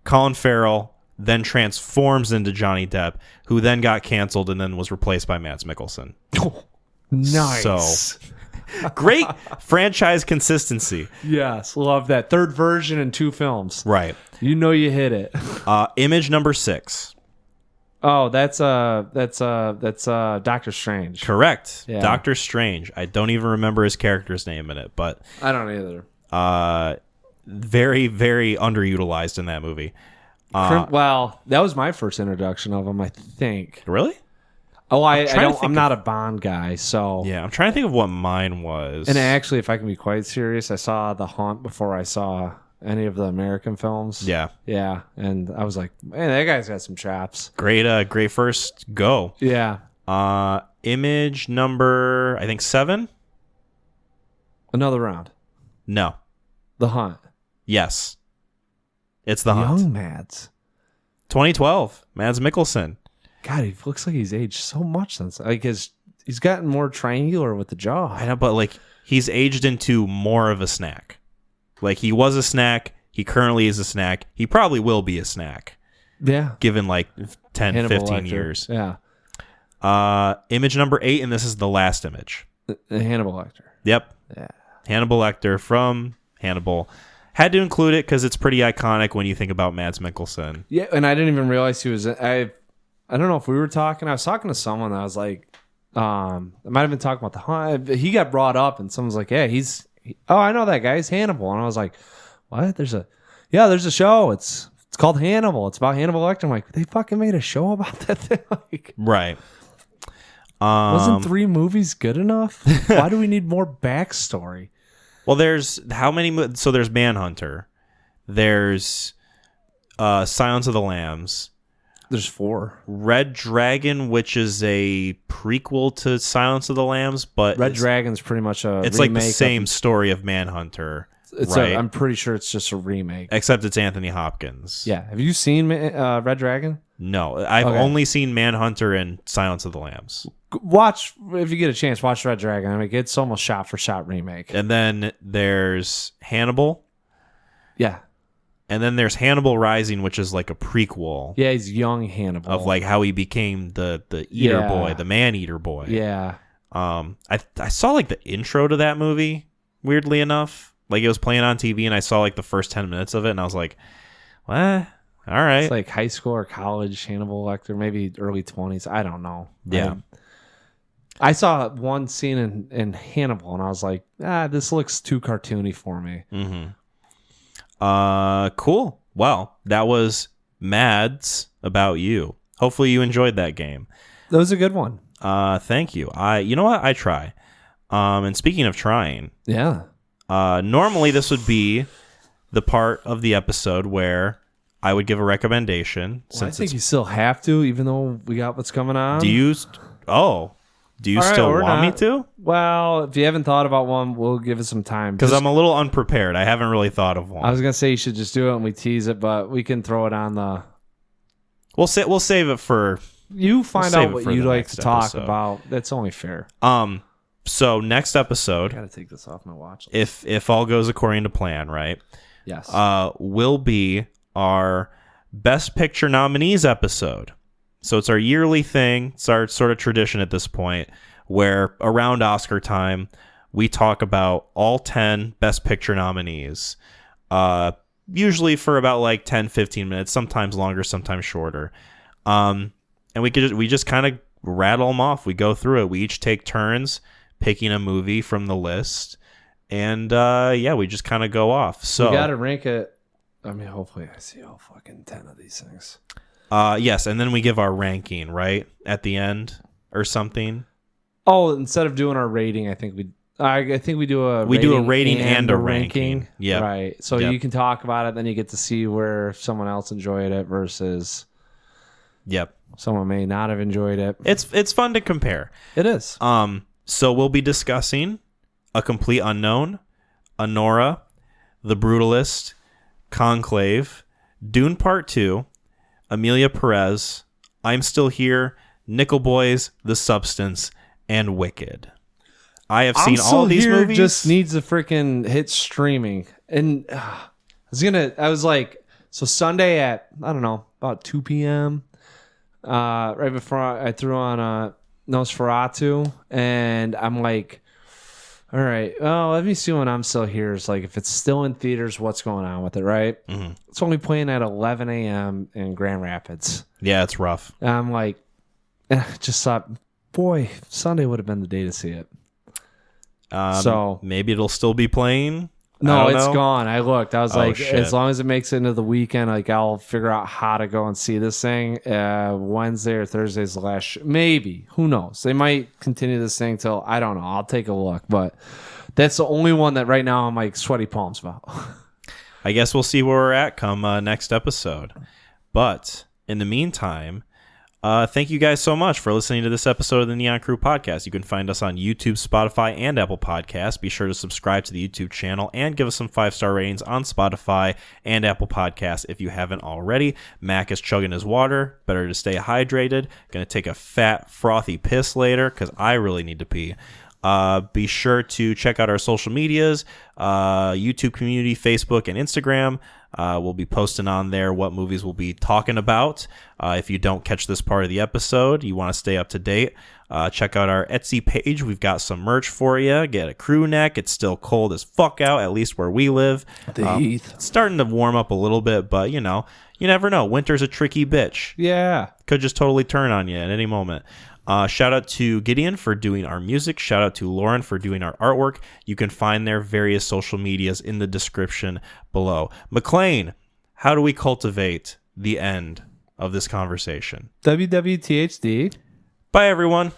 Colin Farrell then transforms into Johnny Depp, who then got canceled and then was replaced by Mads Mikkelsen.
Nice.
So great franchise consistency.
Yes, love that. Third version in 2 films.
Right.
You know you hit it.
Image number 6.
Oh, that's Doctor Strange.
Correct.
Yeah.
Doctor Strange. I don't even remember his character's name in it, but
I don't either.
very, very underutilized in that movie.
Well, that was my first introduction of him, I think.
Really?
Oh,
trying to think
I'm not a Bond guy, so
Yeah, I'm trying to think of what mine was.
And actually, if I can be quite serious, I saw The Hunt before I saw any of the American films.
Yeah.
Yeah, and I was like, man, that guy's got some chops.
Great first go.
Yeah.
Image number, I think 7?
Another round.
No.
The Hunt.
Yes. It's The Hunt.
Young Mads.
2012. Mads Mikkelsen.
God, he looks like he's aged so much since. Like he's gotten more triangular with the jaw.
I know, but like he's aged into more of a snack. Like he was a snack. He currently is a snack. He probably will be a snack.
Yeah.
Given like 10,
Hannibal
15
Lecter.
years.
Yeah.
Image number 8, and this is the last image.
Hannibal Lecter.
Yep.
Yeah.
Hannibal Lecter from Hannibal. Had to include it because it's pretty iconic when you think about Mads Mikkelsen.
Yeah, and I didn't even realize he was. I don't know if we were talking. I was talking to someone. I was like, I might have been talking about The Hunt. He got brought up, and someone's like, "Yeah, oh, I know that guy. He's Hannibal." And I was like, "What? There's a show. It's called Hannibal. It's about Hannibal Lecter." I'm like, they fucking made a show about that thing. Like,
Right.
wasn't 3 movies good enough? Why do we need more backstory?
Well, there's how many? So there's Manhunter. There's Silence of the Lambs.
There's 4.
Red Dragon, which is a prequel to Silence of the Lambs, but
Red Dragon's pretty much a
it's like the
remake
same story of Manhunter,
It's
right?
I'm pretty sure it's just a remake.
Except it's Anthony Hopkins.
Yeah. Have you seen Red Dragon?
No, I've only seen Manhunter and Silence of the Lambs.
Watch, if you get a chance, watch Red Dragon. I mean, it's almost shot for shot remake.
And then there's Hannibal.
Yeah.
And then there's Hannibal Rising, which is like a prequel
Yeah, he's young Hannibal.
of like how he became the eater boy, the man eater boy.
Yeah.
I saw like the intro to that movie, weirdly enough. Like it was playing on TV and I saw like the first 10 minutes of it and I was like, what? All right.
It's like high school or college Hannibal Lecter, maybe early 20s. I don't know.
Yeah.
I saw one scene in Hannibal and I was like, this looks too cartoony for me.
Mm-hmm. Cool. Well, that was Mads About You. Hopefully you enjoyed that game.
That was a good one.
Thank you. You know what? I try. And speaking of trying,
Yeah.
normally this would be the part of the episode where I would give a recommendation.
Well, I think you still have to, even though we got what's coming on.
Do you still want me to?
Well, if you haven't thought about one, we'll give it some time.
Because I'm a little unprepared. I haven't really thought of one.
I was gonna say you should just do it and we tease it, but we can throw it on the.
We'll save it for.
You find out what you'd like to
next
talk
episode.
about. That's only fair.
So next episode,
Gotta take this off my watch.
if all goes according to plan, right?
Yes.
Will be our Best Picture nominees episode. So it's our yearly thing. It's our sort of tradition at this point where around Oscar time, we talk about all 10 Best Picture nominees. Usually for about like 10, 15 minutes, sometimes longer, sometimes shorter. And we just kind of rattle them off. We go through it. We each take turns picking a movie from the list. And we just kind of go off. So
you got to rank it I mean, hopefully I see all fucking 10 of these things.
Yes, and then we give our ranking, right? At the end or something.
Oh, instead of doing our rating, I think we do a
rating and a ranking. Yeah.
Right. So
Yep.
you can talk about it, then you get to see where someone else enjoyed it versus
Yep.
someone may not have enjoyed it.
It's fun to compare.
It is.
So we'll be discussing A Complete Unknown, Anora, The Brutalist, Conclave, Dune Part 2, Amelia Perez, I'm Still Here, Nickel Boys, The Substance, and Wicked. I have seen all these movies.
Just needs a freaking hit streaming. And I was like, so Sunday at, I don't know, about 2 p.m., right before I threw on Nosferatu, and I'm like, all right, well, let me see when I'm Still Here. It's like, if it's still in theaters, what's going on with it, right? Mm-hmm. It's only playing at 11 a.m. in Grand Rapids.
Yeah, it's rough.
And I'm like, just thought, boy, Sunday would have been the day to see it. So
maybe it'll still be playing.
No, it's gone. I looked. I was like,
shit.
as long as it makes it into the weekend, like I'll figure out how to go and see this thing. Wednesday or Thursday's the last. Maybe, who knows? They might continue this thing till, I don't know. I'll take a look, but that's the only one that right now I'm like sweaty palms about.
I guess we'll see where we're at come next episode. But in the meantime, thank you guys so much for listening to this episode of the Neon Crew Podcast. You can find us on YouTube, Spotify, and Apple Podcasts. Be sure to subscribe to the YouTube channel and give us some 5-star ratings on Spotify and Apple Podcasts if you haven't already. Mac is chugging his water. Better to stay hydrated. Gonna take a fat, frothy piss later because I really need to pee. Be sure to check out our social medias, YouTube community, Facebook, and Instagram. We'll be posting on there what movies we'll be talking about. If you don't catch this part of the episode, you want to stay up to date, check out our Etsy page. We've got some merch for you. Get a crew neck. It's still cold as fuck out, at least where we live.
The heath.
It's starting to warm up a little bit, but you never know. Winter's a tricky bitch.
Yeah.
Could just totally turn on you at any moment. Shout out to Gideon for doing our music. Shout out to Lauren for doing our artwork. You can find their various social medias in the description below. McLean, how do we cultivate the end of this conversation?
WWTHD.
Bye, everyone.